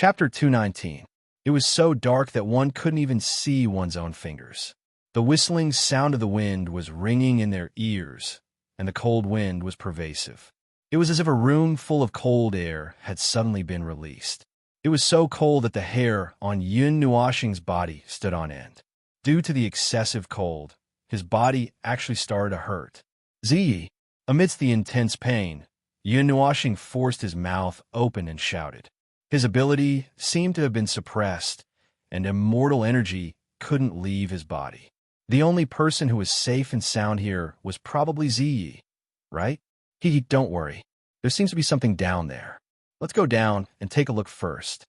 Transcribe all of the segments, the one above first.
Chapter 219. It was so dark that one couldn't even see one's own fingers. The whistling sound of the wind was ringing in their ears, and the cold wind was pervasive. It was as if a room full of cold air had suddenly been released. It was so cold that the hair on Yun Nuoxing's body stood on end. Due to the excessive cold, his body actually started to hurt. Ziyi, amidst the intense pain, Yun Nuoxing forced his mouth open and shouted. His ability seemed to have been suppressed, and immortal energy couldn't leave his body. The only person who was safe and sound here was probably Ziyi, right? Don't worry. There seems to be something down there. Let's go down and take a look first.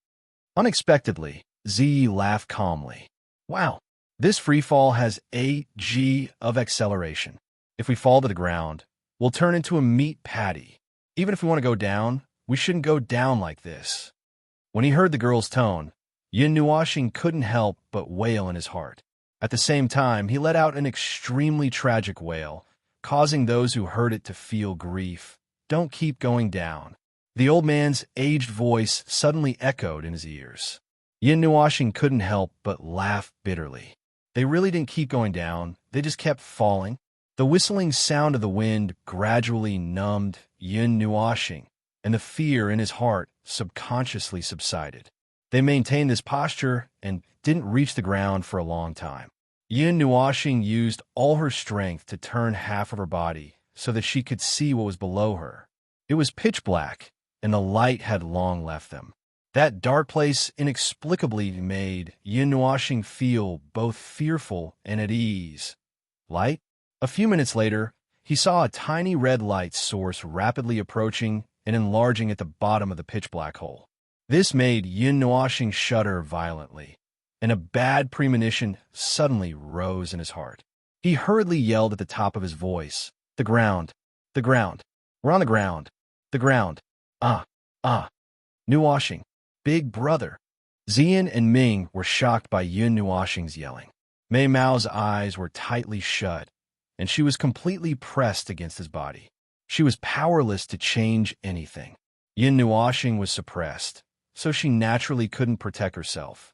Unexpectedly, Ziyi laughed calmly. Wow, this freefall has a g of acceleration. If we fall to the ground, we'll turn into a meat patty. Even if we want to go down, we shouldn't go down like this. When he heard the girl's tone, Yun Nuoxing couldn't help but wail in his heart. At the same time, he let out an extremely tragic wail, causing those who heard it to feel grief. Don't keep going down. The old man's aged voice suddenly echoed in his ears. Yun Nuoxing couldn't help but laugh bitterly. They really didn't keep going down, they just kept falling. The whistling sound of the wind gradually numbed Yun Nuoxing, and the fear in his heart subconsciously subsided. They maintained this posture and didn't reach the ground for a long time. Yun Nuoxing used all her strength to turn half of her body so that she could see what was below her. It was pitch black, and the light had long left them. That dark place inexplicably made Yun Nuoxing feel both fearful and at ease. Light? A few minutes later, he saw a tiny red light source rapidly approaching and enlarging at the bottom of the pitch-black hole. This made Yun Nuoxing shudder violently, and a bad premonition suddenly rose in his heart. He hurriedly yelled at the top of his voice, "The ground! The ground! We're on the ground! The ground! Nuoxing! Big brother!" Zian and Ming were shocked by Yun Nuoxing's yelling. Mei Mao's eyes were tightly shut, and she was completely pressed against his body. She was powerless to change anything. Yun Nuoxing was suppressed, so she naturally couldn't protect herself.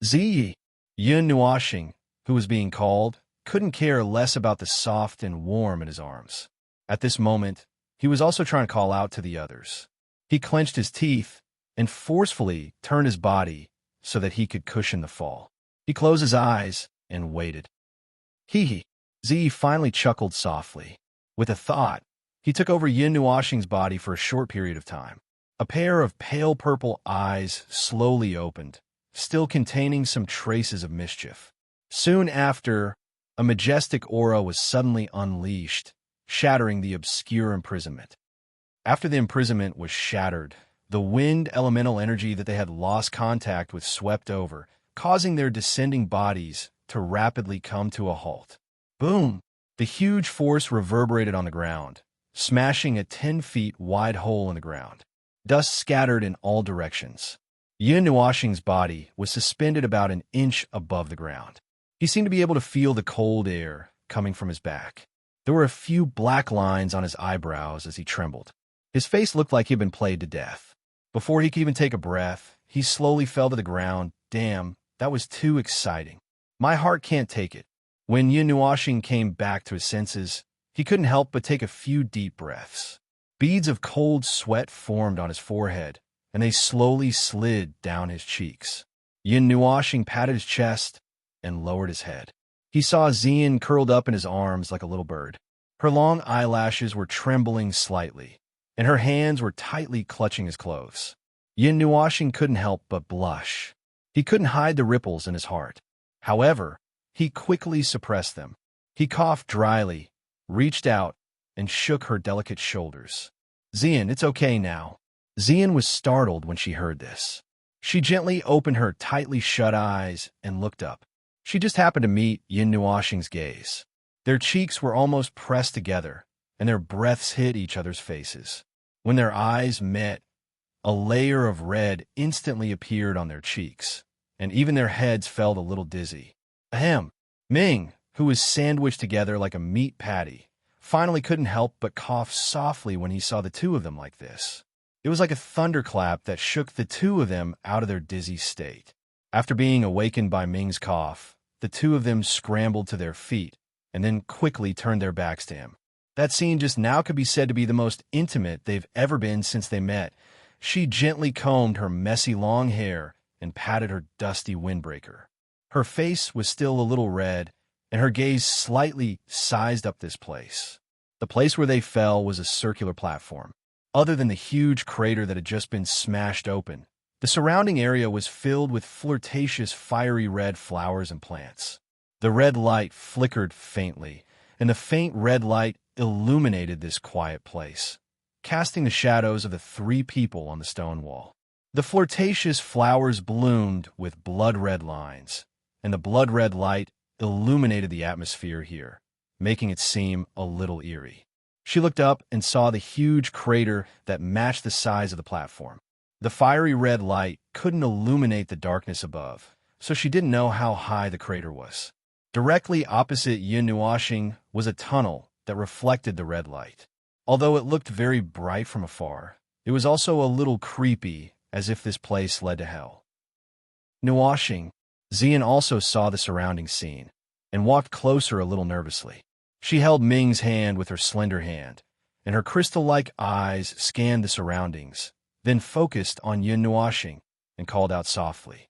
Ziyi, Yun Nuoxing, who was being called, couldn't care less about the soft and warm in his arms. At this moment, he was also trying to call out to the others. He clenched his teeth and forcefully turned his body so that he could cushion the fall. He closed his eyes and waited. Ziyi finally chuckled softly. With a thought, he took over Yun Nuoxing's body for a short period of time. A pair of pale purple eyes slowly opened, still containing some traces of mischief. Soon after, a majestic aura was suddenly unleashed, shattering the obscure imprisonment. After the imprisonment was shattered, the wind elemental energy that they had lost contact with swept over, causing their descending bodies to rapidly come to a halt. Boom! The huge force reverberated on the ground, smashing a 10 feet wide hole in the ground. Dust scattered in all directions. Yun Nuoxing's body was suspended about an inch above the ground. He seemed to be able to feel the cold air coming from his back. There were a few black lines on his eyebrows as he trembled. His face looked like he had been played to death. Before he could even take a breath, he slowly fell to the ground. Damn, that was too exciting. My heart can't take it. When Yun Nuoxing came back to his senses, he couldn't help but take a few deep breaths. Beads of cold sweat formed on his forehead, and they slowly slid down his cheeks. Yun Nuoxing patted his chest and lowered his head. He saw Zian curled up in his arms like a little bird. Her long eyelashes were trembling slightly, and her hands were tightly clutching his clothes. Yun Nuoxing couldn't help but blush. He couldn't hide the ripples in his heart. However, he quickly suppressed them. He coughed dryly, reached out, and shook her delicate shoulders. "Zian, it's okay now." Zian was startled when she heard this. She gently opened her tightly shut eyes and looked up. She just happened to meet Yun Nuoxing's gaze. Their cheeks were almost pressed together, and their breaths hit each other's faces. When their eyes met, a layer of red instantly appeared on their cheeks, and even their heads felt a little dizzy. Ahem! Ming, who was sandwiched together like a meat patty, finally couldn't help but cough softly when he saw the two of them like this. It was like a thunderclap that shook the two of them out of their dizzy state. After being awakened by Ming's cough, the two of them scrambled to their feet and then quickly turned their backs to him. That scene just now could be said to be the most intimate they've ever been since they met. She gently combed her messy long hair and patted her dusty windbreaker. Her face was still a little red, and her gaze slightly sized up this place. The place where they fell was a circular platform. Other than the huge crater that had just been smashed open, the surrounding area was filled with flirtatious, fiery red flowers and plants. The red light flickered faintly, and the faint red light illuminated this quiet place, casting the shadows of the three people on the stone wall. The flirtatious flowers bloomed with blood-red lines, and the blood-red light illuminated the atmosphere here, making it seem a little eerie. She looked up and saw the huge crater that matched the size of the platform. The fiery red light couldn't illuminate the darkness above, so she didn't know how high the crater was. Directly opposite Yunnuashing was a tunnel that reflected the red light. Although it looked very bright from afar, it was also a little creepy, as if this place led to hell. Nuashing, Xian also saw the surrounding scene and walked closer a little nervously. She held Ming's hand with her slender hand, and her crystal-like eyes scanned the surroundings, then focused on Yunnuashing and called out softly,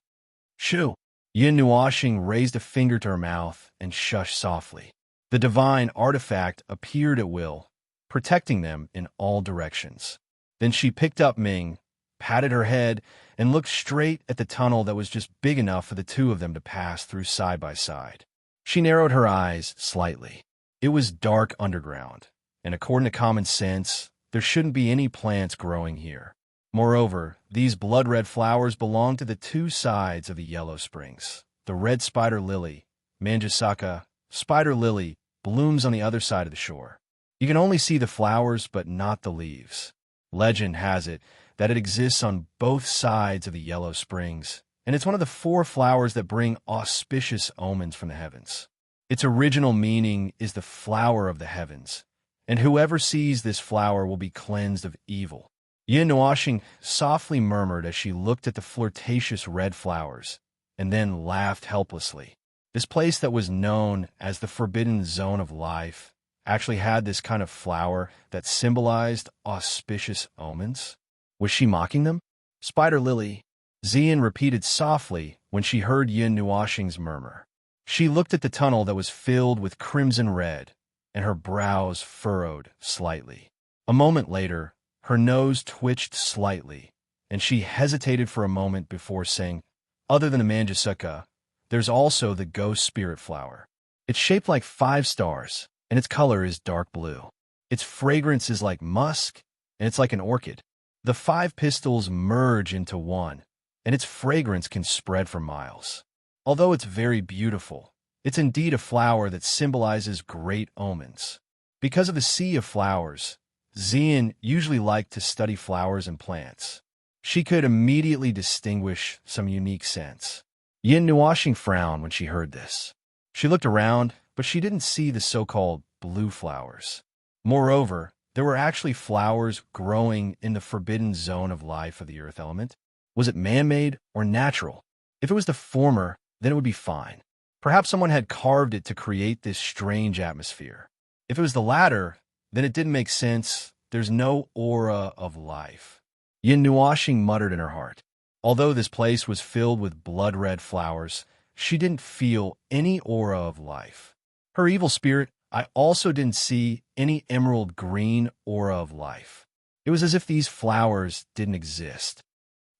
"Shu!" Yunnuashing raised a finger to her mouth and shushed softly. The divine artifact appeared at will, protecting them in all directions. Then she picked up Ming, patted her head, and looked straight at the tunnel that was just big enough for the two of them to pass through side by side. She narrowed her eyes slightly. It was dark underground, and according to common sense, there shouldn't be any plants growing here. Moreover, these blood-red flowers belong to the two sides of the yellow springs. The red spider lily, Manjusaka, spider lily, blooms on the other side of the shore. You can only see the flowers but not the leaves. Legend has it that it exists on both sides of the yellow springs, and it's one of the 4 flowers that bring auspicious omens from the heavens. Its original meaning is the flower of the heavens, and whoever sees this flower will be cleansed of evil. Yunnuashing softly murmured as she looked at the flirtatious red flowers, and then laughed helplessly. This place that was known as the Forbidden Zone of Life actually had this kind of flower that symbolized auspicious omens. Was she mocking them? Spider lily, Xian repeated softly when she heard Yunnuashing's murmur. She looked at the tunnel that was filled with crimson red, and her brows furrowed slightly. A moment later, her nose twitched slightly, and she hesitated for a moment before saying, "Other than the Manjusaka, there's also the ghost spirit flower. It's shaped like 5 stars, and its color is dark blue. Its fragrance is like musk, and it's like an orchid. The 5 pistils merge into one, and its fragrance can spread for miles. Although it's very beautiful, it's indeed a flower that symbolizes great omens. Because of the sea of flowers, Xian usually liked to study flowers and plants. She could immediately distinguish some unique scents. Yunnuashing frowned when she heard this. She looked around, but she didn't see the so-called blue flowers. Moreover, there were actually flowers growing in the forbidden zone of life of the earth element. Was it man-made or natural? If it was the former, then it would be fine. Perhaps someone had carved it to create this strange atmosphere. If it was the latter, then it didn't make sense. There's no aura of life. Yunnuashing muttered in her heart. Although this place was filled with blood-red flowers, she didn't feel any aura of life. Her evil spirit, I also didn't see any emerald green aura of life. It was as if these flowers didn't exist.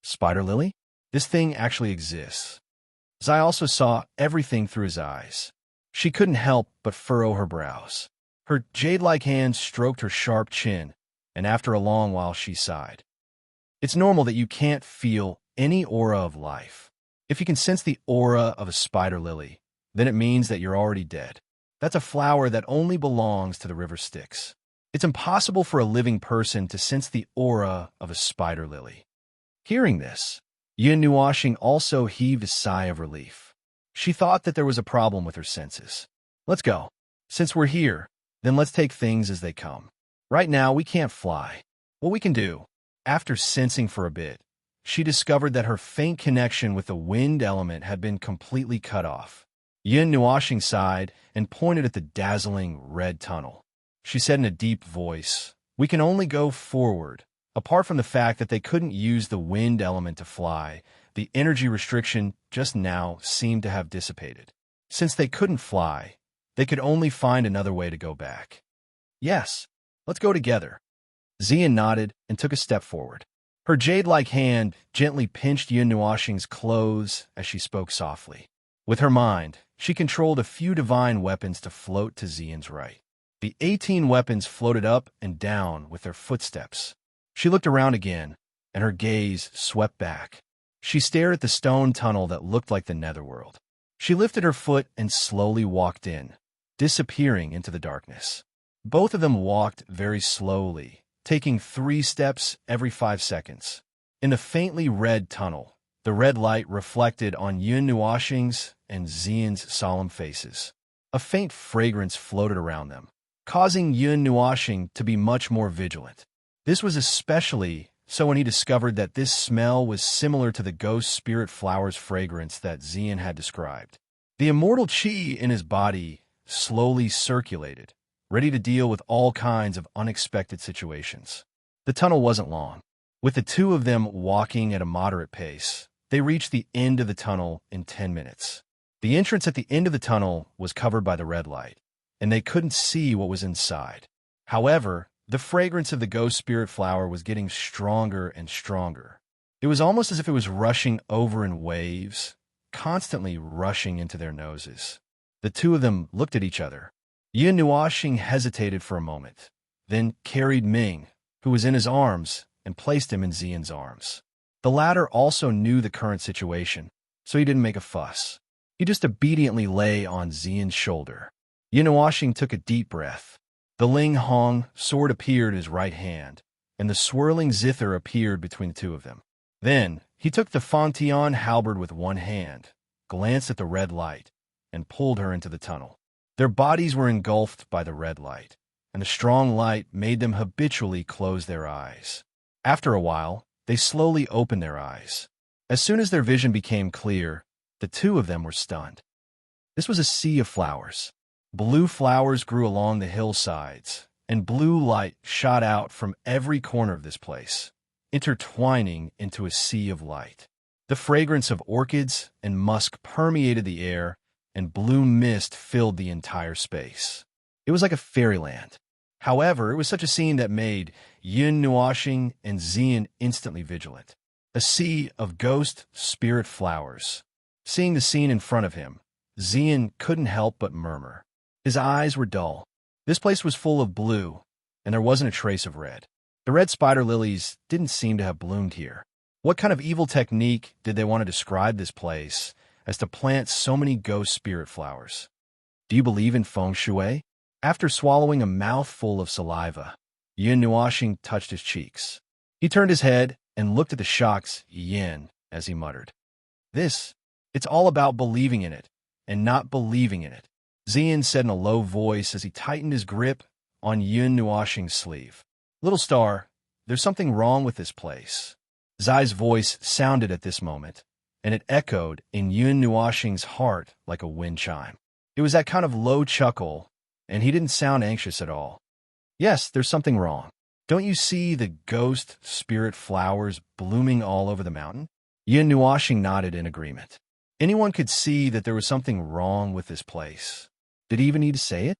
Spider lily? This thing actually exists. Zai also saw everything through his eyes. She couldn't help but furrow her brows. Her jade-like hand stroked her sharp chin, and after a long while she sighed. It's normal that you can't feel any aura of life. If you can sense the aura of a spider lily, then it means that you're already dead. That's a flower that only belongs to the river Styx. It's impossible for a living person to sense the aura of a spider lily. Hearing this, Yunnuashing also heaved a sigh of relief. She thought that there was a problem with her senses. Let's go. Since we're here, then let's take things as they come. Right now, we can't fly. What we can do After sensing for a bit, she discovered that her faint connection with the wind element had been completely cut off. Yin Nuashing sighed and pointed at the dazzling red tunnel. She said in a deep voice, "We can only go forward. Apart from the fact that they couldn't use the wind element to fly, the energy restriction just now seemed to have dissipated. Since they couldn't fly, they could only find another way to go back." "Yes, let's go together." Xian nodded and took a step forward. Her jade-like hand gently pinched Yin Nuashing's clothes as she spoke softly. With her mind, she controlled a few divine weapons to float to Xian's right. The 18 weapons floated up and down with their footsteps. She looked around again, and her gaze swept back. She stared at the stone tunnel that looked like the netherworld. She lifted her foot and slowly walked in, disappearing into the darkness. Both of them walked very slowly, taking 3 steps every 5 seconds. In the faintly red tunnel, the red light reflected on Yin Nuashing's and Xian's solemn faces. A faint fragrance floated around them, causing Yin Nuashing to be much more vigilant. This was especially so when he discovered that this smell was similar to the ghost spirit flower's fragrance that Xian had described. The immortal qi in his body slowly circulated, ready to deal with all kinds of unexpected situations. The tunnel wasn't long. With the two of them walking at a moderate pace, they reached the end of the tunnel in 10 minutes. The entrance at the end of the tunnel was covered by the red light, and they couldn't see what was inside. However, the fragrance of the ghost spirit flower was getting stronger and stronger. It was almost as if it was rushing over in waves, constantly rushing into their noses. The two of them looked at each other. Yin Nuashing hesitated for a moment, then carried Ming, who was in his arms, and placed him in Xian's arms. The latter also knew the current situation, so he didn't make a fuss. He just obediently lay on Xian's shoulder. Yin Nuashing took a deep breath. The Ling Hong sword appeared in his right hand, and the swirling zither appeared between the two of them. Then he took the Fangtian halberd with one hand, glanced at the red light, and pulled her into the tunnel. Their bodies were engulfed by the red light, and the strong light made them habitually close their eyes. After a while, they slowly opened their eyes. As soon as their vision became clear, the two of them were stunned. This was a sea of flowers. Blue flowers grew along the hillsides, and blue light shot out from every corner of this place, intertwining into a sea of light. The fragrance of orchids and musk permeated the air, and blue mist filled the entire space. It was like a fairyland. However, it was such a scene that made Yin Nuashing and Xian instantly vigilant. A sea of ghost spirit flowers. Seeing the scene in front of him, Xian couldn't help but murmur. His eyes were dull. This place was full of blue, and there wasn't a trace of red. The red spider lilies didn't seem to have bloomed here. What kind of evil technique did they want to describe this place as to plant so many ghost spirit flowers? Do you believe in feng shui? After swallowing a mouthful of saliva, Yin Nuashing touched his cheeks. He turned his head and looked at the shocked Yin as he muttered, It's all about believing in it and not believing in it." Xian said in a low voice as he tightened his grip on Yin Nuashing's sleeve. "Little star, there's something wrong with this place." Zai's voice sounded at this moment, and it echoed in Yin Nuashing's heart like a wind chime. It was that kind of low chuckle, and he didn't sound anxious at all. "Yes, there's something wrong. Don't you see the ghost spirit flowers blooming all over the mountain?" Yin Nuashing nodded in agreement. Anyone could see that there was something wrong with this place. Did he even need to say it?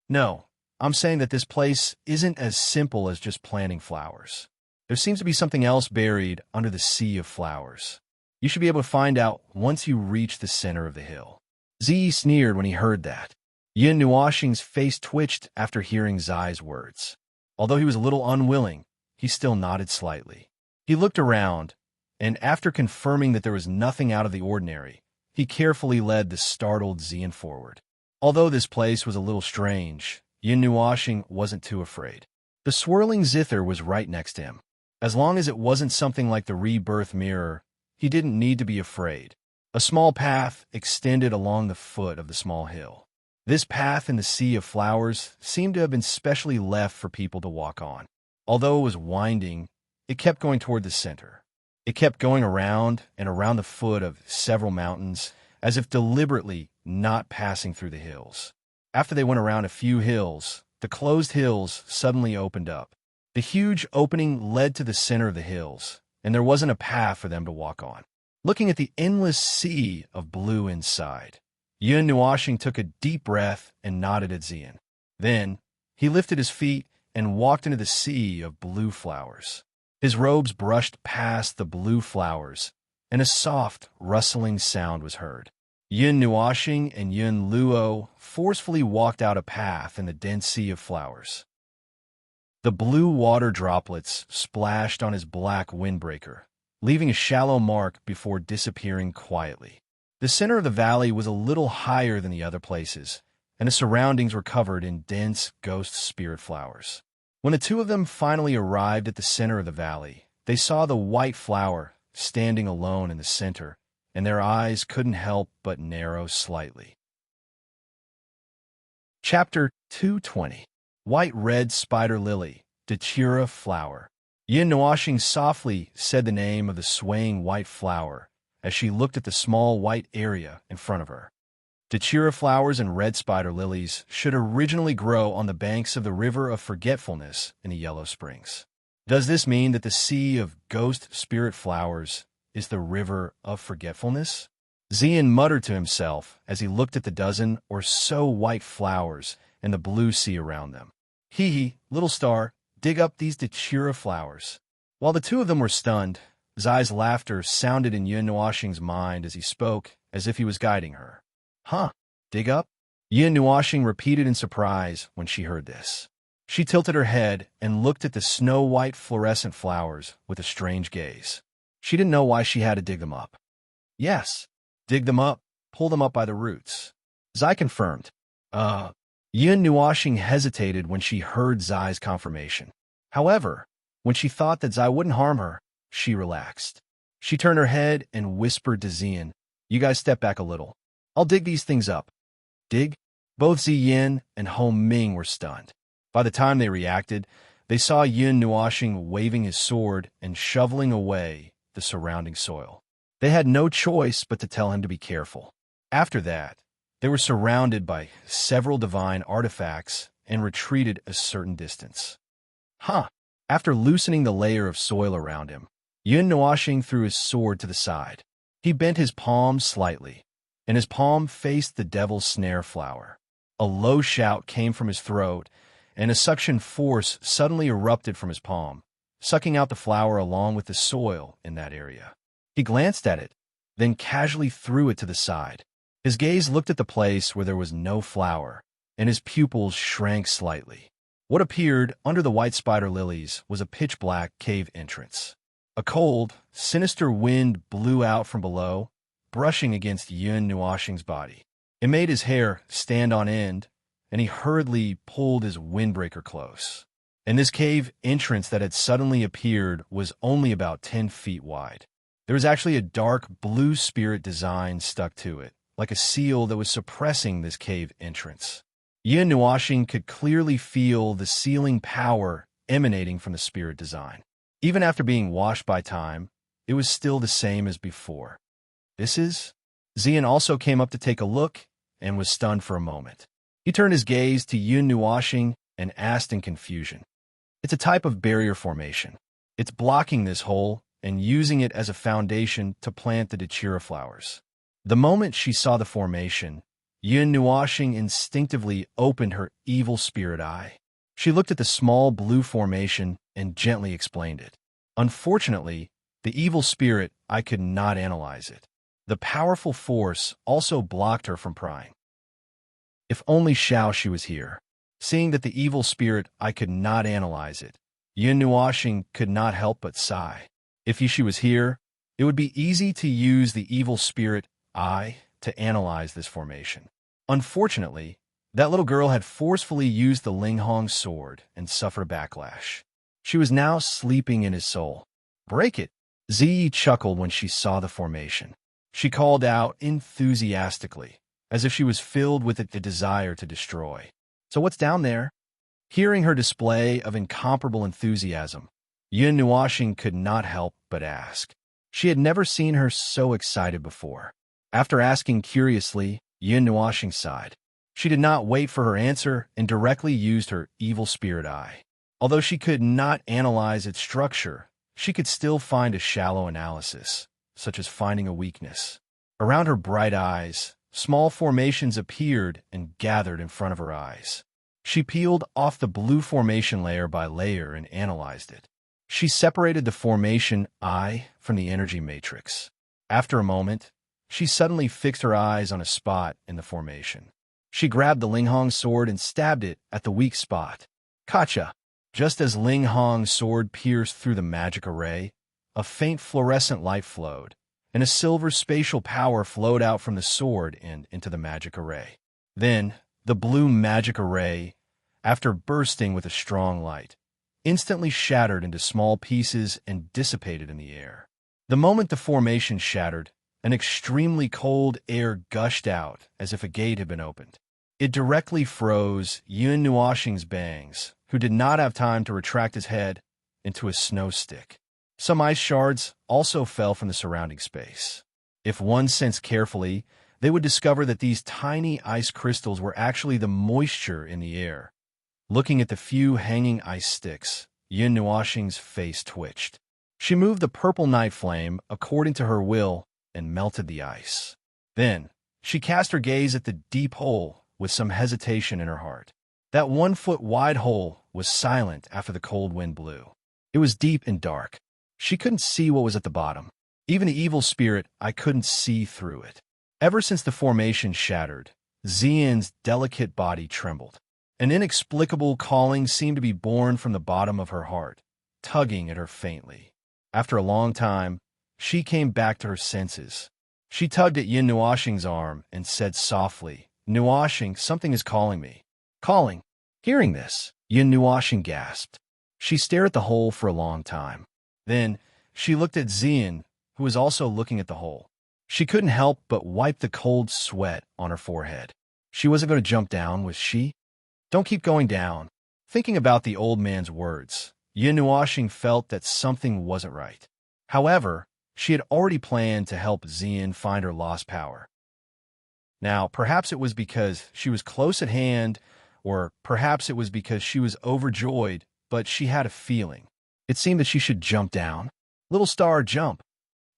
"No, I'm saying that this place isn't as simple as just planting flowers. There seems to be something else buried under the sea of flowers. You should be able to find out once you reach the center of the hill." Zi sneered when he heard that. Yin Nuashing's face twitched after hearing Zai's words. Although he was a little unwilling, he still nodded slightly. He looked around, and after confirming that there was nothing out of the ordinary, he carefully led the startled Xian forward. Although this place was a little strange, Yin Nuashing wasn't too afraid. The swirling zither was right next to him. As long as it wasn't something like the rebirth mirror, he didn't need to be afraid. A small path extended along the foot of the small hill. This path in the sea of flowers seemed to have been specially left for people to walk on. Although it was winding, It kept going toward the center. It kept going around and around the foot of several mountains, as if deliberately not passing through the hills. After they went around a few hills, the closed hills suddenly opened up. The huge opening led to the center of the hills, and there wasn't a path for them to walk on. Looking at the endless sea of blue inside, Yun Nuashing took a deep breath and nodded at Xian. Then, he lifted his feet and walked into the sea of blue flowers. His robes brushed past the blue flowers, and a soft, rustling sound was heard. Yun Nuashing and Yun Luo forcefully walked out a path in the dense sea of flowers. The blue water droplets splashed on his black windbreaker, leaving a shallow mark before disappearing quietly. The center of the valley was a little higher than the other places, and the surroundings were covered in dense ghost spirit flowers. When the two of them finally arrived at the center of the valley, they saw the white flower standing alone in the center, and their eyes couldn't help but narrow slightly. Chapter 220. White-red spider lily, datura flower. Yun Nuashing softly said the name of the swaying white flower as she looked at the small white area in front of her. Datura flowers and red spider lilies should originally grow on the banks of the River of Forgetfulness in the Yellow Springs. Does this mean that the sea of ghost spirit flowers is the River of Forgetfulness? Xian muttered to himself as he looked at the dozen or so white flowers and the blue sea around them. Hee, little star, dig up these datura flowers. While the two of them were stunned, Zai's laughter sounded in Yun Nuashing's mind as he spoke, as if he was guiding her. Huh, dig up? Yun Nuashing repeated in surprise when she heard this. She tilted her head and looked at the snow-white fluorescent flowers with a strange gaze. She didn't know why she had to dig them up. Yes, dig them up, pull them up by the roots. Zai confirmed. Yun Nuashing hesitated when she heard Zai's confirmation. However, when she thought that Zai wouldn't harm her, she relaxed. She turned her head and whispered to Xian, "You guys step back a little. I'll dig these things up." Dig? Both Ziyin and Ho Ming were stunned. By the time they reacted, they saw Yun Nuashing waving his sword and shoveling away the surrounding soil. They had no choice but to tell him to be careful. After that, they were surrounded by several divine artifacts and retreated a certain distance. After loosening the layer of soil around him, Yun Nuashing threw his sword to the side. He bent his palm slightly, and his palm faced the devil's snare flower. A low shout came from his throat, and a suction force suddenly erupted from his palm, sucking out the flower along with the soil in that area. He glanced at it, then casually threw it to the side. His gaze looked at the place where there was no flower, and his pupils shrank slightly. What appeared under the white spider lilies was a pitch-black cave entrance. A cold, sinister wind blew out from below, brushing against Yun Nuashing's body. It made his hair stand on end, and he hurriedly pulled his windbreaker close. And this cave entrance that had suddenly appeared was only about 10 feet wide. There was actually a dark blue spirit design stuck to it, like a seal that was suppressing this cave entrance. Yun Nuashing could clearly feel the sealing power emanating from the spirit design. Even after being washed by time, it was still the same as before. This is? Xian also came up to take a look and was stunned for a moment. He turned his gaze to Yun Nuashing and asked in confusion. It's a type of barrier formation. It's blocking this hole and using it as a foundation to plant the datura flowers. The moment she saw the formation, Yun Nuashing instinctively opened her evil spirit eye. She looked at the small blue formation and gently explained it. Unfortunately, the evil spirit eye could not analyze it. The powerful force also blocked her from prying. If only Xiao was here. Seeing that the evil spirit eye could not analyze it, Yun Nuashing could not help but sigh. If she was here, it would be easy to use the evil spirit eye to analyze this formation. Unfortunately, that little girl had forcefully used the Linghong sword and suffered a backlash. She was now sleeping in his soul. Break it! Ziyi chuckled when she saw the formation. She called out enthusiastically, as if she was filled with the desire to destroy. So what's down there? Hearing her display of incomparable enthusiasm, Yun Nuashing could not help but ask. She had never seen her so excited before. After asking curiously, Yun Nuashing sighed. She did not wait for her answer and directly used her evil spirit eye. Although she could not analyze its structure, she could still find a shallow analysis, such as finding a weakness. Around her bright eyes, small formations appeared and gathered in front of her eyes. She peeled off the blue formation layer by layer and analyzed it. She separated the formation eye from the energy matrix. After a moment, she suddenly fixed her eyes on a spot in the formation. She grabbed the Linghong sword and stabbed it at the weak spot. Kacha! Just as Linghong's sword pierced through the magic array, a faint fluorescent light flowed, and a silver spatial power flowed out from the sword and into the magic array. Then, the blue magic array, after bursting with a strong light, instantly shattered into small pieces and dissipated in the air. The moment the formation shattered, an extremely cold air gushed out as if a gate had been opened. It directly froze Yun Nuashing's bangs, who did not have time to retract his head, into a snow stick. Some ice shards also fell from the surrounding space. If one sensed carefully, they would discover that these tiny ice crystals were actually the moisture in the air. Looking at the few hanging ice sticks, Yun Nuashing's face twitched. She moved the purple night flame according to her will and melted the ice. Then, she cast her gaze at the deep hole with some hesitation in her heart. That 1-foot-wide hole was silent after the cold wind blew. It was deep and dark. She couldn't see what was at the bottom. Even the evil spirit, I couldn't see through it. Ever since the formation shattered, Xian's delicate body trembled. An inexplicable calling seemed to be born from the bottom of her heart, tugging at her faintly. After a long time, she came back to her senses. She tugged at Yun Nuashing's arm and said softly, "Nuashing, something is calling me." "Calling?" Hearing this, Yun Nuashing gasped. She stared at the hole for a long time. Then, she looked at Xian, who was also looking at the hole. She couldn't help but wipe the cold sweat on her forehead. She wasn't going to jump down, was she? "Don't keep going down." Thinking about the old man's words, Yun Nuashing felt that something wasn't right. However, she had already planned to help Xian find her lost power. Now, perhaps it was because she was close at hand, or perhaps it was because she was overjoyed, but she had a feeling. It seemed that she should jump down. "Little star, jump."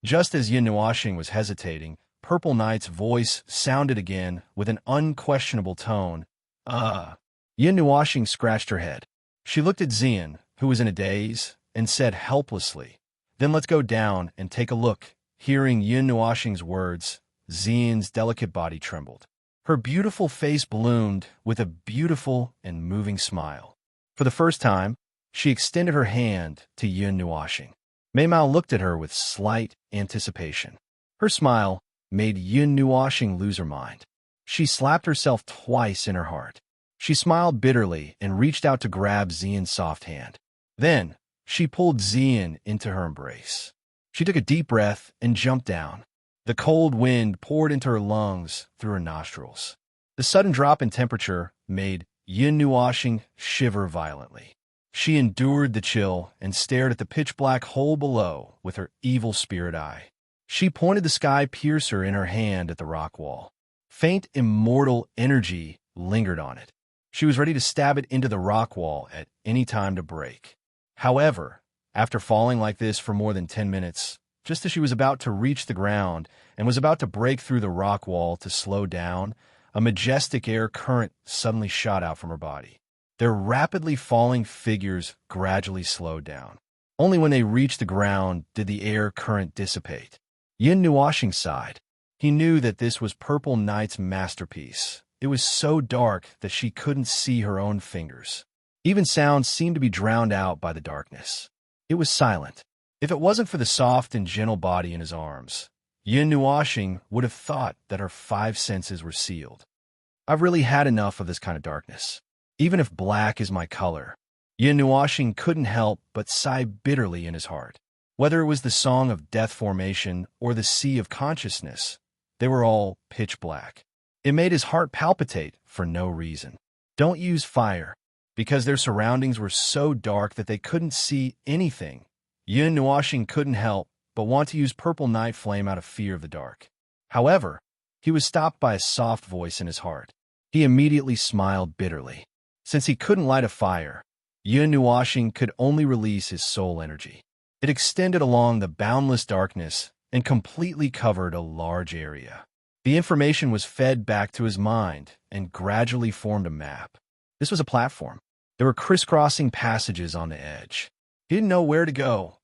Just as Yun Nuashing was hesitating, Purple Knight's voice sounded again with an unquestionable tone. Yun Nuashing scratched her head. She looked at Xian, who was in a daze, and said helplessly, "Then let's go down and take a look." Hearing Yun Nuashing's words, Xian's delicate body trembled. Her beautiful face bloomed with a beautiful and moving smile. For the first time, she extended her hand to Yun Nuashing. Mei Mao looked at her with slight anticipation. Her smile made Yun Nuashing lose her mind. She slapped herself twice in her heart. She smiled bitterly and reached out to grab Xian's soft hand. Then, she pulled Xian into her embrace. She took a deep breath and jumped down. The cold wind poured into her lungs through her nostrils. The sudden drop in temperature made Yun Nuashing shiver violently. She endured the chill and stared at the pitch-black hole below with her evil spirit eye. She pointed the sky piercer in her hand at the rock wall. Faint immortal energy lingered on it. She was ready to stab it into the rock wall at any time to break. However, after falling like this for more than 10 minutes, just as she was about to reach the ground and was about to break through the rock wall to slow down, a majestic air current suddenly shot out from her body. Their rapidly falling figures gradually slowed down. Only when they reached the ground did the air current dissipate. Yun Nuashing sighed. He knew that this was Purple Knight's masterpiece. It was so dark that she couldn't see her own fingers. Even sounds seemed to be drowned out by the darkness. It was silent. If it wasn't for the soft and gentle body in his arms, Yun Nuashing would have thought that her 5 senses were sealed. "I've really had enough of this kind of darkness. Even if black is my color." Yun Nuashing couldn't help but sigh bitterly in his heart. Whether it was the song of death formation or the sea of consciousness, they were all pitch black. It made his heart palpitate for no reason. "Don't use fire," Because their surroundings were so dark that they couldn't see anything, Yun Nuashing couldn't help but want to use purple night flame out of fear of the dark. However, he was stopped by a soft voice in his heart. He immediately smiled bitterly. Since he couldn't light a fire, Yun Nuashing could only release his soul energy. It extended along the boundless darkness and completely covered a large area. The information was fed back to his mind and gradually formed a map. This was a platform. There were crisscrossing passages on the edge. He didn't know where to go.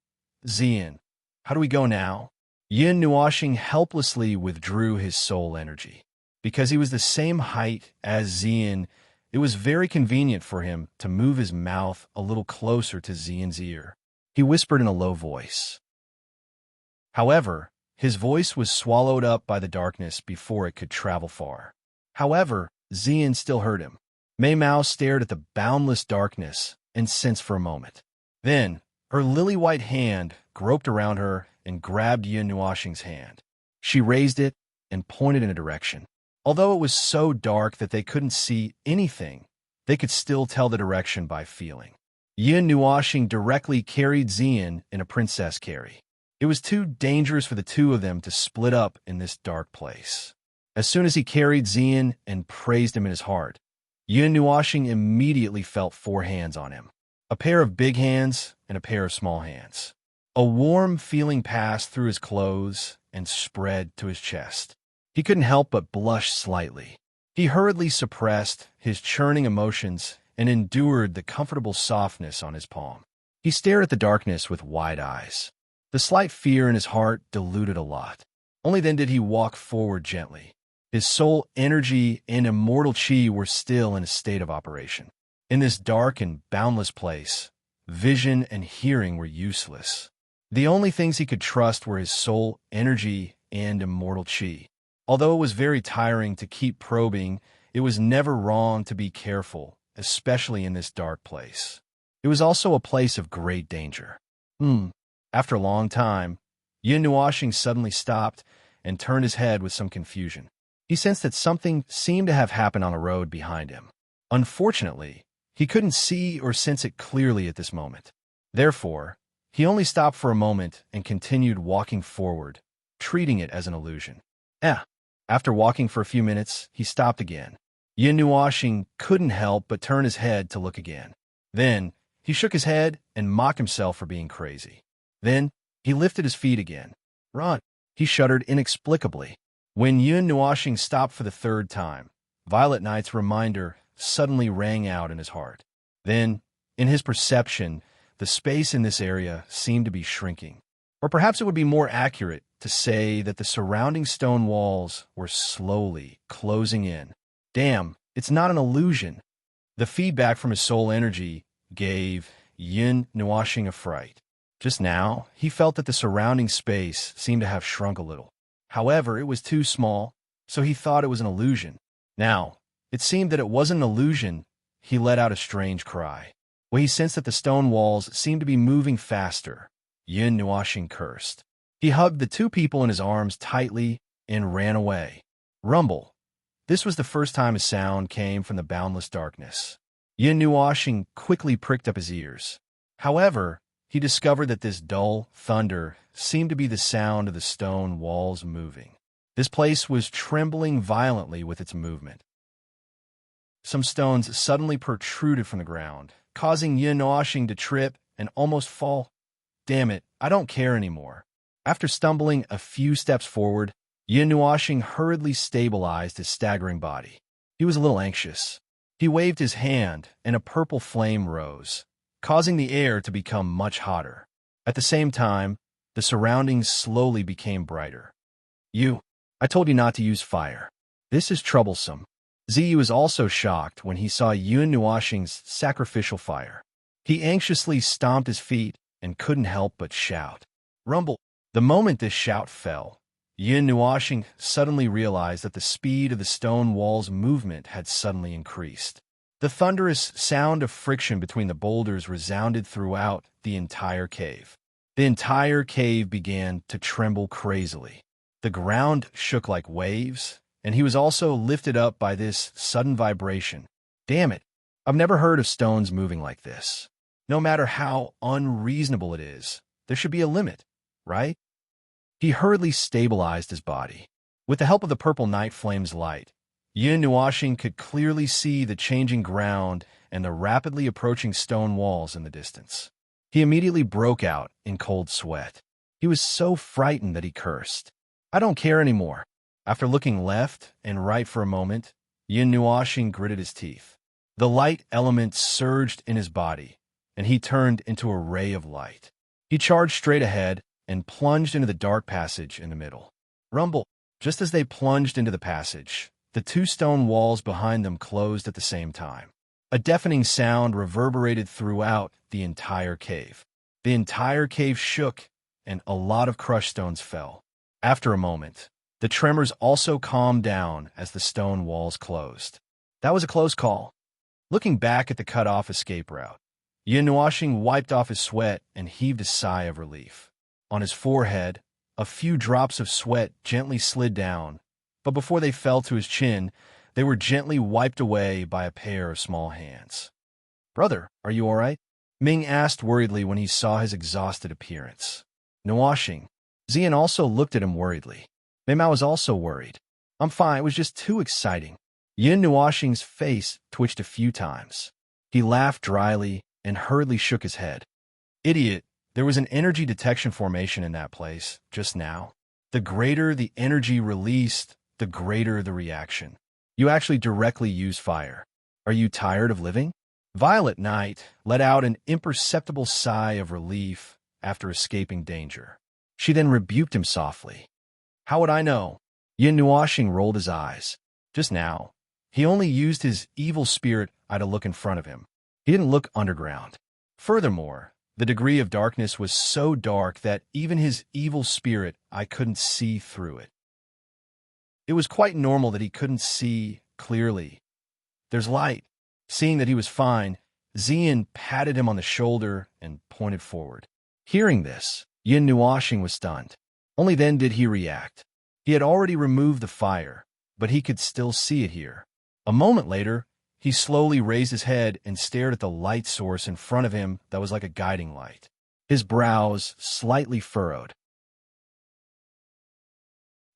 Xian, how do we go now? Yin Nuashing helplessly withdrew his soul energy. Because he was the same height as Xian, it was very convenient for him to move his mouth a little closer to Xian's ear. He whispered in a low voice. However, his voice was swallowed up by the darkness before it could travel far. However, Xian still heard him. Mei Mao stared at the boundless darkness and sensed for a moment. Then, her lily-white hand groped around her and grabbed Yun Nuashing's hand. She raised it and pointed in a direction. Although it was so dark that they couldn't see anything, they could still tell the direction by feeling. Yun Nuashing directly carried Xian in a princess carry. It was too dangerous for the two of them to split up in this dark place. As soon as he carried Xian and praised him in his heart, Yun Nuashing immediately felt 4 hands on him. A pair of big hands and a pair of small hands. A warm feeling passed through his clothes and spread to his chest. He couldn't help but blush slightly. He hurriedly suppressed his churning emotions and endured the comfortable softness on his palm. He stared at the darkness with wide eyes. The slight fear in his heart diluted a lot. Only then did he walk forward gently. His soul energy and immortal chi were still in a state of operation. In this dark and boundless place, vision and hearing were useless. The only things he could trust were his soul energy and immortal chi. Although it was very tiring to keep probing, it was never wrong to be careful, especially in this dark place. It was also a place of great danger. After a long time, Yun Nuashing suddenly stopped and turned his head with some confusion. He sensed that something seemed to have happened on a road behind him. Unfortunately, he couldn't see or sense it clearly at this moment. Therefore, he only stopped for a moment and continued walking forward, treating it as an illusion. After walking for a few minutes, he stopped again. Yun Nuashing couldn't help but turn his head to look again. Then, he shook his head and mocked himself for being crazy. Then, he lifted his feet again. Run! He shuddered inexplicably. When Yun Nuashing stopped for the 3rd time, Violet Knight's reminder suddenly rang out in his heart. Then, in his perception, the space in this area seemed to be shrinking. Or perhaps it would be more accurate to say that the surrounding stone walls were slowly closing in. Damn, it's not an illusion. The feedback from his soul energy gave Yun Nuashing a fright. Just now, he felt that the surrounding space seemed to have shrunk a little. However, it was too small, so he thought it was an illusion. Now, it seemed that it wasn't an illusion. He let out a strange cry. When he sensed that the stone walls seemed to be moving faster, Yun Nuashing cursed. He hugged the 2 people in his arms tightly and ran away. Rumble. This was the first time a sound came from the boundless darkness. Yun Nuashing quickly pricked up his ears. However, he discovered that this dull thunder seemed to be the sound of the stone walls moving. This place was trembling violently with its movement. Some stones suddenly protruded from the ground, causing Yun Nuashing to trip and almost fall. Damn it, I don't care anymore. After stumbling a few steps forward, Yun Nuashing hurriedly stabilized his staggering body. He was a little anxious. He waved his hand, and a purple flame rose, causing the air to become much hotter. At the same time, the surroundings slowly became brighter. I told you not to use fire. This is troublesome. Ziyu was also shocked when he saw Yun Nuashing's sacrificial fire. He anxiously stomped his feet and couldn't help but shout. Rumble! The moment this shout fell, Yun Nuashing suddenly realized that the speed of the stone wall's movement had suddenly increased. The thunderous sound of friction between the boulders resounded throughout the entire cave. The entire cave began to tremble crazily. The ground shook like waves, and he was also lifted up by this sudden vibration. Damn it! I've never heard of stones moving like this. No matter how unreasonable it is, there should be a limit, right? He hurriedly stabilized his body. With the help of the purple night flame's light, Yin Nuashing could clearly see the changing ground and the rapidly approaching stone walls in the distance. He immediately broke out in cold sweat. He was so frightened that he cursed. I don't care anymore. After looking left and right for a moment, Yin Nuashing gritted his teeth. The light element surged in his body, and he turned into a ray of light. He charged straight ahead and plunged into the dark passage in the middle. Rumble! Just as they plunged into the passage, the two stone walls behind them closed at the same time. A deafening sound reverberated throughout the entire cave. The entire cave shook, and a lot of crushed stones fell. After a moment, the tremors also calmed down as the stone walls closed. That was a close call. Looking back at the cut-off escape route, Yin Nuashing wiped off his sweat and heaved a sigh of relief. On his forehead, a few drops of sweat gently slid down, but before they fell to his chin, they were gently wiped away by a pair of small hands. "Brother, are you all right?" Ming asked worriedly when he saw his exhausted appearance. Nuashing. Zian also looked at him worriedly. Mei Mao was also worried. "I'm fine, it was just too exciting." Yin Nuashing's face twitched a few times. He laughed dryly and hurriedly shook his head. "Idiot, there was an energy detection formation in that place just now. The greater the energy released, the greater the reaction. You actually directly use fire. Are you tired of living?" Violet Knight let out an imperceptible sigh of relief after escaping danger. She then rebuked him softly. "How would I know?" Yin Nuashing rolled his eyes. "Just now, he only used his evil spirit eye to look in front of him. He didn't look underground. Furthermore, the degree of darkness was so dark that even his evil spirit eye couldn't see through it. It was quite normal that he couldn't see clearly. There's light." Seeing that he was fine, Zian patted him on the shoulder and pointed forward. Hearing this, Yin Nuashing was stunned. Only then did he react. He had already removed the fire, but he could still see it here. A moment later, he slowly raised his head and stared at the light source in front of him that was like a guiding light. His brows slightly furrowed.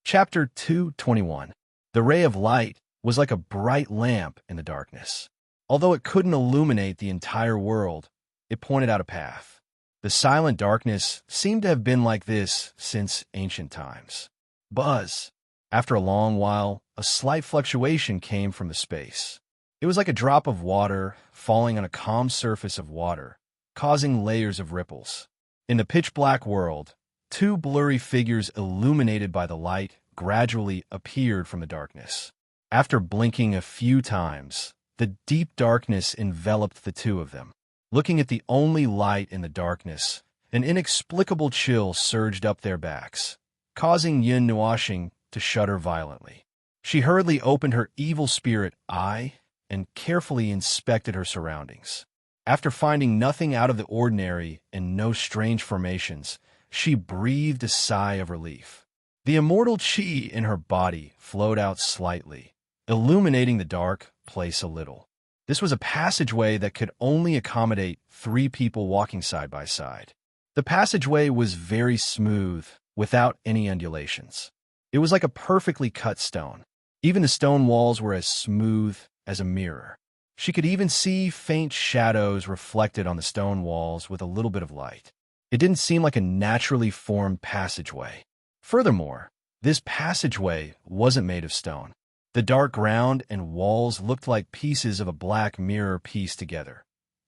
Chapter 221. The ray of light was like a bright lamp in the darkness. Although it couldn't illuminate the entire world, it pointed out a path. The silent darkness seemed to have been like this since ancient times. Buzz. After a long while, a slight fluctuation came from the space. It was like a drop of water falling on a calm surface of water, causing layers of ripples. In the pitch-black world, two blurry figures illuminated by the light gradually appeared from the darkness. After blinking a few times, the deep darkness enveloped the two of them. Looking at the only light in the darkness, an inexplicable chill surged up their backs, causing Yin Nuashing to shudder violently. She hurriedly opened her evil spirit eye and carefully inspected her surroundings. After finding nothing out of the ordinary and no strange formations, she breathed a sigh of relief. The immortal qi in her body flowed out slightly, illuminating the dark place a little. This was a passageway that could only accommodate 3 people walking side by side. The passageway was very smooth, without any undulations. It was like a perfectly cut stone. Even the stone walls were as smooth as a mirror. She could even see faint shadows reflected on the stone walls with a little bit of light. It didn't seem like a naturally formed passageway. Furthermore, this passageway wasn't made of stone. The dark ground and walls looked like pieces of a black mirror pieced together.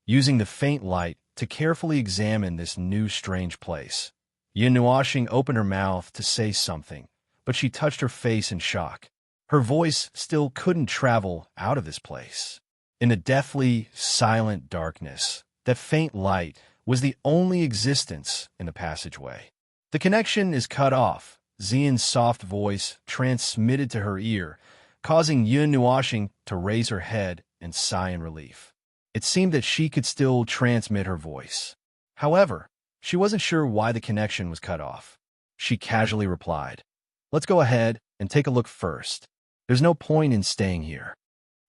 Using the faint light to carefully examine this new strange place, Yin Nuashing opened her mouth to say something, but she touched her face in shock. Her voice still couldn't travel out of this place. In the deathly, silent darkness, that faint light was the only existence in the passageway. "The connection is cut off," Zian's soft voice transmitted to her ear, causing Yin Nuashing to raise her head and sigh in relief. It seemed that she could still transmit her voice. However, she wasn't sure why the connection was cut off. She casually replied, "Let's go ahead and take a look first. There's no point in staying here."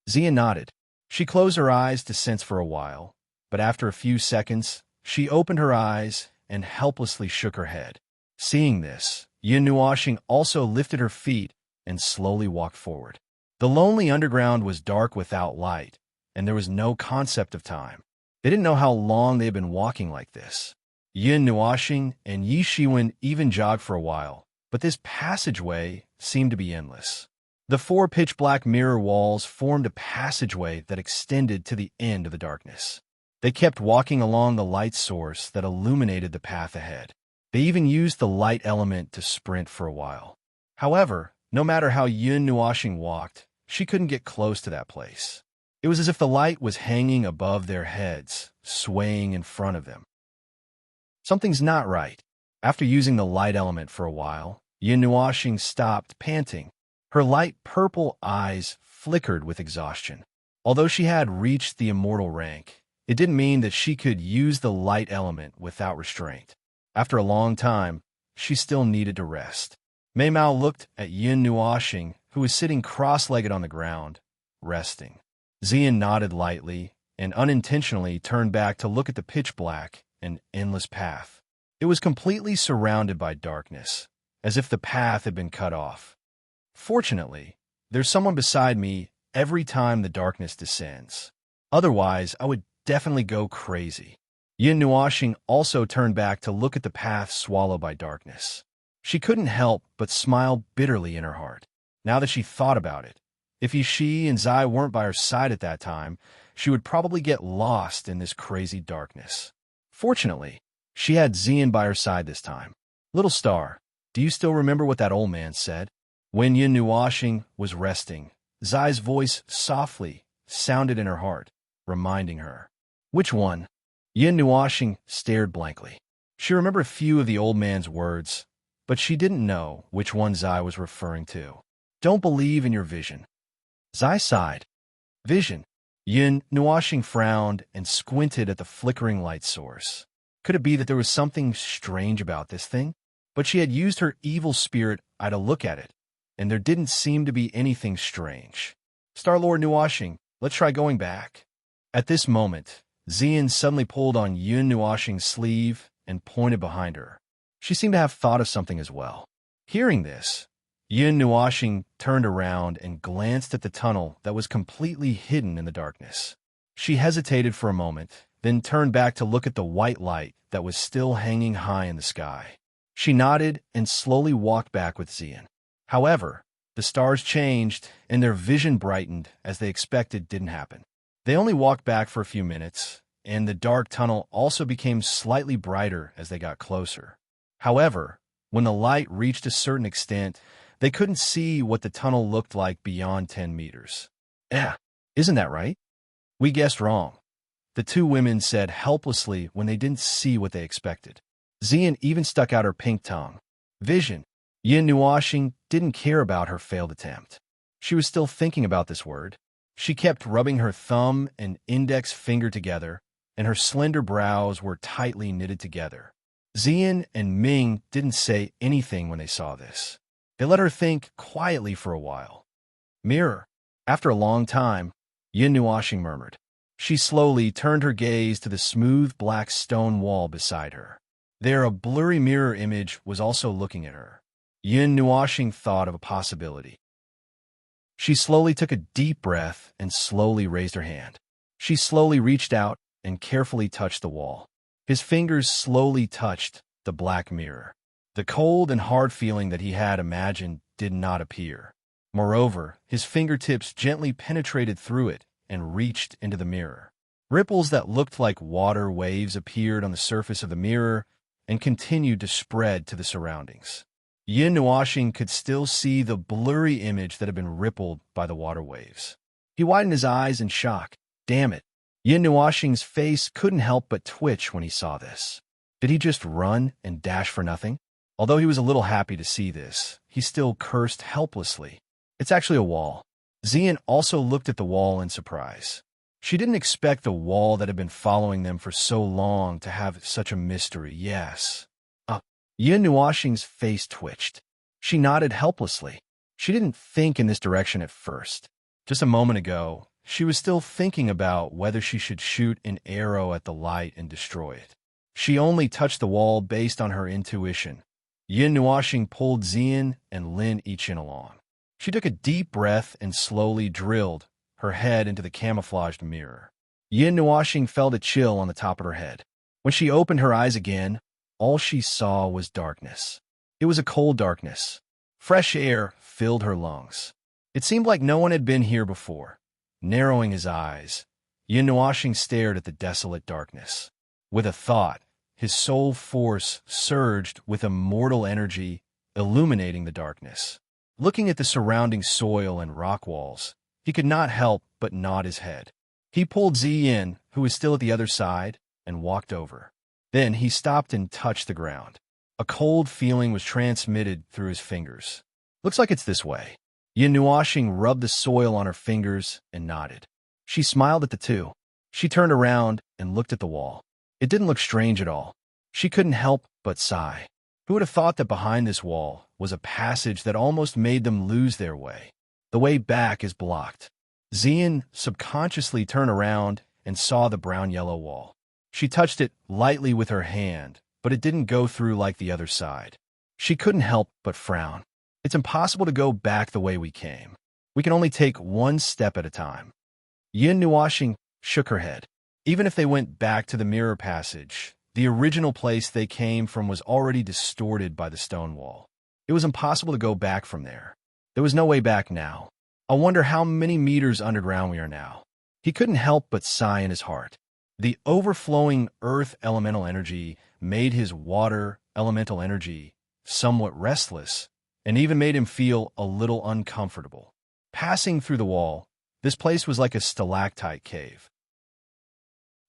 Zian nodded. She closed her eyes to sense for a while, but after a few seconds, she opened her eyes and helplessly shook her head. Seeing this, Yin Nuoxing also lifted her feet and slowly walked forward. The lonely underground was dark without light, and there was no concept of time. They didn't know how long they had been walking like this. Yin Nuoxing and Yi Shiwen even jogged for a while, but this passageway seemed to be endless. The four pitch-black mirror walls formed a passageway that extended to the end of the darkness. They kept walking along the light source that illuminated the path ahead. They even used the light element to sprint for a while. However, no matter how Yin Nuoxing walked, she couldn't get close to that place. It was as if the light was hanging above their heads, swaying in front of them. Something's not right. After using the light element for a while, Yin Nuoxing stopped panting. Her light purple eyes flickered with exhaustion. Although she had reached the immortal rank, it didn't mean that she could use the light element without restraint. After a long time, she still needed to rest. Mei Mao looked at Yin Nuoxing, who was sitting cross-legged on the ground, resting. Xian nodded lightly and unintentionally turned back to look at the pitch-black and endless path. It was completely surrounded by darkness, as if the path had been cut off. Fortunately, there's someone beside me every time the darkness descends. Otherwise, I would definitely go crazy. Yin Nuoxing also turned back to look at the path swallowed by darkness. She couldn't help but smile bitterly in her heart. Now that she thought about it, if Yishi and Zai weren't by her side at that time, she would probably get lost in this crazy darkness. Fortunately, she had Xian by her side this time. Little star, do you still remember what that old man said? When Yin Nuoxing was resting, Zai's voice softly sounded in her heart, reminding her. Which one? Yin Nuoxing stared blankly. She remembered a few of the old man's words, but she didn't know which one Zai was referring to. Don't believe in your vision. Zai sighed. Vision. Yin Nuoxing frowned and squinted at the flickering light source. Could it be that there was something strange about this thing? But she had used her evil spirit eye to look at it, and there didn't seem to be anything strange. Star-Lord Nuoxing, let's try going back. At this moment, Xian suddenly pulled on Yin Nuoxing's sleeve and pointed behind her. She seemed to have thought of something as well. Hearing this, Yin Nuoxing turned around and glanced at the tunnel that was completely hidden in the darkness. She hesitated for a moment, then turned back to look at the white light that was still hanging high in the sky. She nodded and slowly walked back with Xian. However, the stars changed and their vision brightened as they expected didn't happen. They only walked back for a few minutes, and the dark tunnel also became slightly brighter as they got closer. However, when the light reached a certain extent, they couldn't see what the tunnel looked like beyond 10 meters. Isn't that right? We guessed wrong, the two women said helplessly when they didn't see what they expected. Xian even stuck out her pink tongue. Vision. Yin Nuoxing didn't care about her failed attempt. She was still thinking about this word. She kept rubbing her thumb and index finger together, and her slender brows were tightly knitted together. Xian and Ming didn't say anything when they saw this. They let her think quietly for a while. Mirror. After a long time, Yin Nuoxing murmured. She slowly turned her gaze to the smooth black stone wall beside her. There, a blurry mirror image was also looking at her. Yin Nuoxing thought of a possibility. She slowly took a deep breath and slowly raised her hand. She slowly reached out and carefully touched the wall. His fingers slowly touched the black mirror. The cold and hard feeling that he had imagined did not appear. Moreover, his fingertips gently penetrated through it and reached into the mirror. Ripples that looked like water waves appeared on the surface of the mirror and continued to spread to the surroundings. Yin Nuoxing could still see the blurry image that had been rippled by the water waves. He widened his eyes in shock. Damn it. Yin Nuoxing's face couldn't help but twitch when he saw this. Did he just run and dash for nothing? Although he was a little happy to see this, he still cursed helplessly. It's actually a wall. Xian also looked at the wall in surprise. She didn't expect the wall that had been following them for so long to have such a mystery. Yes. Yin Nuoxing's face twitched. She nodded helplessly. She didn't think in this direction at first. Just a moment ago, she was still thinking about whether she should shoot an arrow at the light and destroy it. She only touched the wall based on her intuition. Yin Nuashing pulled Xian and Lin each in along. She took a deep breath and slowly drilled her head into the camouflaged mirror. Yin Nuashing felt a chill on the top of her head. When she opened her eyes again, all she saw was darkness. It was a cold darkness. Fresh air filled her lungs. It seemed like no one had been here before. Narrowing his eyes, Yin Nuashing stared at the desolate darkness. With a thought, his soul force surged with immortal energy, illuminating the darkness. Looking at the surrounding soil and rock walls, he could not help but nod his head. He pulled Xian, who was still at the other side, and walked over. Then he stopped and touched the ground. A cold feeling was transmitted through his fingers. Looks like it's this way. Yin Nuashing rubbed the soil on her fingers and nodded. She smiled at the two. She turned around and looked at the wall. It didn't look strange at all. She couldn't help but sigh. Who would have thought that behind this wall was a passage that almost made them lose their way? The way back is blocked. Xian subconsciously turned around and saw the brown-yellow wall. She touched it lightly with her hand, but it didn't go through like the other side. She couldn't help but frown. It's impossible to go back the way we came. We can only take one step at a time. Yin Nuashing shook her head. Even if they went back to the mirror passage, the original place they came from was already distorted by the stone wall. It was impossible to go back from there. There was no way back now. I wonder how many meters underground we are now. He couldn't help but sigh in his heart. The overflowing earth elemental energy made his water elemental energy somewhat restless and even made him feel a little uncomfortable. Passing through the wall, this place was like a stalactite cave.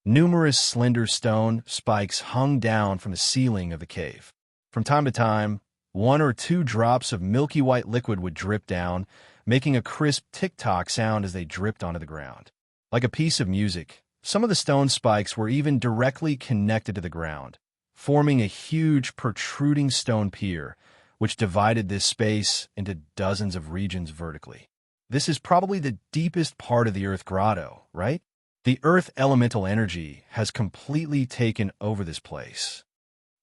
Numerous slender stone spikes hung down from the ceiling of the cave. From time to time, 1 or 2 drops of milky white liquid would drip down, making a crisp tick-tock sound as they dripped onto the ground. Like a piece of music, some of the stone spikes were even directly connected to the ground, forming a huge protruding stone pier, which divided this space into dozens of regions vertically. This is probably the deepest part of the Earth Grotto, right? The Earth elemental energy has completely taken over this place.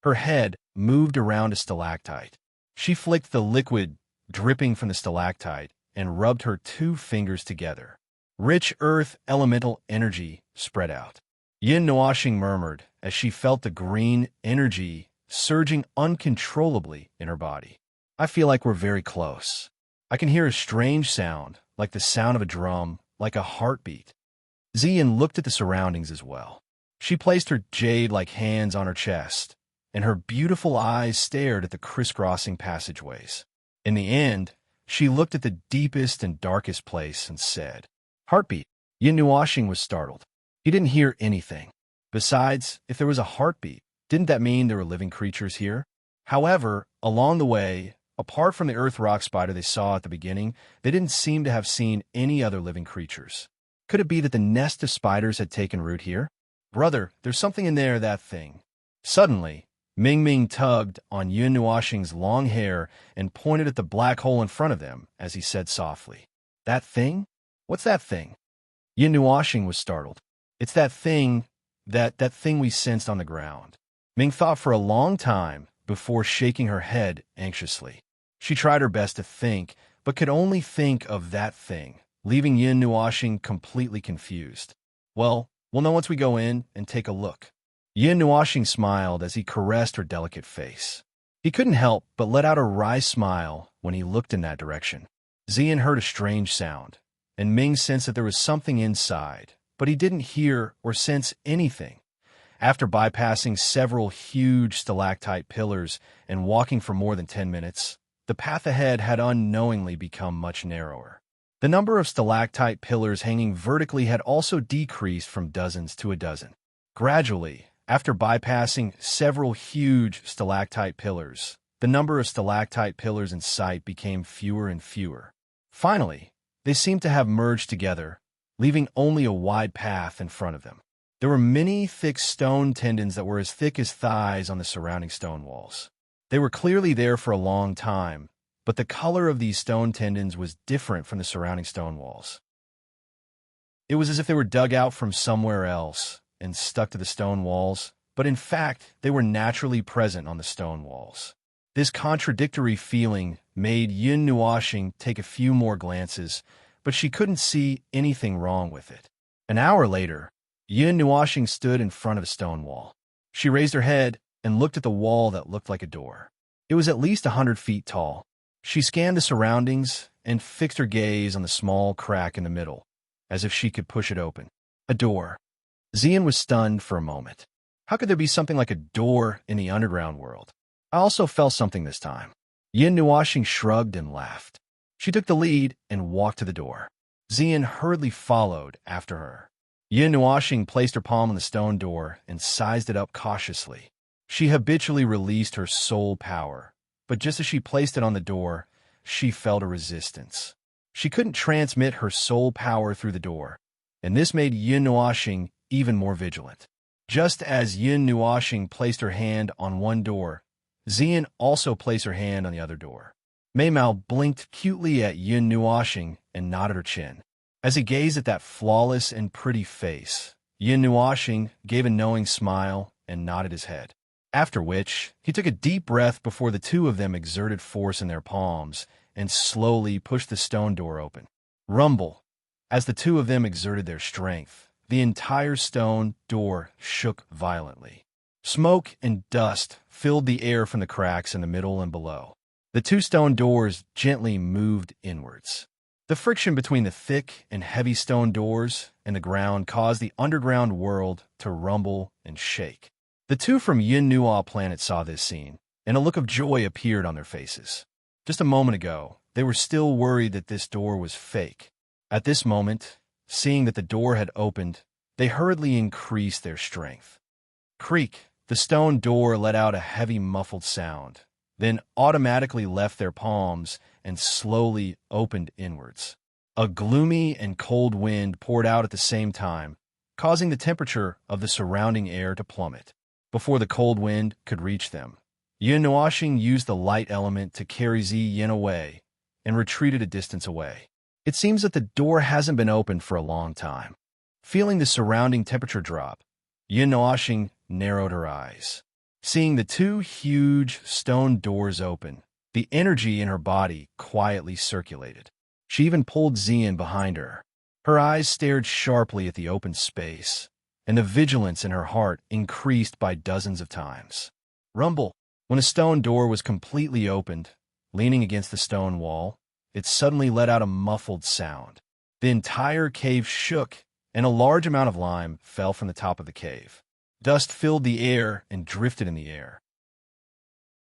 Her head moved around a stalactite. She flicked the liquid dripping from the stalactite and rubbed her 2 fingers together. Rich Earth elemental energy spread out. Yin Nuashing murmured as she felt the green energy surging uncontrollably in her body. I feel like we're very close. I can hear a strange sound, like the sound of a drum, like a heartbeat. Xian looked at the surroundings as well. She placed her jade-like hands on her chest, and her beautiful eyes stared at the crisscrossing passageways. In the end, she looked at the deepest and darkest place and said, "Heartbeat." Yin Nuashing was startled. He didn't hear anything. Besides, if there was a heartbeat, didn't that mean there were living creatures here? However, along the way, apart from the earth rock spider they saw at the beginning, they didn't seem to have seen any other living creatures. Could it be that the nest of spiders had taken root here? Brother, there's something in there, that thing. Suddenly, Ming Ming tugged on Yin Nuashing's long hair and pointed at the black hole in front of them as he said softly, "That thing? What's that thing?" Yin Nuashing was startled. "It's that thing, that thing we sensed on the ground." Ming thought for a long time before shaking her head anxiously. She tried her best to think, but could only think of that thing, leaving Yin Nuashing completely confused. Well, we'll know once we go in and take a look." Yin Nuashing smiled as he caressed her delicate face. He couldn't help but let out a wry smile when he looked in that direction. Xian heard a strange sound, and Ming sensed that there was something inside, but he didn't hear or sense anything. After bypassing several huge stalactite pillars and walking for more than 10 minutes, the path ahead had unknowingly become much narrower. The number of stalactite pillars hanging vertically had also decreased from dozens to a dozen. Gradually, after bypassing several huge stalactite pillars, the number of stalactite pillars in sight became fewer and fewer. Finally, they seemed to have merged together, leaving only a wide path in front of them. There were many thick stone tendons that were as thick as thighs on the surrounding stone walls. They were clearly there for a long time, but the color of these stone tendons was different from the surrounding stone walls. It was as if they were dug out from somewhere else and stuck to the stone walls, but in fact, they were naturally present on the stone walls. This contradictory feeling made Yun Nuoxing take a few more glances, but she couldn't see anything wrong with it. An hour later, Yun Nuoxing stood in front of a stone wall. She raised her head and looked at the wall that looked like a door. It was at least 100 feet tall. She scanned the surroundings and fixed her gaze on the small crack in the middle, as if she could push it open. A door. Xian was stunned for a moment. How could there be something like a door in the underground world? I also felt something this time. Yun Nuoxing shrugged and laughed. She took the lead and walked to the door. Xian hurriedly followed after her. Yun Nuoxing placed her palm on the stone door and sized it up cautiously. She habitually released her soul power, but just as she placed it on the door, she felt a resistance. She couldn't transmit her soul power through the door, and this made Yun Nuoxing even more vigilant. Just as Yun Nuoxing placed her hand on one door, Xian also placed her hand on the other door. Mei Mao blinked cutely at Yun Nuoxing and nodded her chin. As he gazed at that flawless and pretty face, Yun Nuoxing gave a knowing smile and nodded his head. After which, he took a deep breath before the two of them exerted force in their palms and slowly pushed the stone door open. Rumble. As the two of them exerted their strength, the entire stone door shook violently. Smoke and dust filled the air from the cracks in the middle and below. The two stone doors gently moved inwards. The friction between the thick and heavy stone doors and the ground caused the underground world to rumble and shake. The two from Yun Nuo planet saw this scene, and a look of joy appeared on their faces. Just a moment ago, they were still worried that this door was fake. At this moment, seeing that the door had opened, they hurriedly increased their strength. Creak! The stone door let out a heavy muffled sound, then automatically left their palms and slowly opened inwards. A gloomy and cold wind poured out at the same time, causing the temperature of the surrounding air to plummet. Before the cold wind could reach them, Yun Nuoxing used the light element to carry Xian away and retreated a distance away. It seems that the door hasn't been opened for a long time. Feeling the surrounding temperature drop, Yun Nuoxing narrowed her eyes. Seeing the two huge stone doors open, the energy in her body quietly circulated. She even pulled Xian behind her. Her eyes stared sharply at the open space, and the vigilance in her heart increased by dozens of times. Rumble! When a stone door was completely opened, leaning against the stone wall, it suddenly let out a muffled sound. The entire cave shook, and a large amount of lime fell from the top of the cave. Dust filled the air and drifted in the air.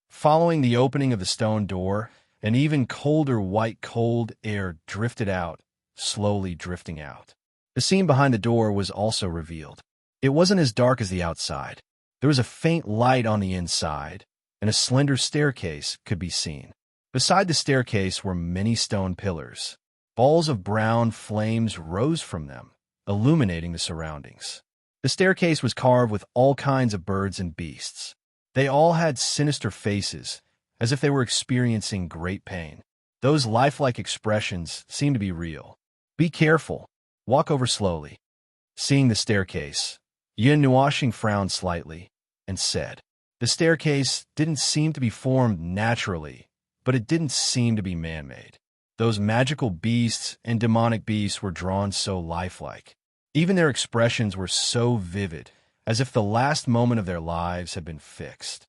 Following the opening of the stone door, an even colder white cold air drifted out, slowly drifting out. The scene behind the door was also revealed. It wasn't as dark as the outside. There was a faint light on the inside, and a slender staircase could be seen. Beside the staircase were many stone pillars. Balls of brown flames rose from them, illuminating the surroundings. The staircase was carved with all kinds of birds and beasts. They all had sinister faces, as if they were experiencing great pain. Those lifelike expressions seemed to be real. Be careful. Walk over slowly. Seeing the staircase, Yun Nuoxing frowned slightly and said, "The staircase didn't seem to be formed naturally, but it didn't seem to be man-made. Those magical beasts and demonic beasts were drawn so lifelike. Even their expressions were so vivid, as if the last moment of their lives had been fixed."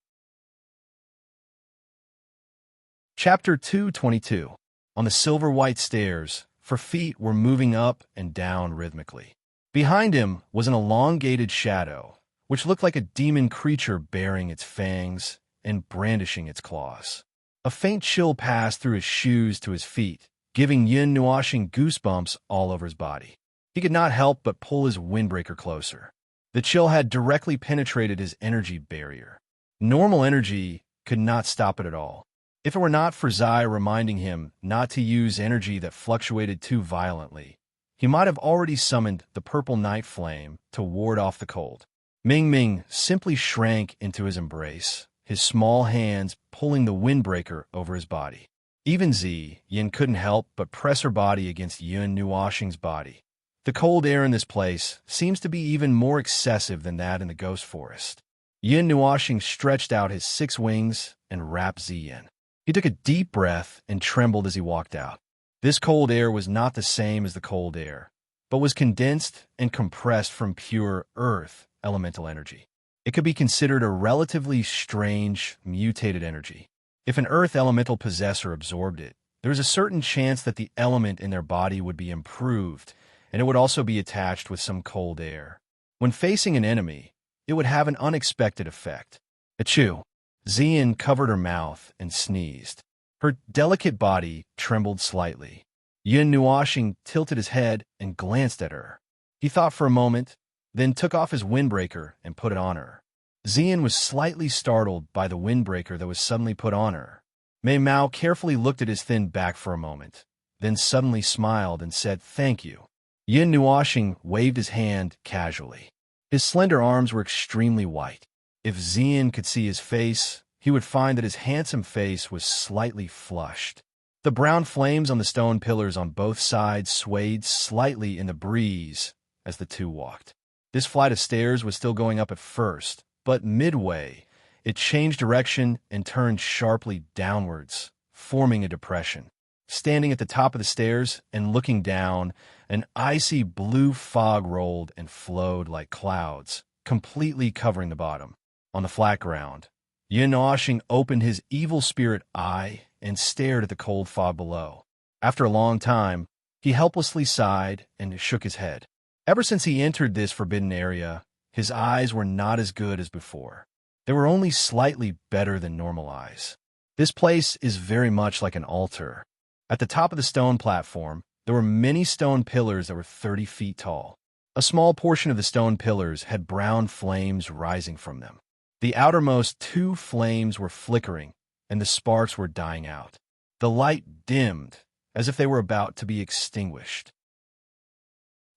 Chapter 222. On the silver-white stairs, for feet were moving up and down rhythmically. Behind him was an elongated shadow, which looked like a demon creature bearing its fangs and brandishing its claws. A faint chill passed through his shoes to his feet, giving Yun Nuoxing goosebumps all over his body. He could not help but pull his windbreaker closer. The chill had directly penetrated his energy barrier. Normal energy could not stop it at all. If it were not for Zai reminding him not to use energy that fluctuated too violently, he might have already summoned the purple night flame to ward off the cold. Ming Ming simply shrank into his embrace, his small hands pulling the windbreaker over his body. Even Yin couldn't help but press her body against Yun Nuoxing's body, The cold air in this place seems to be even more excessive than that in the ghost forest. Yin Nuashing stretched out his 6 wings and wrapped Z in. He took a deep breath and trembled as he walked out. This cold air was not the same as the cold air, but was condensed and compressed from pure earth elemental energy. It could be considered a relatively strange, mutated energy. If an earth elemental possessor absorbed it, there is a certain chance that the element in their body would be improved, and it would also be attached with some cold air. When facing an enemy, it would have an unexpected effect. Achoo! Xian covered her mouth and sneezed. Her delicate body trembled slightly. Yin Nuashing tilted his head and glanced at her. He thought for a moment, then took off his windbreaker and put it on her. Xian was slightly startled by the windbreaker that was suddenly put on her. Mei Mao carefully looked at his thin back for a moment, then suddenly smiled and said, "Thank you." Yin Nuashing waved his hand casually. His slender arms were extremely white. If Xian could see his face, he would find that his handsome face was slightly flushed. The brown flames on the stone pillars on both sides swayed slightly in the breeze as the two walked. This flight of stairs was still going up at first, but midway, it changed direction and turned sharply downwards, forming a depression. Standing at the top of the stairs and looking down, an icy blue fog rolled and flowed like clouds, completely covering the bottom. On the flat ground, Yin Nuashing opened his evil spirit eye and stared at the cold fog below. After a long time, he helplessly sighed and shook his head. Ever since he entered this forbidden area, his eyes were not as good as before. They were only slightly better than normal eyes. This place is very much like an altar. At the top of the stone platform, there were many stone pillars that were 30 feet tall. A small portion of the stone pillars had brown flames rising from them. The outermost 2 flames were flickering, and the sparks were dying out. The light dimmed, as if they were about to be extinguished.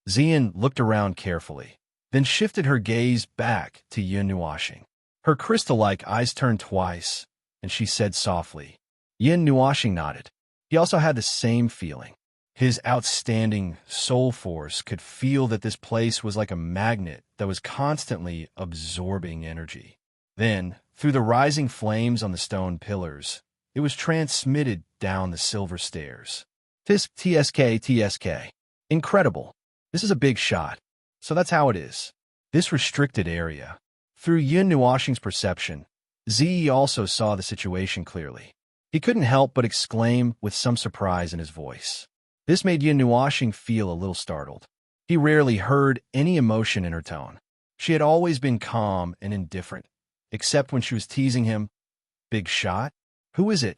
Xian looked around carefully, then shifted her gaze back to Yin Nuashing. Her crystal-like eyes turned twice, and she said softly. Yin Nuashing nodded. He also had the same feeling. His outstanding soul force could feel that this place was like a magnet that was constantly absorbing energy. Then, through the rising flames on the stone pillars, it was transmitted down the silver stairs. TSK. Incredible. This is a big shot. So that's how it is. This restricted area. Through Yin Nuashing's perception, Zi also saw the situation clearly. He couldn't help but exclaim with some surprise in his voice. This made Yin Nuashing feel a little startled. He rarely heard any emotion in her tone. She had always been calm and indifferent, except when she was teasing him. Big shot? Who is it?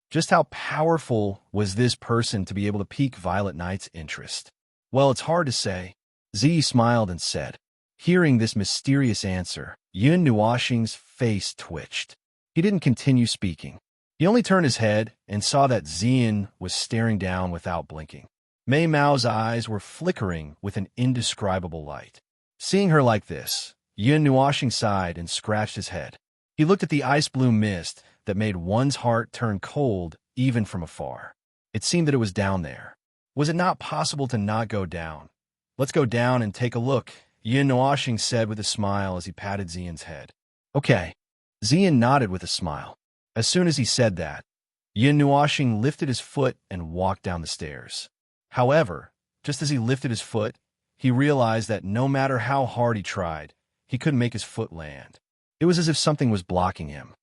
Just how powerful was this person to be able to pique Violet Knight's interest? Well, it's hard to say. Z smiled and said. Hearing this mysterious answer, Yin Nuashing's face twitched. He didn't continue speaking. He only turned his head and saw that Xian was staring down without blinking. Mei Mao's eyes were flickering with an indescribable light. Seeing her like this, Yin Nuashing sighed and scratched his head. He looked at the ice-blue mist that made one's heart turn cold even from afar. It seemed that it was down there. Was it not possible to not go down? Let's go down and take a look, Yin Nuashing said with a smile as he patted Xian's head. Okay. Xian nodded with a smile. As soon as he said that, Yin Nuashing lifted his foot and walked down the stairs. However, just as he lifted his foot, he realized that no matter how hard he tried, he couldn't make his foot land. It was as if something was blocking him.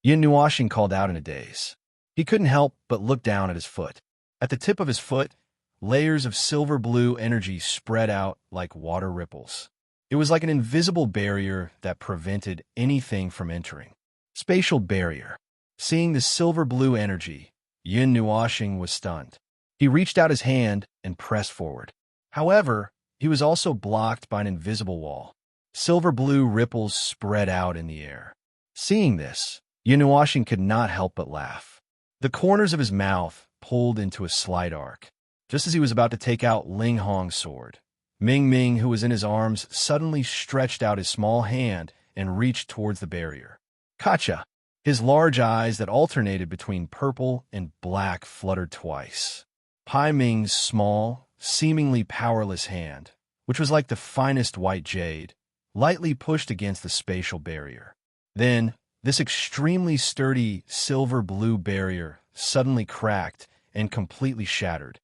Yin Nuashing called out in a daze. He couldn't help but look down at his foot. At the tip of his foot, layers of silver blue energy spread out like water ripples. It was like an invisible barrier that prevented anything from entering. Spatial barrier. Seeing the silver blue energy, Yin Nuashing was stunned. He reached out his hand and pressed forward. However, he was also blocked by an invisible wall. Silver blue ripples spread out in the air. Seeing this, Yin Nuashing could not help but laugh. The corners of his mouth pulled into a slight arc. Just as he was about to take out Ling Hong's sword, Ming Ming, who was in his arms, suddenly stretched out his small hand and reached towards the barrier. Gotcha! His large eyes that alternated between purple and black fluttered twice. Pai Ming's small, seemingly powerless hand, which was like the finest white jade, lightly pushed against the spatial barrier. Then, this extremely sturdy silver-blue barrier suddenly cracked and completely shattered.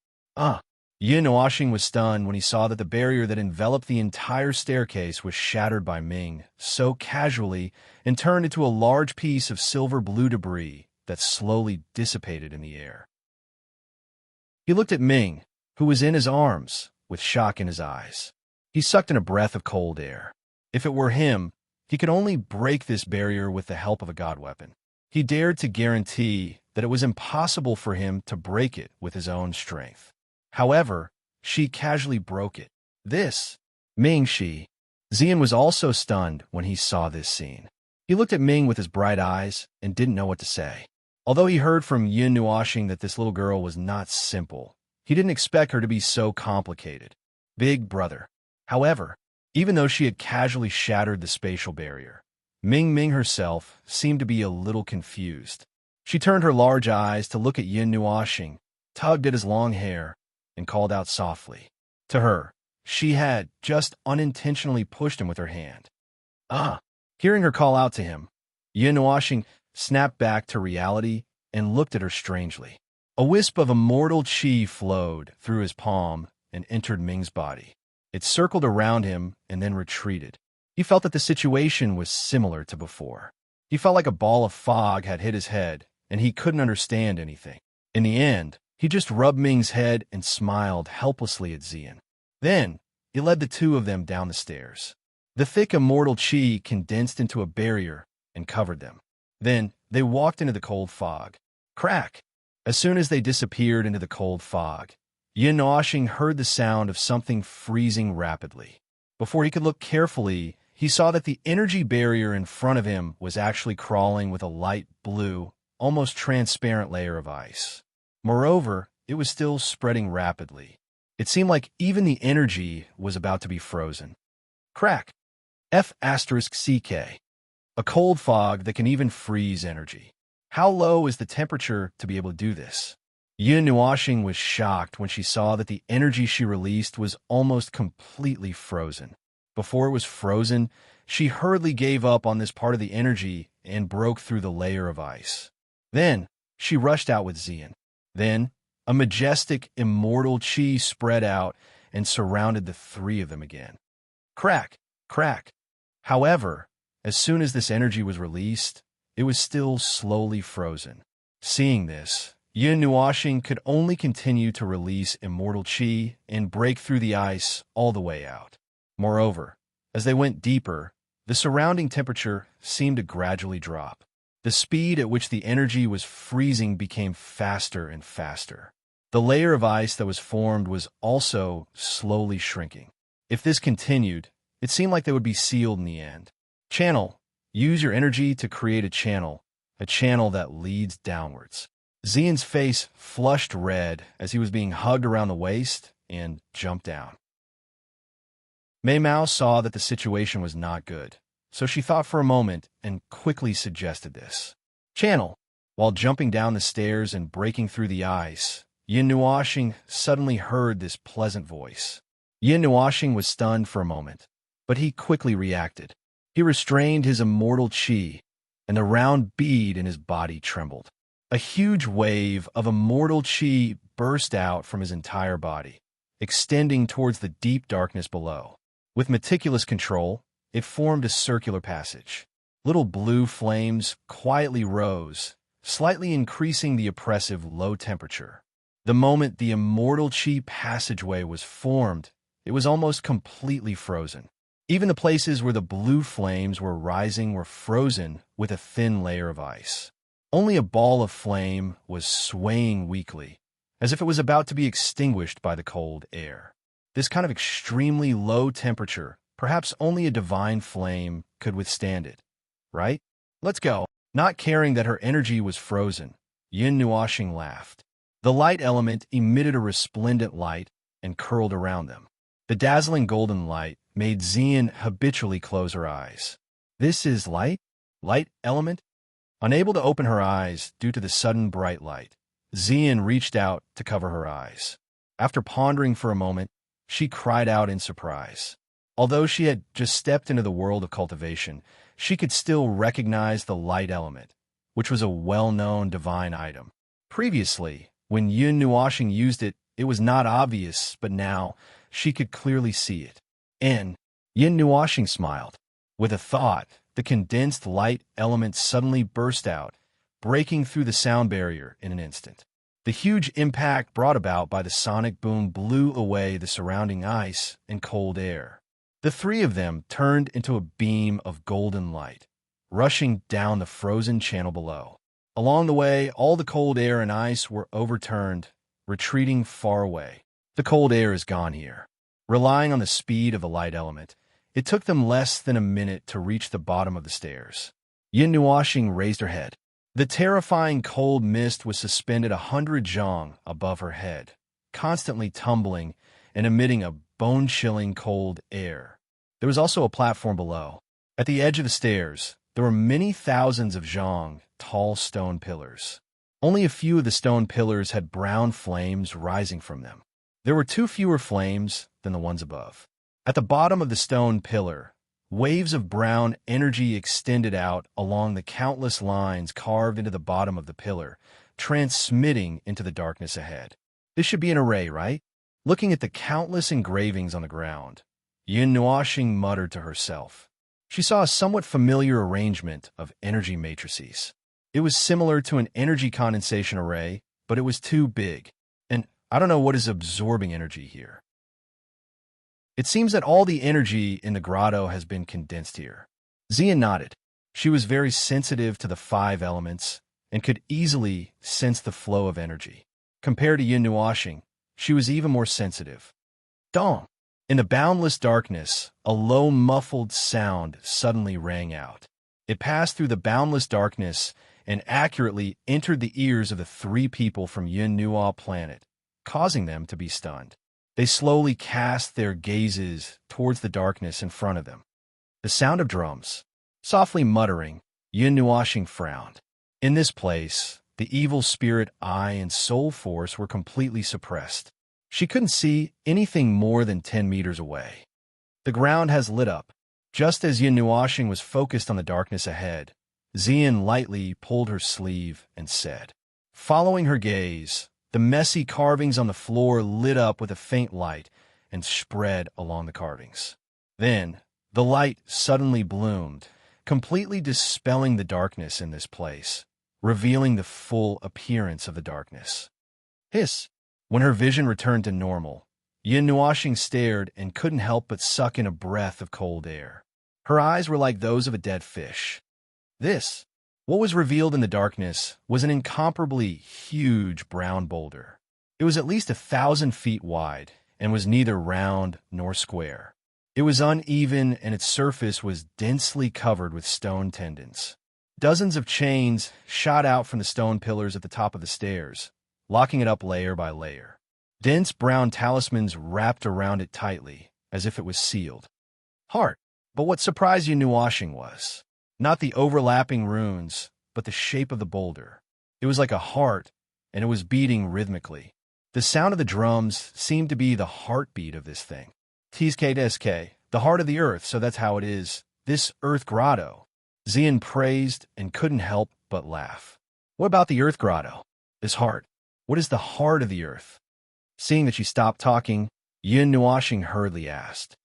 Yin Washing was stunned when he saw that the barrier that enveloped the entire staircase was shattered by Ming so casually and turned into a large piece of silver-blue debris that slowly dissipated in the air. He looked at Ming, who was in his arms, with shock in his eyes. He sucked in a breath of cold air. If it were him, he could only break this barrier with the help of a god weapon. He dared to guarantee that it was impossible for him to break it with his own strength. However, she casually broke it. This, Ming Shi. Xian was also stunned when he saw this scene. He looked at Ming with his bright eyes and didn't know what to say. Although he heard from Yin Nuoxing that this little girl was not simple, he didn't expect her to be so complicated. Big brother. However, even though she had casually shattered the spatial barrier, Ming herself seemed to be a little confused. She turned her large eyes to look at Yin Nuoxing, tugged at his long hair, and called out softly. To her, she had just unintentionally pushed him with her hand. Hearing her call out to him, Yin Nuoxing snapped back to reality and looked at her strangely. A wisp of immortal qi flowed through his palm and entered Ming's body. It circled around him and then retreated. He felt that the situation was similar to before. He felt like a ball of fog had hit his head, and he couldn't understand anything. In the end, he just rubbed Ming's head and smiled helplessly at Xian. Then, he led the two of them down the stairs. The thick immortal qi condensed into a barrier and covered them. Then, they walked into the cold fog. Crack! As soon as they disappeared into the cold fog, Yin Nuoxing heard the sound of something freezing rapidly. Before he could look carefully, he saw that the energy barrier in front of him was actually crawling with a light blue, almost transparent layer of ice. Moreover, it was still spreading rapidly. It seemed like even the energy was about to be frozen. Crack! F*CK. A cold fog that can even freeze energy. How low is the temperature to be able to do this? Yin Nuoxing was shocked when she saw that the energy she released was almost completely frozen. Before it was frozen, she hurriedly gave up on this part of the energy and broke through the layer of ice. Then, she rushed out with Xian. Then, a majestic, immortal qi spread out and surrounded the three of them again. Crack! Crack! However, as soon as this energy was released, it was still slowly frozen. Seeing this, Yin Nuoxing could only continue to release immortal qi and break through the ice all the way out. Moreover, as they went deeper, the surrounding temperature seemed to gradually drop. The speed at which the energy was freezing became faster and faster. The layer of ice that was formed was also slowly shrinking. If this continued, it seemed like they would be sealed in the end. Channel. Use your energy to create a channel that leads downwards. Xian's face flushed red as he was being hugged around the waist and jumped down. Mei Mao saw that the situation was not good, so she thought for a moment and quickly suggested this. Channel. While jumping down the stairs and breaking through the ice, Yin Nuoxing suddenly heard this pleasant voice. Yin Nuoxing was stunned for a moment, but he quickly reacted. He restrained his immortal qi, and the round bead in his body trembled. A huge wave of immortal qi burst out from his entire body, extending towards the deep darkness below. With meticulous control, it formed a circular passage. Little blue flames quietly rose, slightly increasing the oppressive low temperature. The moment the immortal qi passageway was formed, it was almost completely frozen. Even the places where the blue flames were rising were frozen with a thin layer of ice. Only a ball of flame was swaying weakly, as if it was about to be extinguished by the cold air. This kind of extremely low temperature, perhaps only a divine flame could withstand it, right? Let's go. Not caring that her energy was frozen, Yin Nuoxing laughed. The light element emitted a resplendent light and curled around them. The dazzling golden light made Xian habitually close her eyes. This is light? Light element? Unable to open her eyes due to the sudden bright light, Xian reached out to cover her eyes. After pondering for a moment, she cried out in surprise. Although she had just stepped into the world of cultivation, she could still recognize the light element, which was a well-known divine item. Previously, when Yun Nuashing used it, it was not obvious, but now she could clearly see it. And Yin Nuashing smiled. With a thought, the condensed light element suddenly burst out, breaking through the sound barrier in an instant. The huge impact brought about by the sonic boom blew away the surrounding ice and cold air. The three of them turned into a beam of golden light, rushing down the frozen channel below. Along the way, all the cold air and ice were overturned, retreating far away. The cold air is gone here. Relying on the speed of the light element, it took them less than a minute to reach the bottom of the stairs. Yin Nuashing raised her head. The terrifying cold mist was suspended 100 zhang above her head, constantly tumbling and emitting a bone-chilling cold air. There was also a platform below. At the edge of the stairs, there were many thousands of zhang, tall stone pillars. Only a few of the stone pillars had brown flames rising from them. There were 2 fewer flames than the ones above. At the bottom of the stone pillar, waves of brown energy extended out along the countless lines carved into the bottom of the pillar, transmitting into the darkness ahead. This should be an array, right? Looking at the countless engravings on the ground, Yin Nuashing muttered to herself. She saw a somewhat familiar arrangement of energy matrices. It was similar to an energy condensation array, but it was too big. And I don't know what is absorbing energy here. It seems that all the energy in the grotto has been condensed here. Xian nodded. She was very sensitive to the 5 elements and could easily sense the flow of energy. Compared to Yin Nuashing, she was even more sensitive. Dong! In the boundless darkness, a low muffled sound suddenly rang out. It passed through the boundless darkness and accurately entered the ears of the 3 people from Yin Nua planet, causing them to be stunned. They slowly cast their gazes towards the darkness in front of them. The sound of drums. Softly muttering, Yin Nuashing frowned. In this place, the evil spirit eye and soul force were completely suppressed. She couldn't see anything more than 10 meters away. The ground has lit up. Just as Yin Nuashing was focused on the darkness ahead, Xian lightly pulled her sleeve and said, following her gaze, the messy carvings on the floor lit up with a faint light and spread along the carvings. Then, the light suddenly bloomed, completely dispelling the darkness in this place, revealing the full appearance of the darkness. Hiss! When her vision returned to normal, Yin Nuashing stared and couldn't help but suck in a breath of cold air. Her eyes were like those of a dead fish. What was revealed in the darkness was an incomparably huge brown boulder. It was at least 1,000 feet wide and was neither round nor square. It was uneven and its surface was densely covered with stone tendons. Dozens of chains shot out from the stone pillars at the top of the stairs, locking it up layer by layer. Dense brown talismans wrapped around it tightly, as if it was sealed. Heart. But what surprised Yin Nuashing was not the overlapping runes, but the shape of the boulder. It was like a heart, and it was beating rhythmically. The sound of the drums seemed to be the heartbeat of this thing. TSK, the heart of the earth, so that's how it is. This earth grotto. Xian praised and couldn't help but laugh. What about the earth grotto? This heart. What is the heart of the earth? Seeing that she stopped talking, Yin Nuashing hurriedly asked.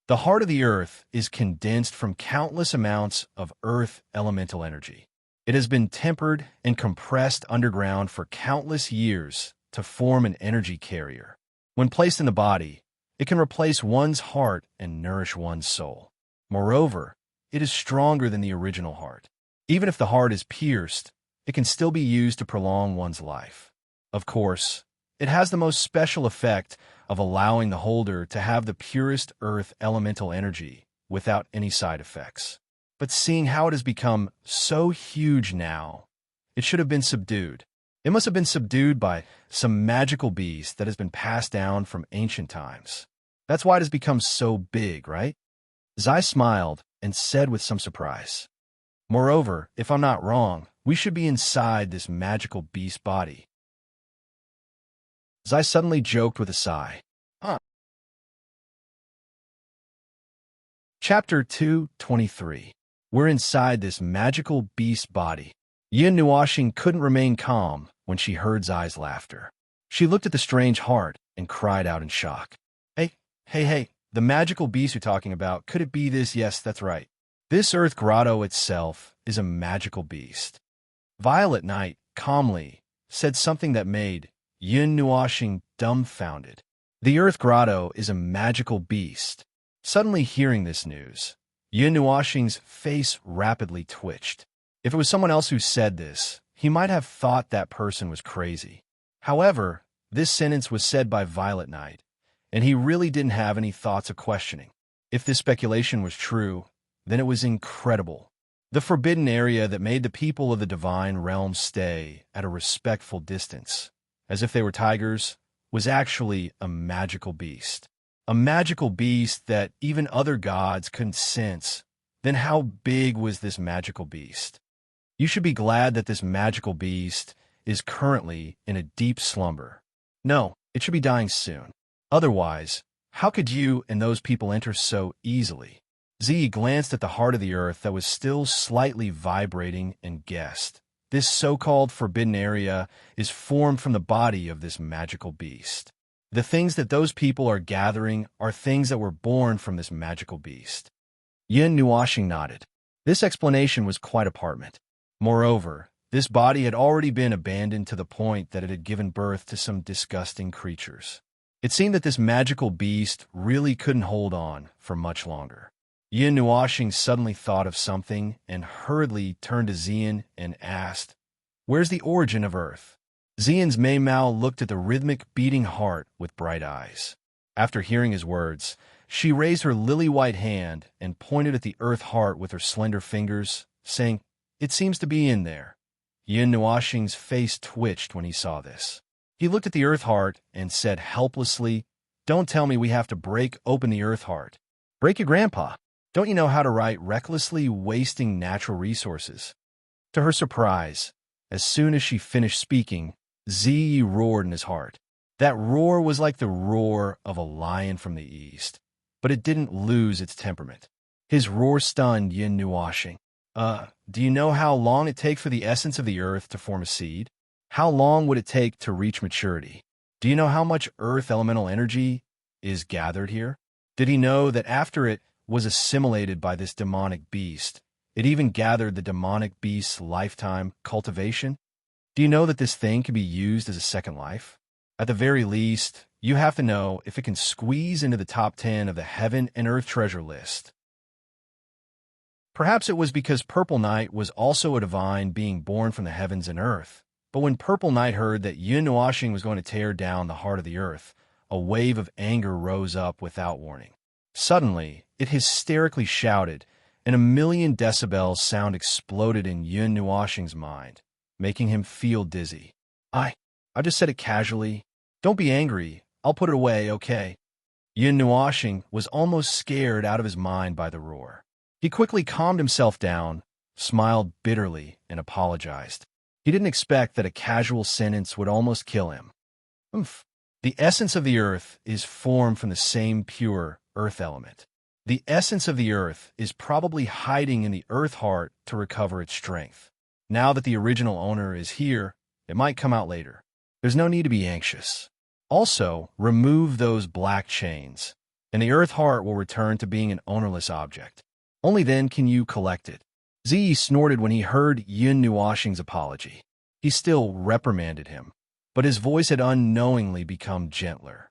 The heart of the earth is condensed from countless amounts of earth elemental energy. It has been tempered and compressed underground for countless years to form an energy carrier. When placed in the body, it can replace one's heart and nourish one's soul. Moreover, it is stronger than the original heart. Even if the heart is pierced, it can still be used to prolong one's life. Of course, it has the most special effect of allowing the holder to have the purest earth elemental energy without any side effects. But seeing how it has become so huge now, it should have been subdued. It must have been subdued by some magical beast that has been passed down from ancient times. That's why it has become so big, right? Zai smiled and said with some surprise, moreover, if I'm not wrong, we should be inside this magical beast body. Zai suddenly joked with a sigh. Huh. Chapter 223. We're inside this magical beast body. Yin Nuashing couldn't remain calm when she heard Zai's laughter. She looked at the strange heart and cried out in shock. Hey, the magical beast you're talking about, could it be this? Yes, that's right. This earth grotto itself is a magical beast. Violet Knight calmly said something that made Yin Nuashing dumbfounded. The earth grotto is a magical beast. Suddenly hearing this news, Yin Nuashing's face rapidly twitched. If it was someone else who said this, he might have thought that person was crazy. However, this sentence was said by Violet Knight, and he really didn't have any thoughts of questioning. If this speculation was true, then it was incredible. The forbidden area that made the people of the divine realm stay at a respectful distance, as if they were tigers, was actually a magical beast. A magical beast that even other gods couldn't sense. Then how big was this magical beast? You should be glad that this magical beast is currently in a deep slumber. No, it should be dying soon. Otherwise, how could you and those people enter so easily? Z glanced at the heart of the earth that was still slightly vibrating and guessed. This so-called forbidden area is formed from the body of this magical beast. The things that those people are gathering are things that were born from this magical beast. Yin Nuashing nodded. This explanation was quite apartment. Moreover, this body had already been abandoned to the point that it had given birth to some disgusting creatures. It seemed that this magical beast really couldn't hold on for much longer. Yin Nuashing suddenly thought of something and hurriedly turned to Xian and asked, "Where's the origin of Earth?" Xian's Mei Mao looked at the rhythmic beating heart with bright eyes. After hearing his words, she raised her lily-white hand and pointed at the earth heart with her slender fingers, saying, "It seems to be in there." Yin Nuashing's face twitched when he saw this. He looked at the earth heart and said helplessly, "Don't tell me we have to break open the earth heart. Break your grandpa. Don't you know how to write recklessly wasting natural resources?" To her surprise, as soon as she finished speaking, Ziyi roared in his heart. That roar was like the roar of a lion from the east, but it didn't lose its temperament. His roar stunned Yin Nuashing. Do you know how long it takes for the essence of the earth to form a seed? How long would it take to reach maturity? Do you know how much earth elemental energy is gathered here? Did he know that after it was assimilated by this demonic beast, it even gathered the demonic beast's lifetime cultivation? Do you know that this thing can be used as a second life? At the very least, you have to know if it can squeeze into the top 10 of the heaven and earth treasure list. Perhaps it was because Purple Knight was also a divine being born from the heavens and earth. But when Purple Knight heard that Yin Nuashing was going to tear down the heart of the earth, a wave of anger rose up without warning. Suddenly, it hysterically shouted, and a million decibels sound exploded in Yin Nuashing's mind, making him feel dizzy. I just said it casually. Don't be angry. I'll put it away, okay? Yin Nuashing was almost scared out of his mind by the roar. He quickly calmed himself down, smiled bitterly, and apologized. He didn't expect that a casual sentence would almost kill him. The essence of the earth is formed from the same pure earth element. The essence of the earth is probably hiding in the earth heart to recover its strength. Now that the original owner is here, it might come out later. There's no need to be anxious. Also, remove those black chains, and the earth heart will return to being an ownerless object. Only then can you collect it. Ziyi snorted when he heard Yin Nuashing's apology. He still reprimanded him, but his voice had unknowingly become gentler.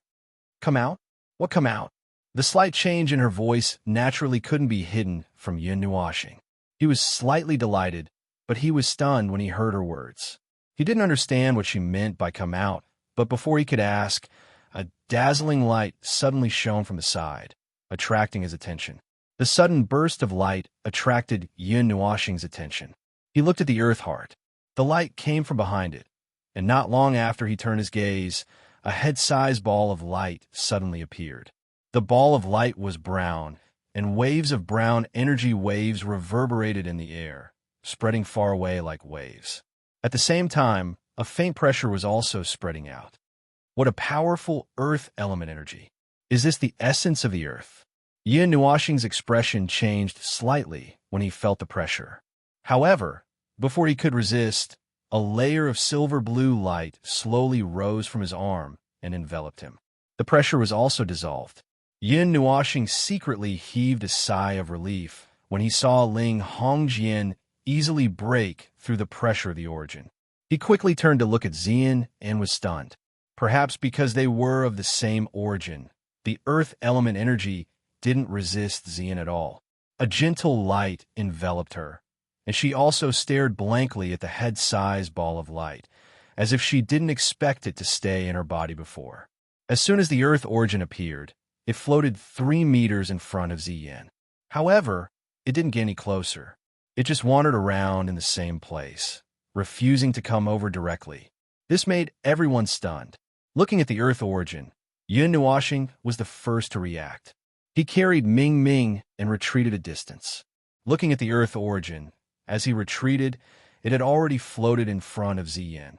Come out? What come out? The slight change in her voice naturally couldn't be hidden from Yin Nuashing. He was slightly delighted, but he was stunned when he heard her words. He didn't understand what she meant by come out, but before he could ask, a dazzling light suddenly shone from the side, attracting his attention. The sudden burst of light attracted Yin Nuashing's attention. He looked at the earth heart. The light came from behind it, and not long after he turned his gaze, a head-sized ball of light suddenly appeared. The ball of light was brown, and waves of brown energy waves reverberated in the air, spreading far away like waves. At the same time, a faint pressure was also spreading out. What a powerful earth element energy. Is this the essence of the earth? Yin Nuoxing's expression changed slightly when he felt the pressure. However, before he could resist, a layer of silver blue light slowly rose from his arm and enveloped him. The pressure was also dissolved. Yin Nuoxing secretly heaved a sigh of relief when he saw Ling Hongjian easily break through the pressure of the origin. He quickly turned to look at Xian and was stunned. Perhaps because they were of the same origin, the earth element energy didn't resist Xian at all. A gentle light enveloped her, and she also stared blankly at the head-sized ball of light, as if she didn't expect it to stay in her body before. As soon as the earth origin appeared, it floated 3 meters in front of Ziyan. However, it didn't get any closer. It just wandered around in the same place, refusing to come over directly. This made everyone stunned. Looking at the earth origin, Yin Nuoxing was the first to react. He carried Ming Ming and retreated a distance. Looking at the earth origin, as he retreated, it had already floated in front of Ziyan.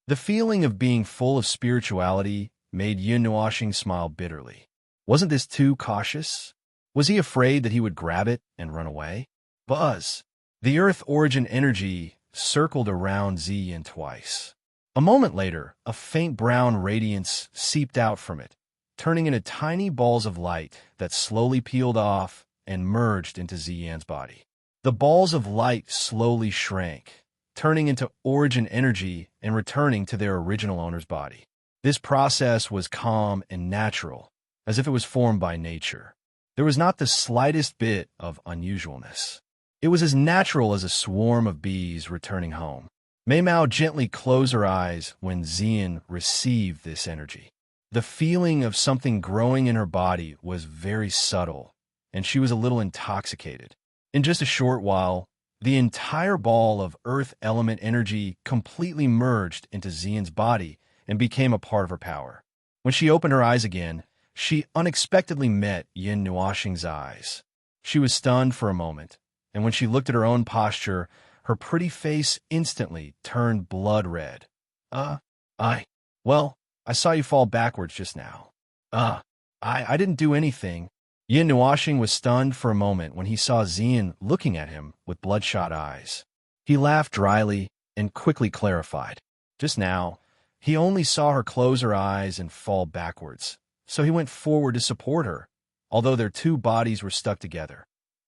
The feeling of being full of spirituality made Yin Nuoxing smile bitterly. Wasn't this too cautious? Was he afraid that he would grab it and run away? Buzz! The earth origin energy circled around Ziyan twice. A moment later, a faint brown radiance seeped out from it, turning into tiny balls of light that slowly peeled off and merged into Ziyan's body. The balls of light slowly shrank, turning into origin energy and returning to their original owner's body. This process was calm and natural, as if it was formed by nature. There was not the slightest bit of unusualness. It was as natural as a swarm of bees returning home. Mei Mao gently closed her eyes when Xian received this energy. The feeling of something growing in her body was very subtle, and she was a little intoxicated. In just a short while, the entire ball of earth element energy completely merged into Xian's body and became a part of her power. When she opened her eyes again, she unexpectedly met Yin Nuoxing's eyes. She was stunned for a moment, and when she looked at her own posture, her pretty face instantly turned blood red. Well, I saw you fall backwards just now. I didn't do anything. Yin Nuoxing was stunned for a moment when he saw Xian looking at him with bloodshot eyes. He laughed dryly and quickly clarified. Just now, he only saw her close her eyes and fall backwards, so he went forward to support her, although their two bodies were stuck together.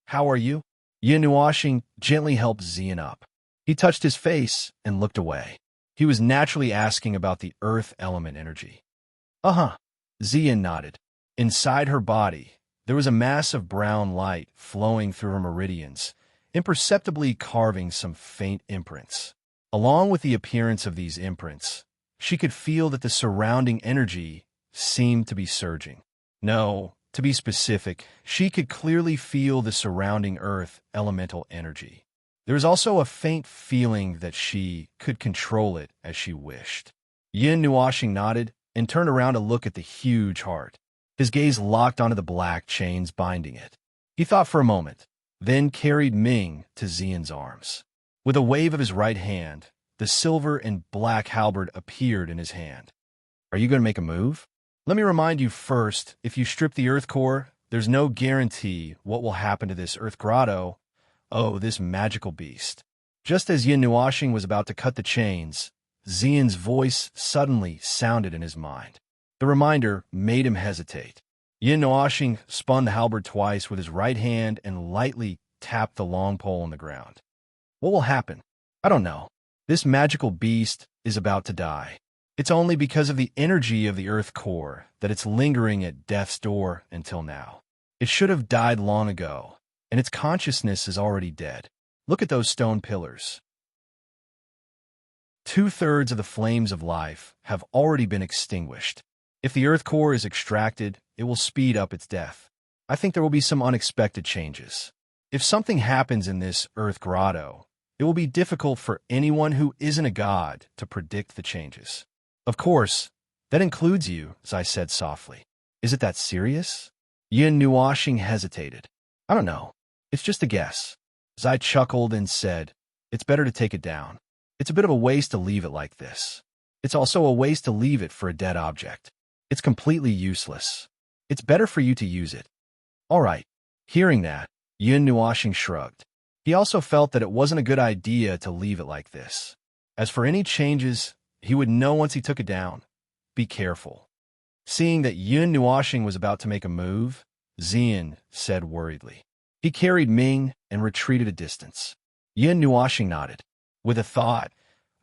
How are you? Yin Nuoxing gently helped Xian up. He touched his face and looked away. He was naturally asking about the earth element energy. Xian nodded. Inside her body, there was a mass of brown light flowing through her meridians, imperceptibly carving some faint imprints. Along with the appearance of these imprints, she could feel that the surrounding energy seemed to be surging. No, to be specific, she could clearly feel the surrounding earth elemental energy. There was also a faint feeling that she could control it as she wished. Yin Nuoxing nodded and turned around to look at the huge heart. His gaze locked onto the black chains binding it. He thought for a moment, then carried Ming to Xian's arms. With a wave of his right hand, the silver and black halberd appeared in his hand. Are you going to make a move? Let me remind you first, if you strip the earth core, there's no guarantee what will happen to this earth grotto. Oh, this magical beast. Just as Yin Nuoxing was about to cut the chains, Xian's voice suddenly sounded in his mind. The reminder made him hesitate. Yin Nuoxing spun the halberd twice with his right hand and lightly tapped the long pole on the ground. What will happen? I don't know. This magical beast is about to die. It's only because of the energy of the earth core that it's lingering at death's door until now. It should have died long ago, and its consciousness is already dead. Look at those stone pillars. 2/3 of the flames of life have already been extinguished. If the earth core is extracted, it will speed up its death. I think there will be some unexpected changes. If something happens in this earth grotto, it will be difficult for anyone who isn't a god to predict the changes. Of course, that includes you, as I said softly. Is it that serious? Yin Nuoxing hesitated. I don't know. It's just a guess. Zai chuckled and said, it's better to take it down. It's a bit of a waste to leave it like this. It's also a waste to leave it for a dead object. It's completely useless. It's better for you to use it. All right. Hearing that, Yun Nuoxing shrugged. He also felt that it wasn't a good idea to leave it like this. As for any changes, he would know once he took it down. Be careful. Seeing that Yun Nuoxing was about to make a move, Xian said worriedly. He carried Ming and retreated a distance. Yun Nuoxing nodded. With a thought,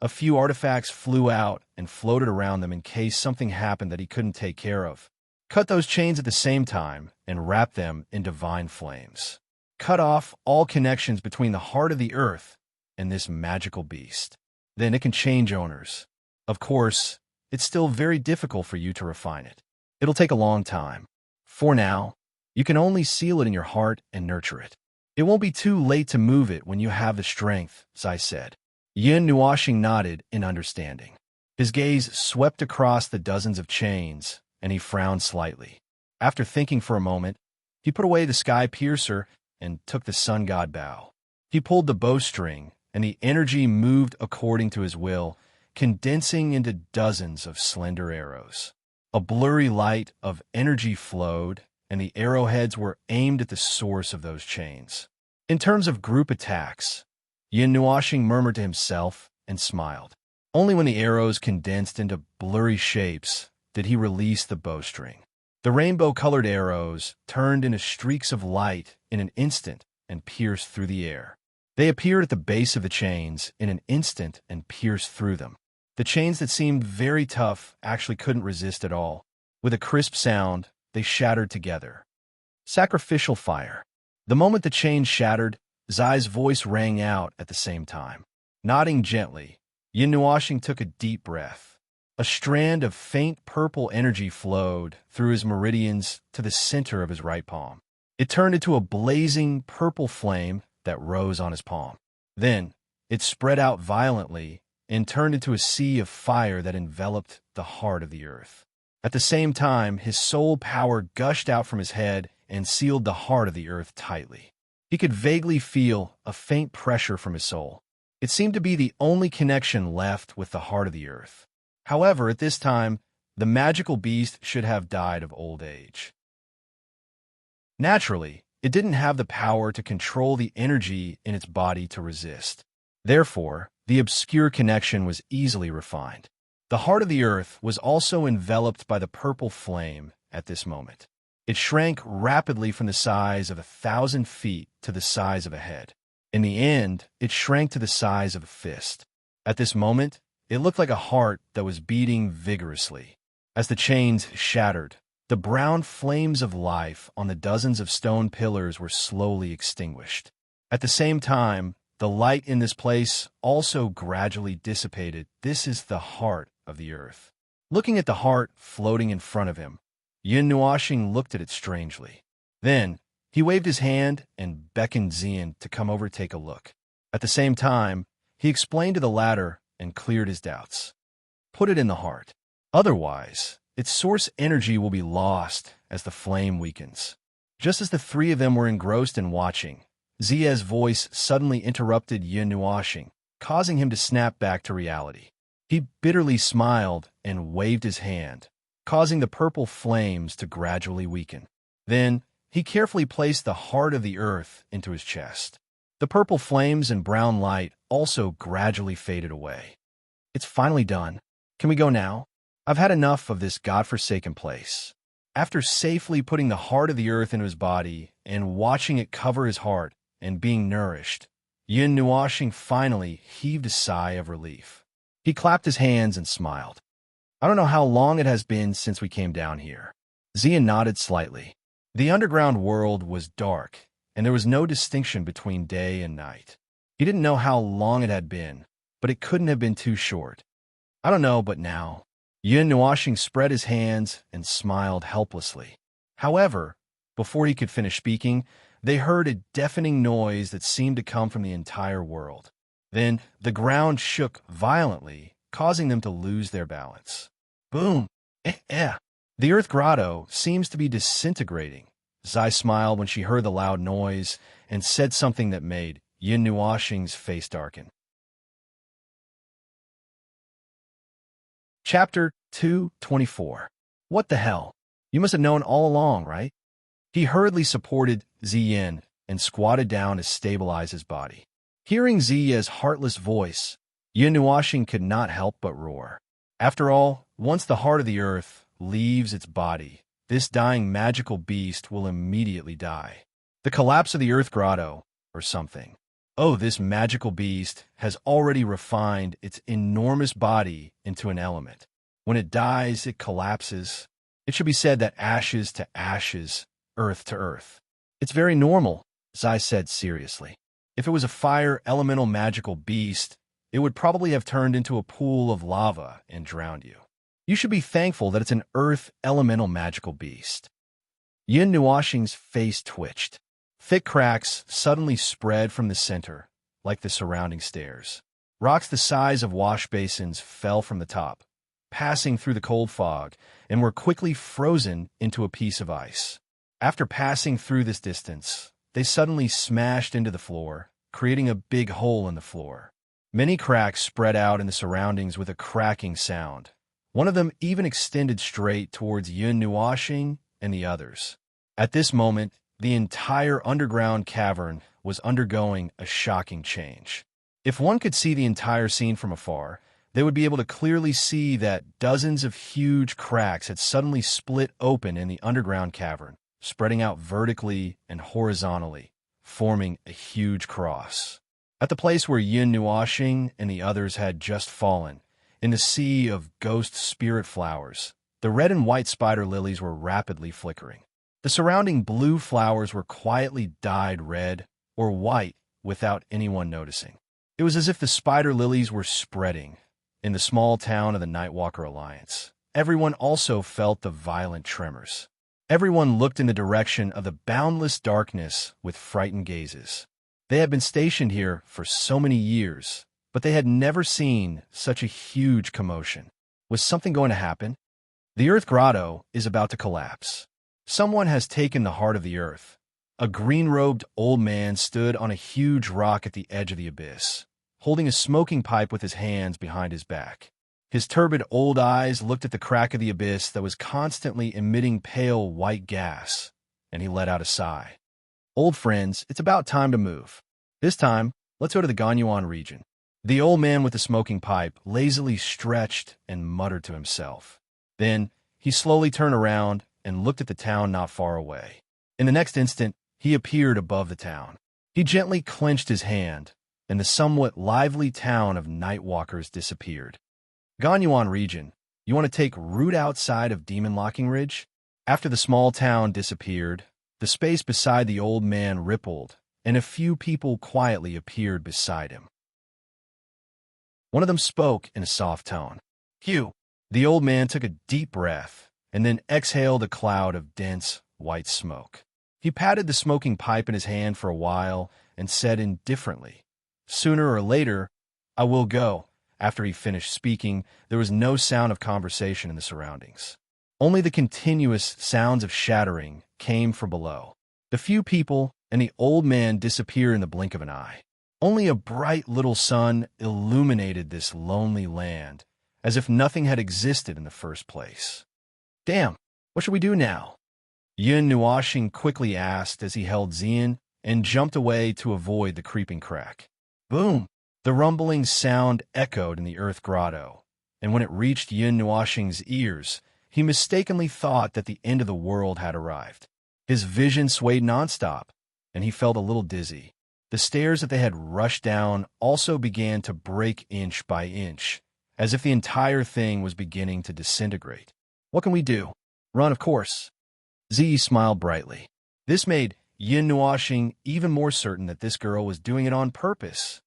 a few artifacts flew out and floated around them in case something happened that he couldn't take care of. Cut those chains at the same time and wrap them in divine flames. Cut off all connections between the heart of the earth and this magical beast. Then it can change owners. Of course, it's still very difficult for you to refine it. It'll take a long time. For now, you can only seal it in your heart and nurture it. It won't be too late to move it when you have the strength, Zai said. Yun Nuoxing nodded in understanding. His gaze swept across the dozens of chains, and he frowned slightly. After thinking for a moment, he put away the sky piercer and took the sun god bow. He pulled the bowstring, and the energy moved according to his will, condensing into dozens of slender arrows. A blurry light of energy flowed, and the arrowheads were aimed at the source of those chains. In terms of group attacks, Yun Nuoxing murmured to himself and smiled. Only when the arrows condensed into blurry shapes did he release the bowstring. The rainbow-colored arrows turned into streaks of light in an instant and pierced through the air. They appeared at the base of the chains in an instant and pierced through them. The chains that seemed very tough actually couldn't resist at all. With a crisp sound, they shattered together. Sacrificial fire. The moment the chains shattered, Zai's voice rang out at the same time. Nodding gently, Yun Nuoxing took a deep breath. A strand of faint purple energy flowed through his meridians to the center of his right palm. It turned into a blazing purple flame that rose on his palm. Then, it spread out violently and turned into a sea of fire that enveloped the heart of the earth. At the same time, his soul power gushed out from his head and sealed the heart of the earth tightly. He could vaguely feel a faint pressure from his soul. It seemed to be the only connection left with the heart of the earth. However, at this time, the magical beast should have died of old age. Naturally, it didn't have the power to control the energy in its body to resist. Therefore, the obscure connection was easily refined. The heart of the earth was also enveloped by the purple flame at this moment. It shrank rapidly from the size of 1,000 feet to the size of a head. In the end, it shrank to the size of a fist. At this moment, it looked like a heart that was beating vigorously. As the chains shattered, the brown flames of life on the dozens of stone pillars were slowly extinguished. At the same time, the light in this place also gradually dissipated. This is the heart of the earth. Looking at the heart floating in front of him, Yun Nuoxing looked at it strangely. Then, he waved his hand and beckoned Xian to come over to take a look. At the same time, he explained to the latter and cleared his doubts. Put it in the heart. Otherwise, its source energy will be lost as the flame weakens. Just as the three of them were engrossed in watching, Zia's voice suddenly interrupted Yun Nuoxing, causing him to snap back to reality. He bitterly smiled and waved his hand, causing the purple flames to gradually weaken. Then, he carefully placed the heart of the earth into his chest. The purple flames and brown light also gradually faded away. It's finally done. Can we go now? I've had enough of this godforsaken place. After safely putting the heart of the earth into his body and watching it cover his heart and being nourished, Yun Nuoxing finally heaved a sigh of relief. He clapped his hands and smiled. I don't know how long it has been since we came down here. Xian nodded slightly. The underground world was dark, and there was no distinction between day and night. He didn't know how long it had been, but it couldn't have been too short. I don't know, but now. Yun Nuoxing spread his hands and smiled helplessly. However, before he could finish speaking, they heard a deafening noise that seemed to come from the entire world. Then the ground shook violently, causing them to lose their balance. Boom! The Earth Grotto seems to be disintegrating. Zai smiled when she heard the loud noise and said something that made Yun Nuoxing's face darken. Chapter 224. What the hell? You must have known all along, right? He hurriedly supported Ziyin and squatted down to stabilize his body. Hearing Ziya's heartless voice, Yin Nuashing could not help but roar. After all, once the heart of the earth leaves its body, this dying magical beast will immediately die. The collapse of the earth grotto, or something. Oh, this magical beast has already refined its enormous body into an element. When it dies, it collapses. It should be said that ashes to ashes, earth to earth. It's very normal, Zai said seriously. If it was a fire elemental magical beast, it would probably have turned into a pool of lava and drowned you. You should be thankful that it's an earth elemental magical beast. Yin Nuashing's face twitched. Thick cracks suddenly spread from the center, like the surrounding stairs. Rocks the size of wash basins fell from the top, passing through the cold fog, and were quickly frozen into a piece of ice. After passing through this distance, they suddenly smashed into the floor, creating a big hole in the floor. Many cracks spread out in the surroundings with a cracking sound. One of them even extended straight towards Yun Nuashing and the others. At this moment, the entire underground cavern was undergoing a shocking change. If one could see the entire scene from afar, they would be able to clearly see that dozens of huge cracks had suddenly split open in the underground cavern, spreading out vertically and horizontally, forming a huge cross. At the place where Yin Nuashing and the others had just fallen, in the sea of ghost spirit flowers, the red and white spider lilies were rapidly flickering. The surrounding blue flowers were quietly dyed red or white without anyone noticing. It was as if the spider lilies were spreading in the small town of the Nightwalker Alliance. Everyone also felt the violent tremors. Everyone looked in the direction of the boundless darkness with frightened gazes. They had been stationed here for so many years, but they had never seen such a huge commotion. Was something going to happen? The Earth Grotto is about to collapse. Someone has taken the heart of the earth. A green-robed old man stood on a huge rock at the edge of the abyss, holding a smoking pipe with his hands behind his back. His turbid old eyes looked at the crack of the abyss that was constantly emitting pale white gas, and he let out a sigh. Old friends, it's about time to move. This time, let's go to the Ganyuan region. The old man with the smoking pipe lazily stretched and muttered to himself. Then, he slowly turned around and looked at the town not far away. In the next instant, he appeared above the town. He gently clenched his hand, and the somewhat lively town of Nightwalkers disappeared. Ganyuan region, you want to take route outside of Demon Locking Ridge? After the small town disappeared, the space beside the old man rippled, and a few people quietly appeared beside him. One of them spoke in a soft tone. Hugh. The old man took a deep breath, and then exhaled a cloud of dense, white smoke. He patted the smoking pipe in his hand for a while and said indifferently, "Sooner or later, I will go." After he finished speaking, there was no sound of conversation in the surroundings. Only the continuous sounds of shattering came from below. The few people and the old man disappeared in the blink of an eye. Only a bright little sun illuminated this lonely land, as if nothing had existed in the first place. Damn, what should we do now? Yin Nuashing quickly asked as he held Ziyin and jumped away to avoid the creeping crack. Boom! The rumbling sound echoed in the earth grotto, and when it reached Yin Nuashing's ears, he mistakenly thought that the end of the world had arrived. His vision swayed nonstop, and he felt a little dizzy. The stairs that they had rushed down also began to break inch by inch, as if the entire thing was beginning to disintegrate. What can we do? Run, of course. Z smiled brightly. This made Yin Nuashing even more certain that this girl was doing it on purpose.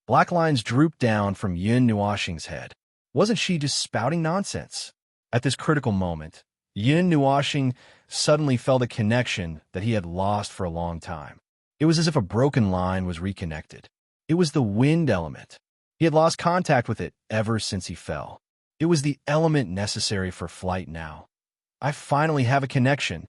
Black lines drooped down from Yin Nuashing's head. Wasn't she just spouting nonsense? At this critical moment, Yin Nuashing suddenly felt a connection that he had lost for a long time. It was as if a broken line was reconnected. It was the wind element. He had lost contact with it ever since he fell. It was the element necessary for flight now. I finally have a connection.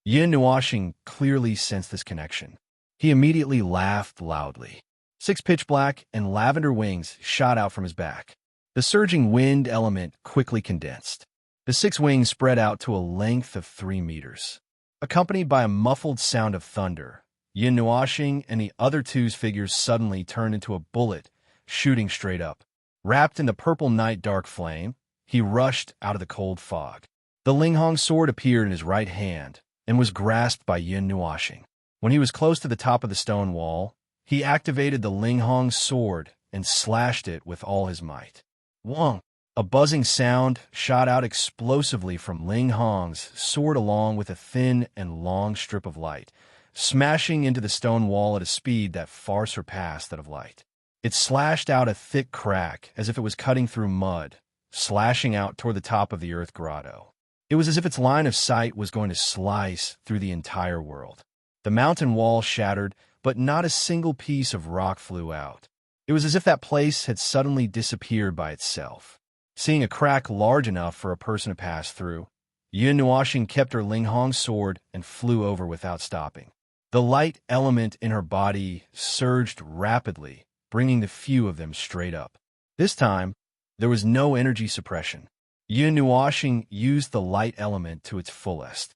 Yin Nuashing clearly sensed this connection. He immediately laughed loudly. 6 pitch black and lavender wings shot out from his back. The surging wind element quickly condensed. The six wings spread out to a length of 3 meters. Accompanied by a muffled sound of thunder, Yin Nuashing and the other two's figures suddenly turned into a bullet, shooting straight up. Wrapped in the purple night dark flame, he rushed out of the cold fog. The Linghong sword appeared in his right hand and was grasped by Yin Nuashing. When he was close to the top of the stone wall, he activated the Linghong sword and slashed it with all his might. Wong! A buzzing sound shot out explosively from Ling Hong's sword along with a thin and long strip of light, smashing into the stone wall at a speed that far surpassed that of light. It slashed out a thick crack as if it was cutting through mud, slashing out toward the top of the earth grotto. It was as if its line of sight was going to slice through the entire world. The mountain wall shattered, but not a single piece of rock flew out. It was as if that place had suddenly disappeared by itself. Seeing a crack large enough for a person to pass through, Yin Nuashing kept her Linghong sword and flew over without stopping. The light element in her body surged rapidly, bringing the few of them straight up. This time, there was no energy suppression. Yin Nuashing used the light element to its fullest.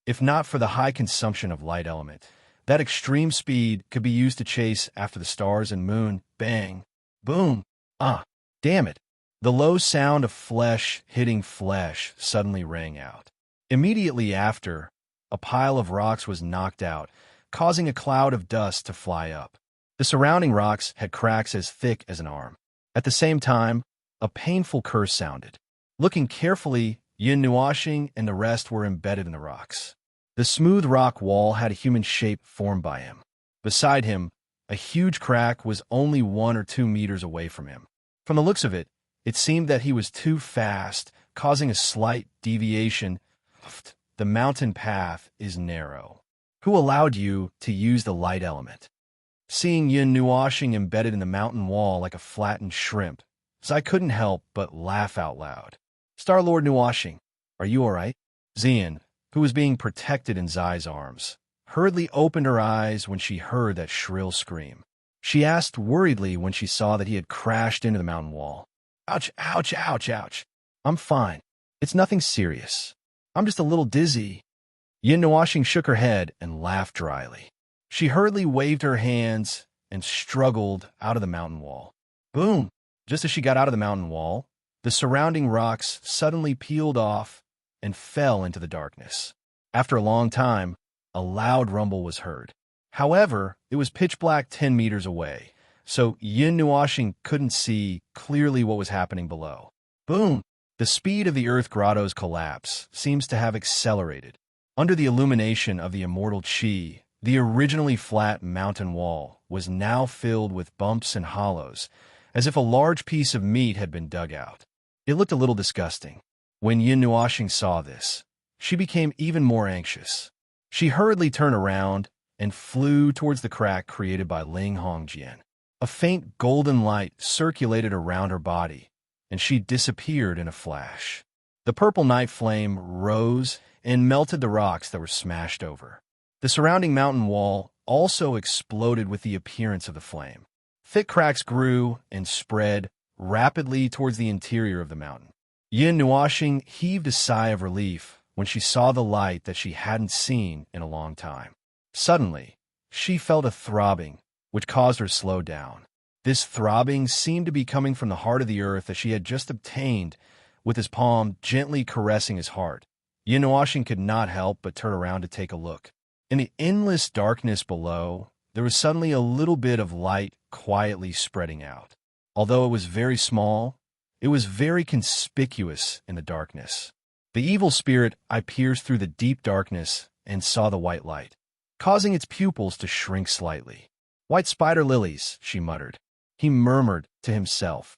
If not for the high consumption of light element, that extreme speed could be used to chase after the stars and moon. Bang! Boom! Ah! Damn it! The low sound of flesh hitting flesh suddenly rang out. Immediately after, a pile of rocks was knocked out, causing a cloud of dust to fly up. The surrounding rocks had cracks as thick as an arm. At the same time, a painful curse sounded. Looking carefully, Yin Nuashing and the rest were embedded in the rocks. The smooth rock wall had a human shape formed by him. Beside him, a huge crack was only 1 or 2 meters away from him. From the looks of it, it seemed that he was too fast, causing a slight deviation. The mountain path is narrow. Who allowed you to use the light element? Seeing Yin Nuashing embedded in the mountain wall like a flattened shrimp, so I couldn't help but laugh out loud. Star-Lord Nuashing, are you all right? Xian, who was being protected in Zai's arms, hurriedly opened her eyes when she heard that shrill scream. She asked worriedly when she saw that he had crashed into the mountain wall. Ouch, ouch, ouch, ouch. I'm fine. It's nothing serious. I'm just a little dizzy. Yin Nuashing shook her head and laughed dryly. She hurriedly waved her hands and struggled out of the mountain wall. Boom! Just as she got out of the mountain wall, the surrounding rocks suddenly peeled off and fell into the darkness. After a long time, a loud rumble was heard. However, it was pitch black 10 meters away, so Yin Nuashing couldn't see clearly what was happening below. Boom! The speed of the earth grotto's collapse seems to have accelerated. Under the illumination of the immortal Qi, the originally flat mountain wall was now filled with bumps and hollows, as if a large piece of meat had been dug out. It looked a little disgusting. When Yin Nuashing saw this, she became even more anxious. She hurriedly turned around and flew towards the crack created by Ling Hongjian. A faint golden light circulated around her body, and she disappeared in a flash. The purple night flame rose and melted the rocks that were smashed over. The surrounding mountain wall also exploded with the appearance of the flame. Thick cracks grew and spread rapidly towards the interior of the mountain. Yin Nuashing heaved a sigh of relief when she saw the light that she hadn't seen in a long time. Suddenly, she felt a throbbing, which caused her to slow down. This throbbing seemed to be coming from the heart of the earth that she had just obtained, with his palm gently caressing his heart. Yin Nuashing could not help but turn around to take a look. In the endless darkness below, there was suddenly a little bit of light quietly spreading out. Although it was very small, it was very conspicuous in the darkness. The evil spirit I pierced through the deep darkness and saw the white light, causing its pupils to shrink slightly. White spider lilies, she muttered. He murmured to himself.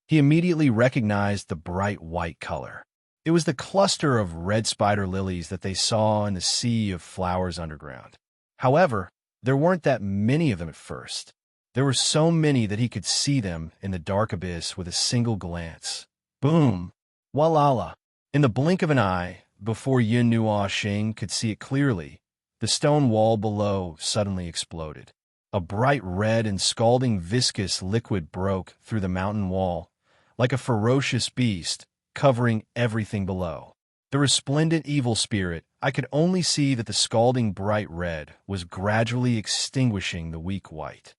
He immediately recognized the bright white color. It was the cluster of red spider lilies that they saw in the sea of flowers underground. However, there weren't that many of them at first. There were so many that he could see them in the dark abyss with a single glance. Boom! Walala! In the blink of an eye, before Yin Nuashing could see it clearly, the stone wall below suddenly exploded. A bright red and scalding viscous liquid broke through the mountain wall, like a ferocious beast, covering everything below. The resplendent evil spirit, I could only see that the scalding bright red was gradually extinguishing the weak white.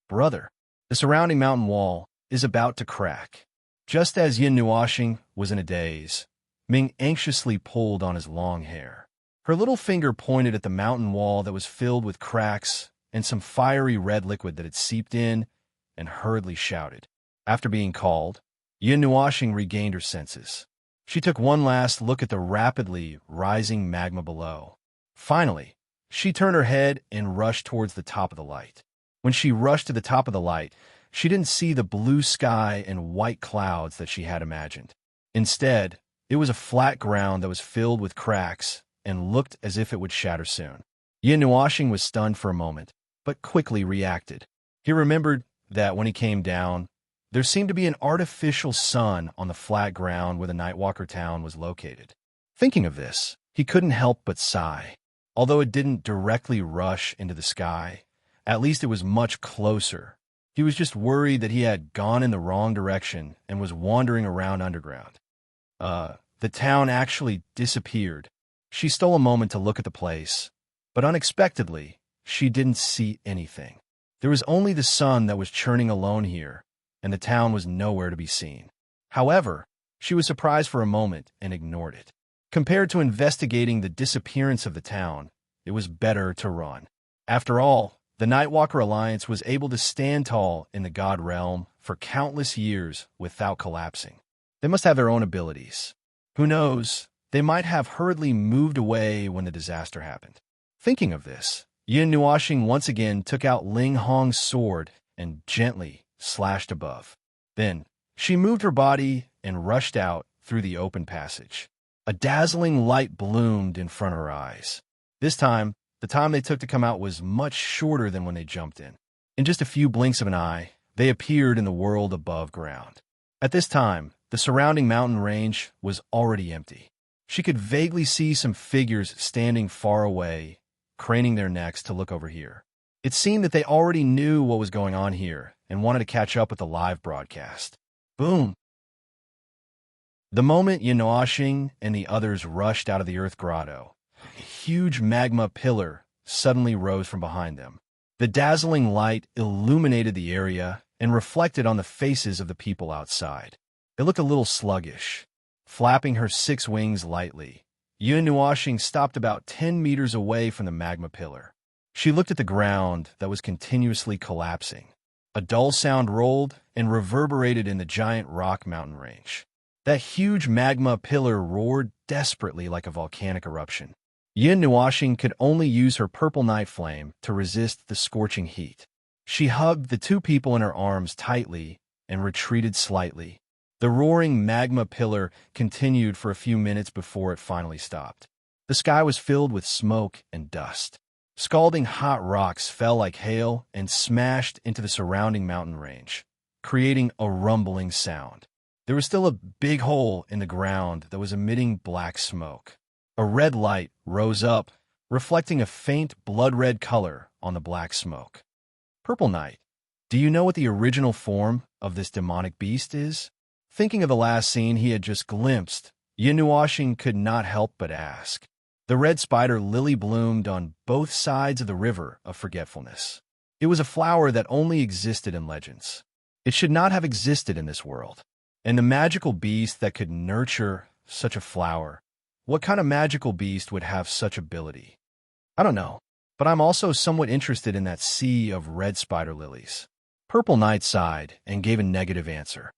Brother, the surrounding mountain wall is about to crack. Just as Yin Nuashing was in a daze, Ming anxiously pulled on his long hair. Her little finger pointed at the mountain wall that was filled with cracks and some fiery red liquid that had seeped in, and hurriedly shouted. After being called, Yin Nuashing regained her senses. She took one last look at the rapidly rising magma below. Finally, she turned her head and rushed towards the top of the light. When she rushed to the top of the light, she didn't see the blue sky and white clouds that she had imagined. Instead, it was a flat ground that was filled with cracks and looked as if it would shatter soon. Yin Nuashing was stunned for a moment, but quickly reacted. He remembered that when he came down, there seemed to be an artificial sun on the flat ground where the Nightwalker town was located. Thinking of this, he couldn't help but sigh. Although it didn't directly rush into the sky, at least it was much closer. He was just worried that he had gone in the wrong direction and was wandering around underground. The town actually disappeared. She stole a moment to look at the place, but unexpectedly, she didn't see anything. There was only the sun that was churning alone here, and the town was nowhere to be seen. However, she was surprised for a moment and ignored it. Compared to investigating the disappearance of the town, it was better to run. After all, the Nightwalker Alliance was able to stand tall in the God Realm for countless years without collapsing. They must have their own abilities. Who knows, they might have hurriedly moved away when the disaster happened. Thinking of this, Yin Nuashing once again took out Ling Hong's sword and gently slashed above. Then, she moved her body and rushed out through the open passage. A dazzling light bloomed in front of her eyes. This time, the time they took to come out was much shorter than when they jumped in. In just a few blinks of an eye, they appeared in the world above ground. At this time, the surrounding mountain range was already empty. She could vaguely see some figures standing far away, craning their necks to look over here. It seemed that they already knew what was going on here and wanted to catch up with the live broadcast. Boom! The moment Yin Nuashing and the others rushed out of the Earth Grotto, a huge magma pillar suddenly rose from behind them. The dazzling light illuminated the area and reflected on the faces of the people outside. It looked a little sluggish. Flapping her 6 wings lightly, Yin Nuashing stopped about 10 meters away from the magma pillar. She looked at the ground that was continuously collapsing. A dull sound rolled and reverberated in the giant rock mountain range. That huge magma pillar roared desperately like a volcanic eruption. Yin Nuashing could only use her purple night flame to resist the scorching heat. She hugged the 2 people in her arms tightly and retreated slightly. The roaring magma pillar continued for a few minutes before it finally stopped. The sky was filled with smoke and dust. Scalding hot rocks fell like hail and smashed into the surrounding mountain range, creating a rumbling sound. There was still a big hole in the ground that was emitting black smoke. A red light rose up, reflecting a faint blood-red color on the black smoke. Purple Knight, do you know what the original form of this demonic beast is? Thinking of the last scene he had just glimpsed, Yin Nuashing could not help but ask. The red spider lily bloomed on both sides of the river of forgetfulness. It was a flower that only existed in legends. It should not have existed in this world. And the magical beast that could nurture such a flower, what kind of magical beast would have such ability? I don't know, but I'm also somewhat interested in that sea of red spider lilies. Purple Knight sighed and gave a negative answer.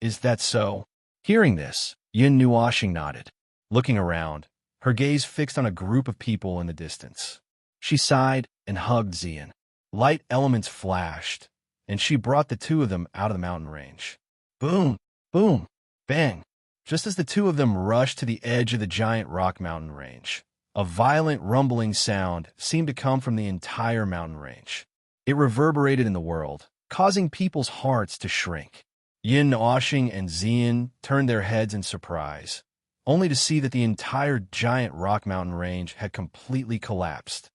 Is that so? Hearing this, Yin Nuashing nodded. Looking around, her gaze fixed on a group of people in the distance. She sighed and hugged Xian. Light elements flashed, and she brought the 2 of them out of the mountain range. Boom, boom, bang. Just as the 2 of them rushed to the edge of the giant rock mountain range, a violent rumbling sound seemed to come from the entire mountain range. It reverberated in the world, causing people's hearts to shrink. Yin Nuashing and Xian turned their heads in surprise, only to see that the entire giant rock mountain range had completely collapsed.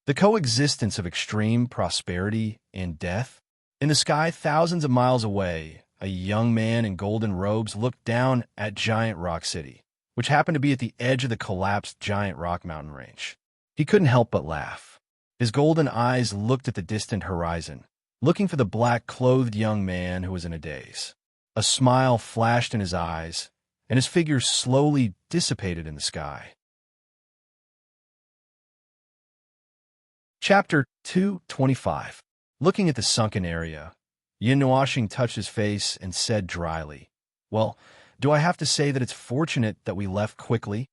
The coexistence of extreme prosperity and death. In the sky, thousands of miles away, a young man in golden robes looked down at Giant Rock City, which happened to be at the edge of the collapsed Giant Rock mountain range. He couldn't help but laugh. His golden eyes looked at the distant horizon, looking for the black-clothed young man who was in a daze. A smile flashed in his eyes, and his figure slowly dissipated in the sky. Chapter 225. Looking at the sunken area, Yin Nuashing touched his face and said dryly, "Well, do I have to say that it's fortunate that we left quickly?"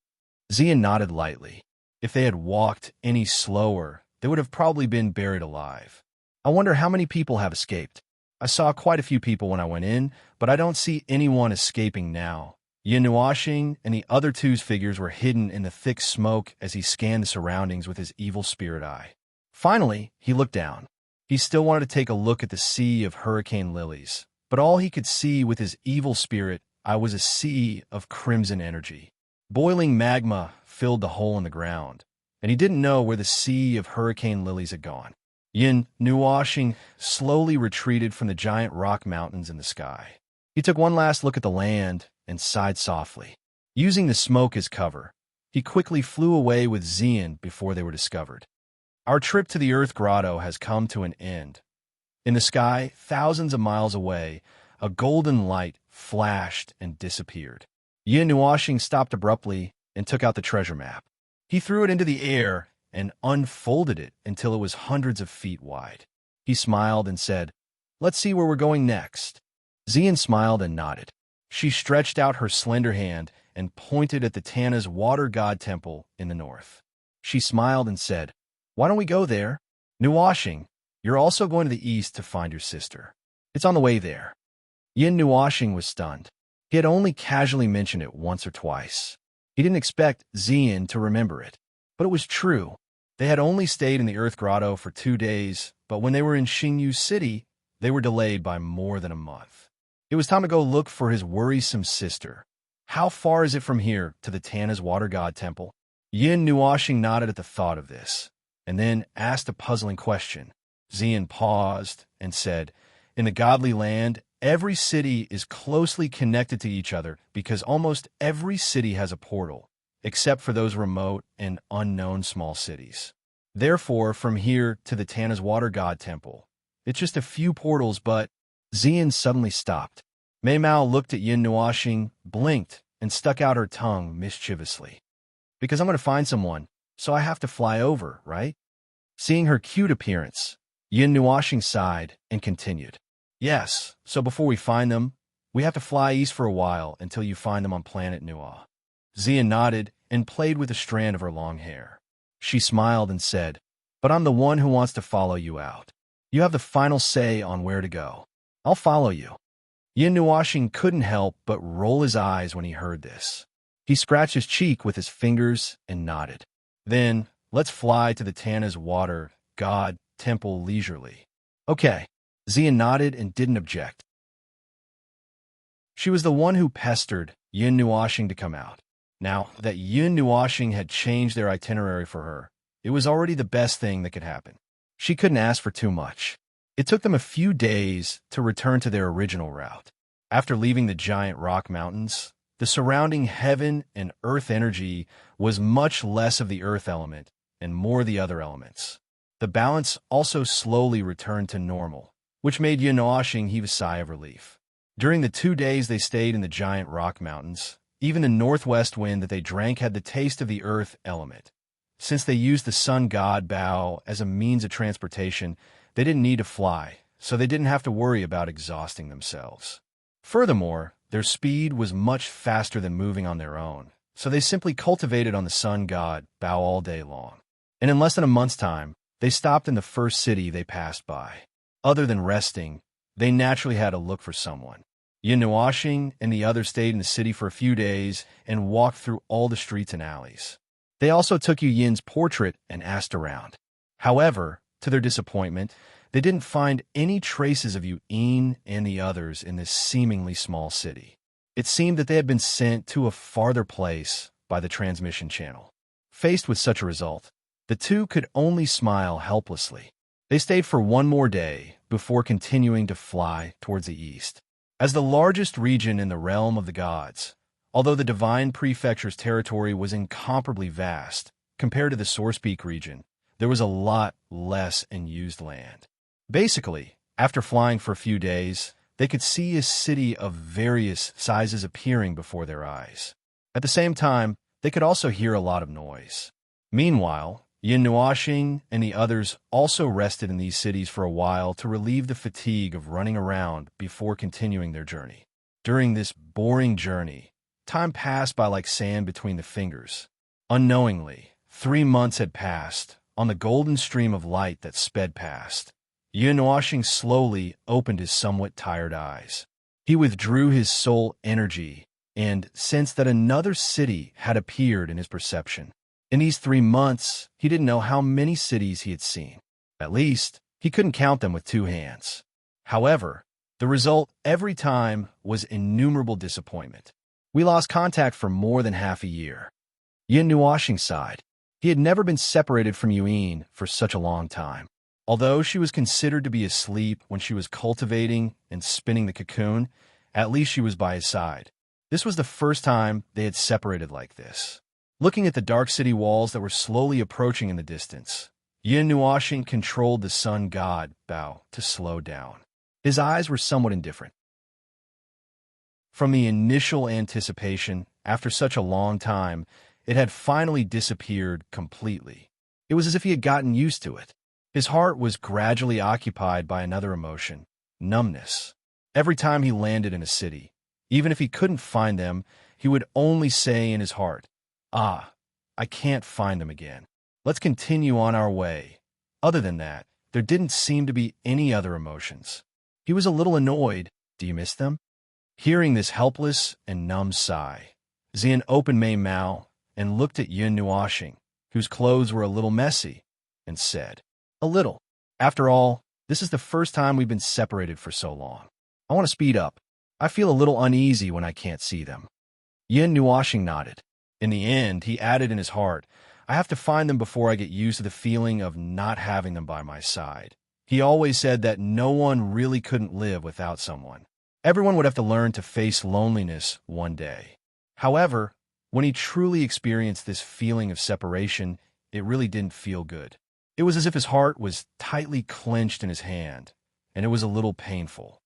Zian nodded lightly. If they had walked any slower, they would have probably been buried alive. "I wonder how many people have escaped. I saw quite a few people when I went in, but I don't see anyone escaping now." Yin Nuashing and the other two's figures were hidden in the thick smoke as he scanned the surroundings with his evil spirit eye. Finally, he looked down. He still wanted to take a look at the sea of hurricane lilies, but all he could see with his evil spirit eye was a sea of crimson energy. Boiling magma filled the hole in the ground, and he didn't know where the sea of hurricane lilies had gone. Yin Nuashing slowly retreated from the giant rock mountains in the sky. He took one last look at the land and sighed softly. Using the smoke as cover, he quickly flew away with Zian before they were discovered. Our trip to the Earth Grotto has come to an end. In the sky, thousands of miles away, a golden light flashed and disappeared. Yin Nuashing stopped abruptly and took out the treasure map. He threw it into the air and unfolded it until it was hundreds of feet wide. He smiled and said, "Let's see where we're going next." Zian smiled and nodded. She stretched out her slender hand and pointed at the Tana's water god temple in the north. She smiled and said, "Why don't we go there? Nuashing, you're also going to the east to find your sister. It's on the way there." Yin Nuashing was stunned. He had only casually mentioned it once or twice. He didn't expect Zian to remember it, but it was true. They had only stayed in the Earth Grotto for 2 days, but when they were in Xingyu City, they were delayed by more than a month. It was time to go look for his worrisome sister. "How far is it from here to the Tana's water god temple?" Yin Nuashing nodded at the thought of this, and then asked a puzzling question. Zian paused and said, "In the godly land, every city is closely connected to each other because almost every city has a portal, except for those remote and unknown small cities. Therefore, from here to the Tana's water god temple, it's just a few portals, but..." Zian suddenly stopped. Mei Mao looked at Yin Nuashing, blinked, and stuck out her tongue mischievously. "Because I'm going to find someone, so I have to fly over, right?" Seeing her cute appearance, Yin Nuashing sighed and continued, "Yes, so before we find them, we have to fly east for a while until you find them on planet Nua." Zian nodded and played with a strand of her long hair. She smiled and said, "But I'm the one who wants to follow you out. You have the final say on where to go. I'll follow you." Yin Nuashing couldn't help but roll his eyes when he heard this. He scratched his cheek with his fingers and nodded. "Then, let's fly to the Tana's water god temple leisurely." "Okay." Zian nodded and didn't object. She was the one who pestered Yin Nuashing to come out. Now that Yin Nuashing had changed their itinerary for her, it was already the best thing that could happen. She couldn't ask for too much. It took them a few days to return to their original route. After leaving the giant rock mountains, the surrounding heaven and earth energy was much less of the earth element and more the other elements. The balance also slowly returned to normal, which made Yin Nuashing heave a sigh of relief. During the 2 days they stayed in the giant rock mountains, even the northwest wind that they drank had the taste of the earth element. Since they used the sun god Bao as a means of transportation, they didn't need to fly, so they didn't have to worry about exhausting themselves. Furthermore, their speed was much faster than moving on their own, so they simply cultivated on the sun god Bao all day long. And in less than a month's time, they stopped in the first city they passed by. Other than resting, they naturally had to look for someone. Yin Nuashing and the others stayed in the city for a few days and walked through all the streets and alleys. They also took Yu Yin's portrait and asked around. However, to their disappointment, they didn't find any traces of Yu Yin and the others in this seemingly small city. It seemed that they had been sent to a farther place by the transmission channel. Faced with such a result, The two could only smile helplessly. They stayed for one more day before continuing to fly towards the east. As the largest region in the realm of the gods, although the Divine Prefecture's territory was incomparably vast compared to the Source Peak region, there was a lot less unused land. Basically, after flying for a few days, they could see a city of various sizes appearing before their eyes. At the same time, they could also hear a lot of noise. Meanwhile, Yin Nuoxing and the others also rested in these cities for a while to relieve the fatigue of running around before continuing their journey. During this boring journey, time passed by like sand between the fingers. Unknowingly, 3 months had passed on the golden stream of light that sped past. Yin Nuoxing slowly opened his somewhat tired eyes. He withdrew his soul energy and sensed that another city had appeared in his perception. In these 3 months, he didn't know how many cities he had seen. At least, he couldn't count them with 2 hands. However, the result every time was innumerable disappointment. We lost contact for more than half a year. Yin Nuoxing sighed. He had never been separated from Yuan for such a long time. Although she was considered to be asleep when she was cultivating and spinning the cocoon, at least she was by his side. This was the first time they had separated like this. Looking at the dark city walls that were slowly approaching in the distance, Yin Nuoxing controlled the sun god, Bao, to slow down. His eyes were somewhat indifferent. From the initial anticipation, after such a long time, it had finally disappeared completely. It was as if he had gotten used to it. His heart was gradually occupied by another emotion, numbness. Every time he landed in a city, even if he couldn't find them, he would only say in his heart, "Ah, I can't find them again. Let's continue on our way." Other than that, there didn't seem to be any other emotions. He was a little annoyed. Do you miss them? Hearing this helpless and numb sigh, Xian opened Mei Mao and looked at Yin Nuoxing, whose clothes were a little messy, and said, "A little. After all, this is the first time we've been separated for so long. I want to speed up. I feel a little uneasy when I can't see them." Yin Nuoxing nodded. In the end, he added in his heart, "I have to find them before I get used to the feeling of not having them by my side." He always said that no one really couldn't live without someone. Everyone would have to learn to face loneliness one day. However, when he truly experienced this feeling of separation, it really didn't feel good. It was as if his heart was tightly clenched in his hand, and it was a little painful.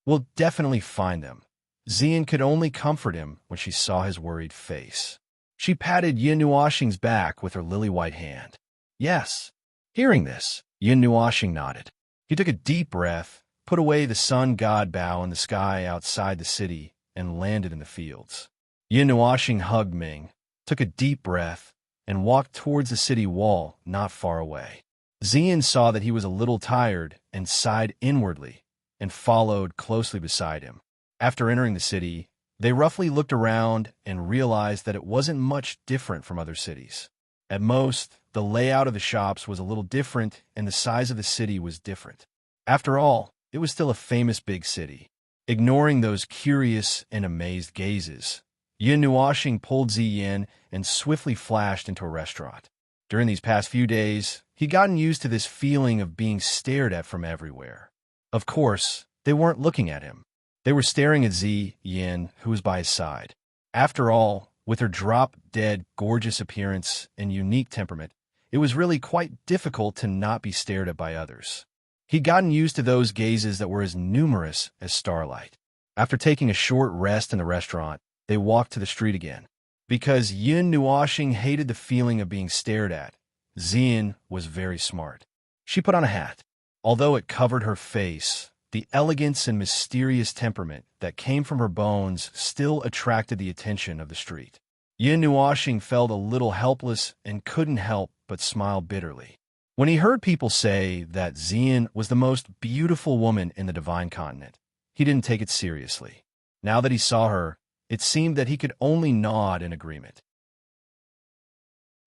"We'll definitely find them." Xian could only comfort him when she saw his worried face. She patted Yin Nuoxing's back with her lily-white hand. "Yes." Hearing this, Yin Nuoxing nodded. He took a deep breath, put away the sun god Bao in the sky outside the city, and landed in the fields. Yin Nuoxing hugged Ming, took a deep breath, and walked towards the city wall not far away. Xian saw that he was a little tired and sighed inwardly and followed closely beside him. After entering the city, they roughly looked around and realized that it wasn't much different from other cities. At most, the layout of the shops was a little different and the size of the city was different. After all, it was still a famous big city. Ignoring those curious and amazed gazes, Yin Nuoxing pulled Ziyin and swiftly flashed into a restaurant. During these past few days, he'd gotten used to this feeling of being stared at from everywhere. Of course, they weren't looking at him. They were staring at Ziyin, who was by his side. After all, with her drop-dead, gorgeous appearance and unique temperament, it was really quite difficult to not be stared at by others. He'd gotten used to those gazes that were as numerous as starlight. After taking a short rest in the restaurant, they walked to the street again. Because Yin Nuoxing hated the feeling of being stared at, Xian was very smart. She put on a hat. Although it covered her face, the elegance and mysterious temperament that came from her bones still attracted the attention of the street. Yin Nuoxing felt a little helpless and couldn't help but smile bitterly. When he heard people say that Xian was the most beautiful woman in the Divine Continent, he didn't take it seriously. Now that he saw her, it seemed that he could only nod in agreement.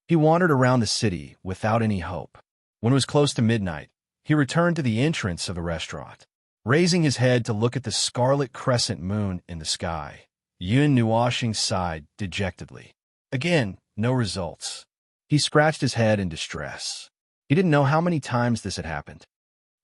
He wandered around the city without any hope. When it was close to midnight, he returned to the entrance of the restaurant. Raising his head to look at the scarlet crescent moon in the sky, Yin Nuoxing sighed dejectedly. Again, no results. He scratched his head in distress. He didn't know how many times this had happened.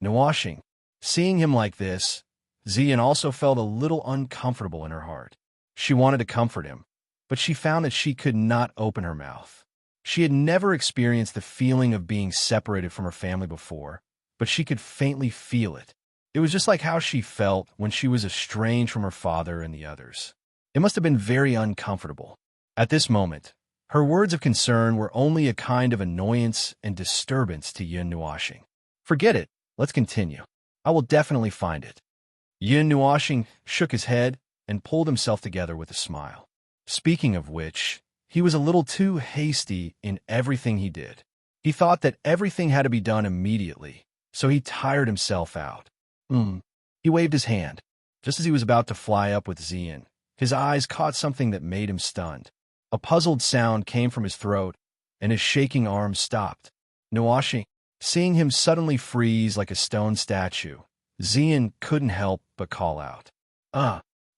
Nuashing, seeing him like this, Zian also felt a little uncomfortable in her heart. She wanted to comfort him, but she found that she could not open her mouth. She had never experienced the feeling of being separated from her family before, but she could faintly feel it. It was just like how she felt when she was estranged from her father and the others. It must have been very uncomfortable. At this moment, her words of concern were only a kind of annoyance and disturbance to Yun Nuashing. Forget it. Let's continue. I will definitely find it. Yun Nuashing shook his head and pulled himself together with a smile. Speaking of which, he was a little too hasty in everything he did. He thought that everything had to be done immediately, so he tired himself out. He waved his hand. Just as he was about to fly up with Zian, his eyes caught something that made him stunned. A puzzled sound came from his throat, and his shaking arms stopped. Nuashing, seeing him suddenly freeze like a stone statue, Zian couldn't help but call out.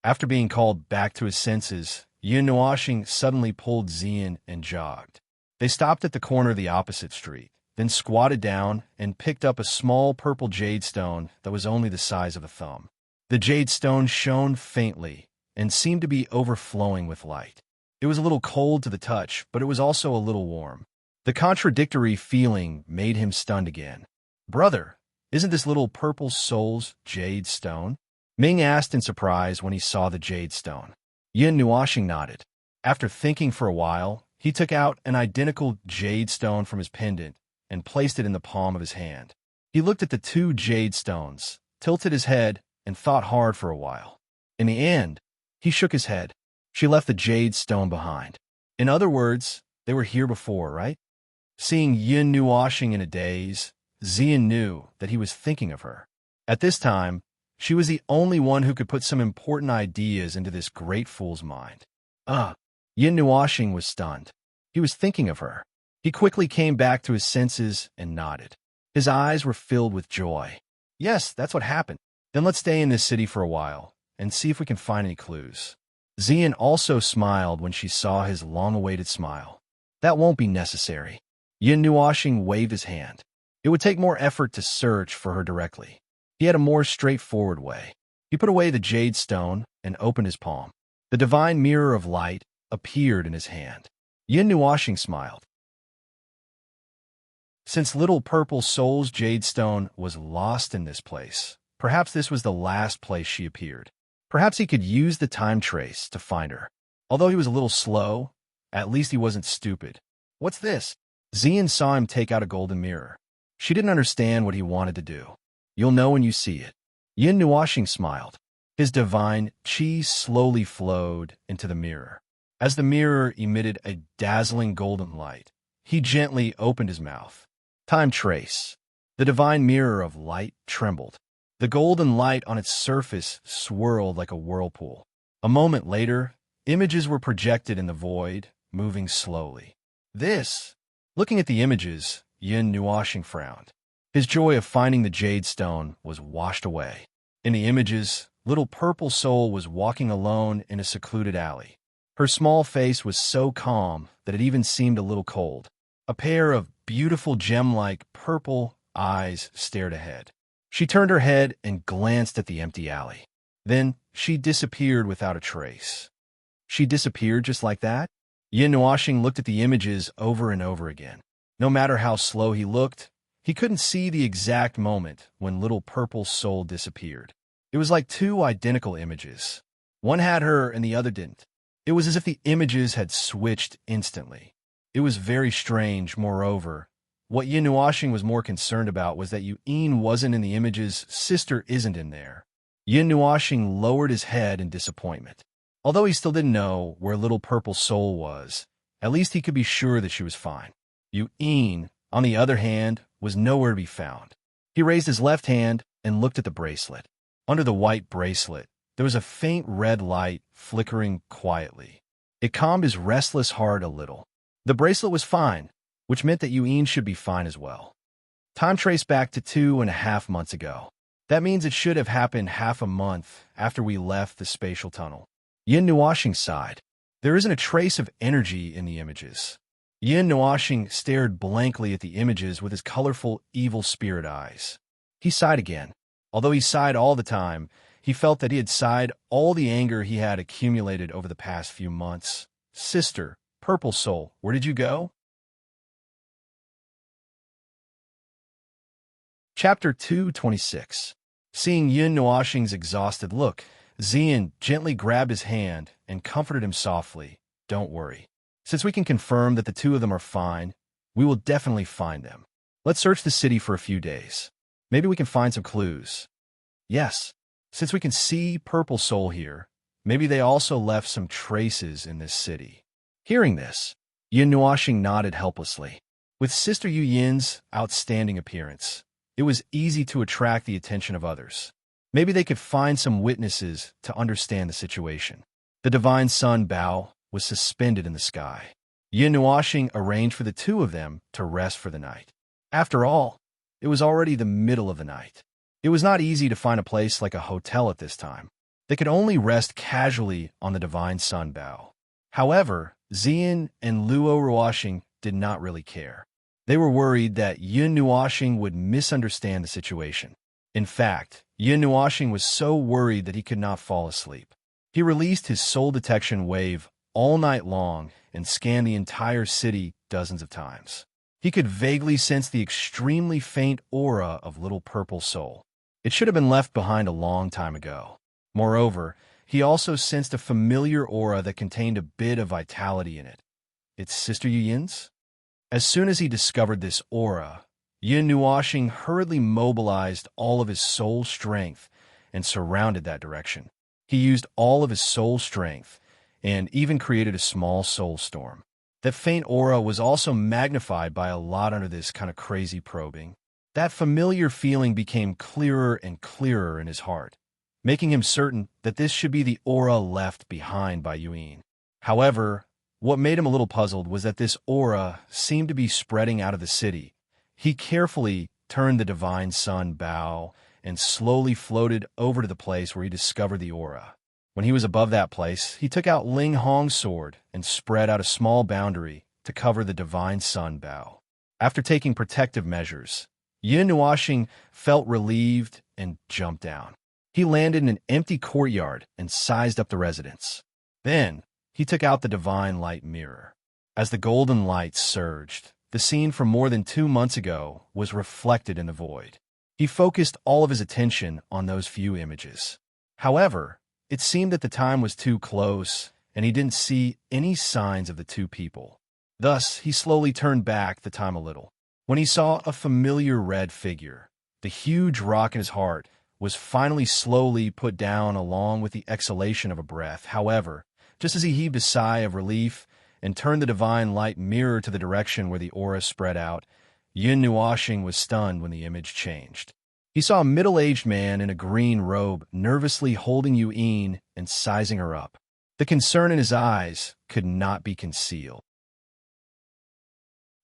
After being called back to his senses, Yun Nuashing suddenly pulled Zian and jogged. They stopped at the corner of the opposite street, then squatted down and picked up a small purple jade stone that was only the size of a thumb. The jade stone shone faintly and seemed to be overflowing with light. It was a little cold to the touch, but it was also a little warm. The contradictory feeling made him stunned again. "Brother, isn't this little purple soul's jade stone?" Ming asked in surprise when he saw the jade stone. Yun Nuashing nodded. After thinking for a while, he took out an identical jade stone from his pendant and placed it in the palm of his hand. He looked at the two jade stones, tilted his head, and thought hard for a while. In the end, he shook his head. She left the jade stone behind. In other words, they were here before, right? Seeing Yun Nuashing in a daze, Zian knew that he was thinking of her. At this time, she was the only one who could put some important ideas into this great fool's mind. Yun Nuashing was stunned. He was thinking of her. He quickly came back to his senses and nodded. His eyes were filled with joy. "Yes, that's what happened. Then let's stay in this city for a while and see if we can find any clues." Zian also smiled when she saw his long-awaited smile. "That won't be necessary." Yun Nuashing waved his hand. It would take more effort to search for her directly. He had a more straightforward way. He put away the jade stone and opened his palm. The divine mirror of light appeared in his hand. Yun Nuashing smiled. Since little purple soul's jade stone was lost in this place, perhaps this was the last place she appeared. Perhaps he could use the time trace to find her. Although he was a little slow, at least he wasn't stupid. "What's this?" Zian saw him take out a golden mirror. She didn't understand what he wanted to do. "You'll know when you see it." Yun Nuashing smiled. His divine chi slowly flowed into the mirror. As the mirror emitted a dazzling golden light, he gently opened his mouth. Time trace. The divine mirror of light trembled. The golden light on its surface swirled like a whirlpool. A moment later, images were projected in the void, moving slowly. Looking at the images, Yun Nuashing frowned. His joy of finding the jade stone was washed away. In the images, little purple soul was walking alone in a secluded alley. Her small face was so calm that it even seemed a little cold. A pair of beautiful gem-like purple eyes stared ahead. She turned her head and glanced at the empty alley. Then she disappeared without a trace. She disappeared just like that? Yun Nuashing looked at the images over and over again. No matter how slow he looked, he couldn't see the exact moment when little purple soul disappeared. It was like two identical images. One had her and the other didn't. It was as if the images had switched instantly. It was very strange, moreover. What Yun Nuashing was more concerned about was that Yu'in wasn't in the images, sister isn't in there. Yun Nuashing lowered his head in disappointment. Although he still didn't know where little purple soul was, at least he could be sure that she was fine. Yu'in, on the other hand, was nowhere to be found. He raised his left hand and looked at the bracelet. Under the white bracelet, there was a faint red light flickering quietly. It calmed his restless heart a little. The bracelet was fine, which meant that Yu'in should be fine as well. Time traced back to 2.5 months ago. That means it should have happened half a month after we left the spatial tunnel. Yun Nuashing sighed. There isn't a trace of energy in the images. Yin Nuashing stared blankly at the images with his colorful, evil spirit eyes. He sighed again. Although he sighed all the time, he felt that he had sighed all the anger he had accumulated over the past few months. Sister, Purple Soul, where did you go? Chapter 226. Seeing Yin Nuashing's exhausted look, Xian gently grabbed his hand and comforted him softly. Don't worry. Since we can confirm that the two of them are fine, we will definitely find them. Let's search the city for a few days. Maybe we can find some clues. Yes, since we can see Purple Soul here, maybe they also left some traces in this city. Hearing this, Yin Nuashing nodded helplessly. With Sister Yu Yin's outstanding appearance, it was easy to attract the attention of others. Maybe they could find some witnesses to understand the situation. The divine sun Bao was suspended in the sky. Yin Nuashing arranged for the two of them to rest for the night. After all, it was already the middle of the night. It was not easy to find a place like a hotel at this time. They could only rest casually on the divine sun Bao. However, Xian and Luo Ruashing did not really care. They were worried that Yin Nuashing would misunderstand the situation. In fact, Yin Nuashing was so worried that he could not fall asleep. He released his soul detection wave all night long and scanned the entire city dozens of times. He could vaguely sense the extremely faint aura of Little Purple Soul. It should have been left behind a long time ago. Moreover, he also sensed a familiar aura that contained a bit of vitality in it. It's Sister Yu Yin's? As soon as he discovered this aura, Yin Nuashing hurriedly mobilized all of his soul strength and surrounded that direction. He used all of his soul strength and even created a small soul storm. That faint aura was also magnified by a lot under this kind of crazy probing. That familiar feeling became clearer and clearer in his heart, making him certain that this should be the aura left behind by Yuyin. However, what made him a little puzzled was that this aura seemed to be spreading out of the city. He carefully turned the divine sun Bao and slowly floated over to the place where he discovered the aura. When he was above that place, he took out Ling Hong's sword and spread out a small boundary to cover the divine sun Bao. After taking protective measures, Yin Nuashing felt relieved and jumped down. He landed in an empty courtyard and sized up the residence. Then, he took out the divine light mirror. As the golden light surged, the scene from more than 2 months ago was reflected in the void. He focused all of his attention on those few images. However, it seemed that the time was too close, and he didn't see any signs of the two people. Thus, he slowly turned back the time a little. When he saw a familiar red figure, the huge rock in his heart was finally slowly put down along with the exhalation of a breath. However, just as he heaved a sigh of relief and turned the divine light mirror to the direction where the aura spread out, Yin Nuashing was stunned when the image changed. He saw a middle-aged man in a green robe nervously holding Yuyin and sizing her up. The concern in his eyes could not be concealed.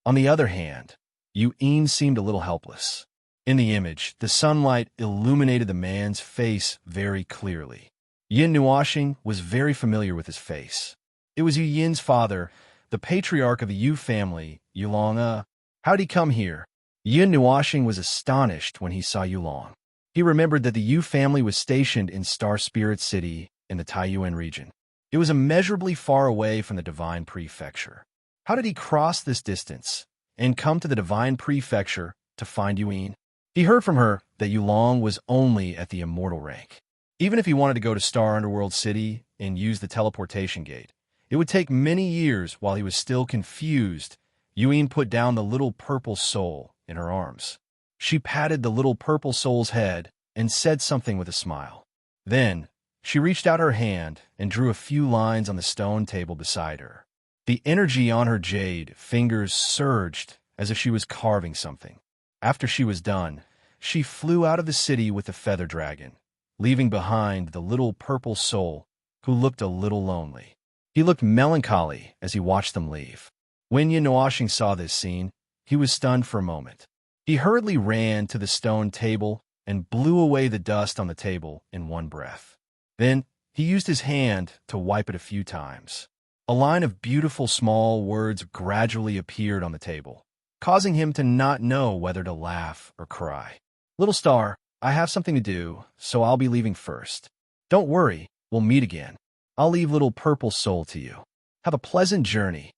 On the other hand, Yuyin seemed a little helpless. In the image, the sunlight illuminated the man's face very clearly. Yin Nuashing was very familiar with his face. It was Yu Yin's father, the patriarch of the Yu family, Yulong. How'd he come here? Yin Nuashing was astonished when he saw Yulong. He remembered that the Yu family was stationed in Star Spirit City in the Taiyuan region. It was immeasurably far away from the Divine Prefecture. How did he cross this distance and come to the Divine Prefecture to find Yuyin? He heard from her that Yulong was only at the immortal rank. Even if he wanted to go to Star Underworld City and use the teleportation gate, it would take many years. While he was still confused, Yuyin put down the little purple soul in her arms. She patted the little purple soul's head and said something with a smile. Then, she reached out her hand and drew a few lines on the stone table beside her. The energy on her jade fingers surged as if she was carving something. After she was done, she flew out of the city with the feather dragon, leaving behind the little purple soul, who looked a little lonely. He looked melancholy as he watched them leave. When Yin Nuashing saw this scene, he was stunned for a moment. He hurriedly ran to the stone table and blew away the dust on the table in one breath. Then, he used his hand to wipe it a few times. A line of beautiful small words gradually appeared on the table, causing him to not know whether to laugh or cry. Little star, I have something to do, so I'll be leaving first. Don't worry, we'll meet again. I'll leave little purple soul to you. Have a pleasant journey.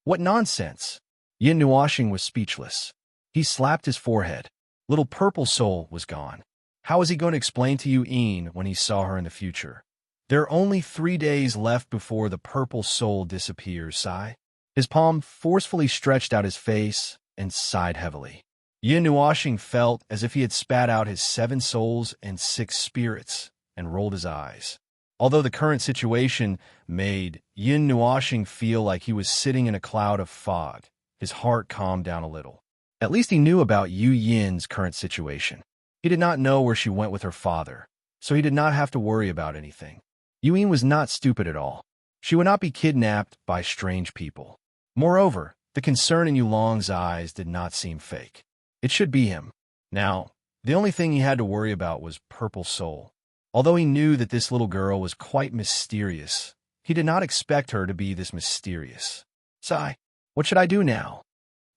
What nonsense! Yin Nuashing was speechless. He slapped his forehead. Little purple soul was gone. How was he going to explain to Yu Yin when he saw her in the future? There are only 3 days left before the purple soul disappears, sigh. His palm forcefully stretched out his face and sighed heavily. Yin Nuashing felt as if he had spat out his 7 souls and 6 spirits and rolled his eyes. Although the current situation made Yin Nuashing feel like he was sitting in a cloud of fog, his heart calmed down a little. At least he knew about Yu Yin's current situation. He did not know where she went with her father, so he did not have to worry about anything. Yu Yin was not stupid at all. She would not be kidnapped by strange people. Moreover, the concern in Yulong's eyes did not seem fake. It should be him. Now, the only thing he had to worry about was Purple Soul. Although he knew that this little girl was quite mysterious, he did not expect her to be this mysterious. Sigh, what should I do now?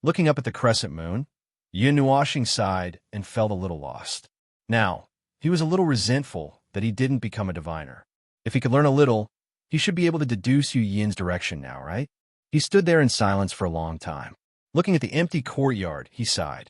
Looking up at the crescent moon, Yin Nuashing sighed and felt a little lost. Now, he was a little resentful that he didn't become a diviner. If he could learn a little, he should be able to deduce Yu Yin's direction now, right? He stood there in silence for a long time. Looking at the empty courtyard, he sighed.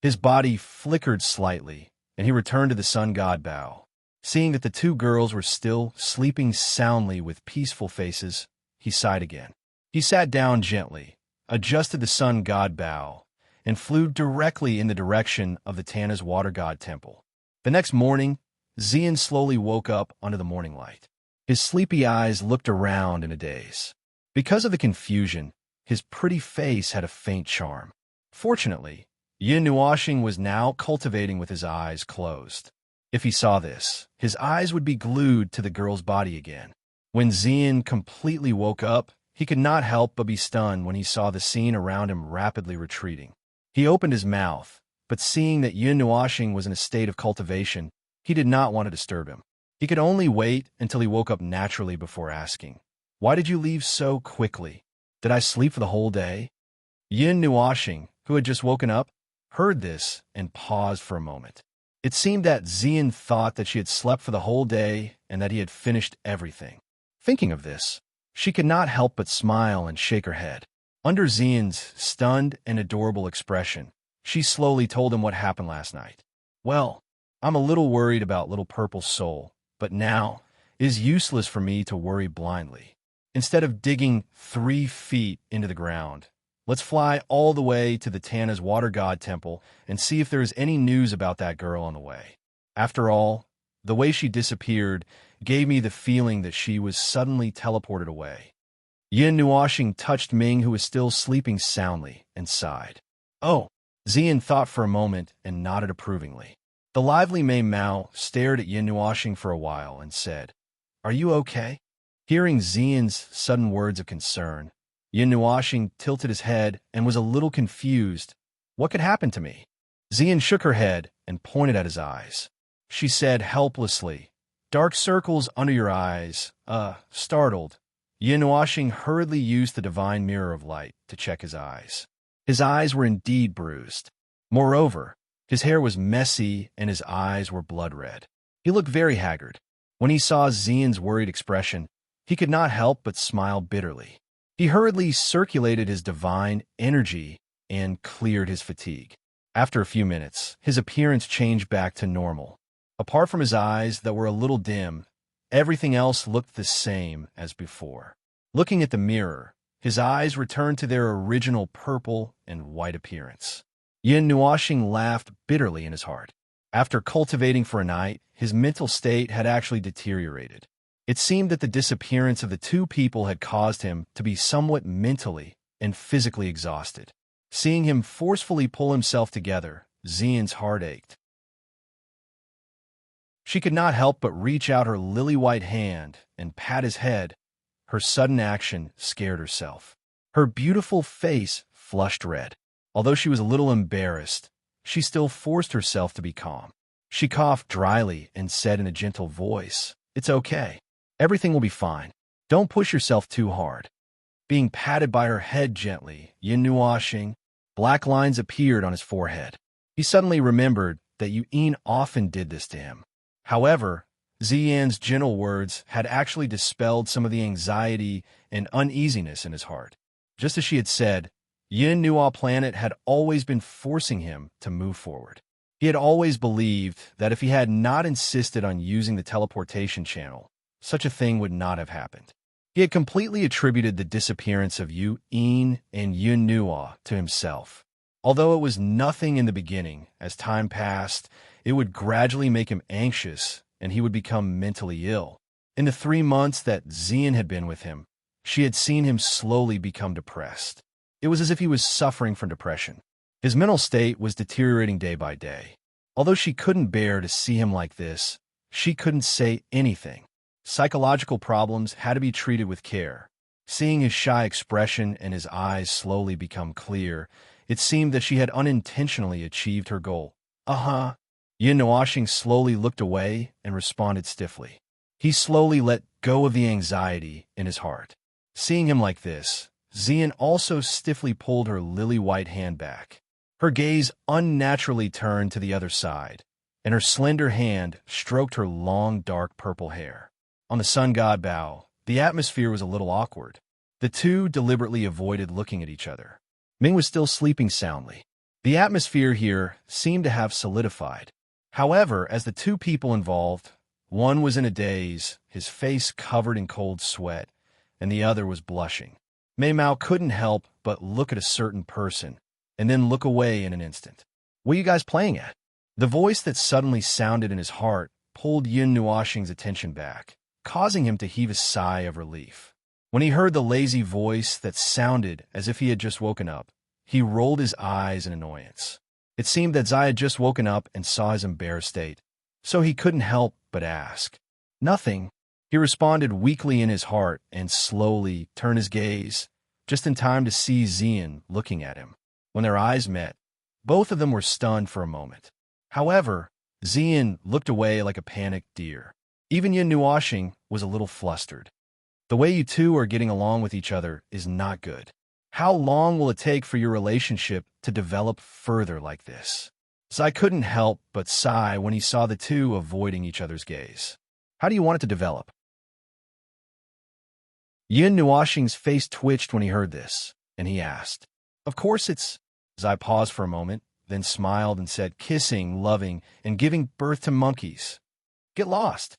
His body flickered slightly, and he returned to the sun god Bao. Seeing that the 2 girls were still sleeping soundly with peaceful faces, he sighed again. He sat down gently, adjusted the sun god Bao, and flew directly in the direction of the Tana's water god temple. The next morning, Xian slowly woke up under the morning light. His sleepy eyes looked around in a daze. Because of the confusion, his pretty face had a faint charm. Fortunately, Yin Nuashing was now cultivating with his eyes closed. If he saw this, his eyes would be glued to the girl's body again. When Xian completely woke up, he could not help but be stunned when he saw the scene around him rapidly retreating. He opened his mouth, but seeing that Yin Nuashing was in a state of cultivation, he did not want to disturb him. He could only wait until he woke up naturally before asking, "Why did you leave so quickly? Did I sleep for the whole day?" Yin Nuashing, who had just woken up, heard this and paused for a moment. It seemed that Xian thought that she had slept for the whole day and that he had finished everything. Thinking of this, she could not help but smile and shake her head. Under Xian's stunned and adorable expression, she slowly told him what happened last night. "Well, I'm a little worried about little purple soul, but now it is useless for me to worry blindly. Instead of digging 3 feet into the ground, let's fly all the way to the Tana's water god temple and see if there is any news about that girl on the way. After all, the way she disappeared gave me the feeling that she was suddenly teleported away." Yin Nuashing touched Ming, who was still sleeping soundly, and sighed. "Oh," Xian thought for a moment and nodded approvingly. The lively Mei Mao stared at Yin Nuashing for a while and said, "Are you okay?" Hearing Xian's sudden words of concern, Yin Nuashing tilted his head and was a little confused. "What could happen to me?" Xian shook her head and pointed at his eyes. She said helplessly, "Dark circles under your eyes." Startled, Yin Nuashing hurriedly used the divine mirror of light to check his eyes. His eyes were indeed bruised. Moreover, his hair was messy and his eyes were blood red. He looked very haggard. When he saw Xian's worried expression, he could not help but smile bitterly. He hurriedly circulated his divine energy and cleared his fatigue. After a few minutes, his appearance changed back to normal. Apart from his eyes that were a little dim, everything else looked the same as before. Looking at the mirror, his eyes returned to their original purple and white appearance. Yin Nuashing laughed bitterly in his heart. After cultivating for a night, his mental state had actually deteriorated. It seemed that the disappearance of the 2 people had caused him to be somewhat mentally and physically exhausted. Seeing him forcefully pull himself together, Xian's heart ached. She could not help but reach out her lily-white hand and pat his head. Her sudden action scared herself. Her beautiful face flushed red. Although she was a little embarrassed, she still forced herself to be calm. She coughed dryly and said in a gentle voice, "It's okay. Everything will be fine. Don't push yourself too hard. Being patted by her head gently, Yin Nuashing, black lines appeared on his forehead. He suddenly remembered that Yin often did this to him. However, Ziyan's gentle words had actually dispelled some of the anxiety and uneasiness in his heart. Just as she had said, Yin Nua planet had always been forcing him to move forward. He had always believed that if he had not insisted on using the teleportation channel, such a thing would not have happened. He had completely attributed the disappearance of Yin and Yun Nua to himself. Although it was nothing in the beginning, as time passed, it would gradually make him anxious and he would become mentally ill. In the 3 months that Ziyan had been with him, she had seen him slowly become depressed. It was as if he was suffering from depression. His mental state was deteriorating day by day. Although she couldn't bear to see him like this, she couldn't say anything. Psychological problems had to be treated with care. Seeing his shy expression and his eyes slowly become clear, it seemed that she had unintentionally achieved her goal. Yin Nuashing slowly looked away and responded stiffly. He slowly let go of the anxiety in his heart. Seeing him like this, Ziyan also stiffly pulled her lily-white hand back. Her gaze unnaturally turned to the other side, and her slender hand stroked her long, dark purple hair. On the sun god bow, the atmosphere was a little awkward. The two deliberately avoided looking at each other. Ming was still sleeping soundly. The atmosphere here seemed to have solidified. However, as the two people involved, one was in a daze, his face covered in cold sweat, and the other was blushing. Mei Mao couldn't help but look at a certain person, and then look away in an instant. "What are you guys playing at?" The voice that suddenly sounded in his heart pulled Yin Nuashing's attention back, causing him to heave a sigh of relief. When he heard the lazy voice that sounded as if he had just woken up, he rolled his eyes in annoyance. It seemed that Zai had just woken up and saw his embarrassed state, so he couldn't help but ask. "Nothing," he responded weakly in his heart and slowly turned his gaze, just in time to see Ziyan looking at him. When their eyes met, both of them were stunned for a moment. However, Ziyan looked away like a panicked deer. Even Yin Nuashing was a little flustered. "The way you two are getting along with each other is not good. How long will it take for your relationship to develop further like this?" Zai couldn't help but sigh when he saw the two avoiding each other's gaze. "How do you want it to develop?" Yin Nuashing's face twitched when he heard this, and he asked. "Of course it's—" Zai paused for a moment, then smiled and said, "Kissing, loving, and giving birth to monkeys. Get lost."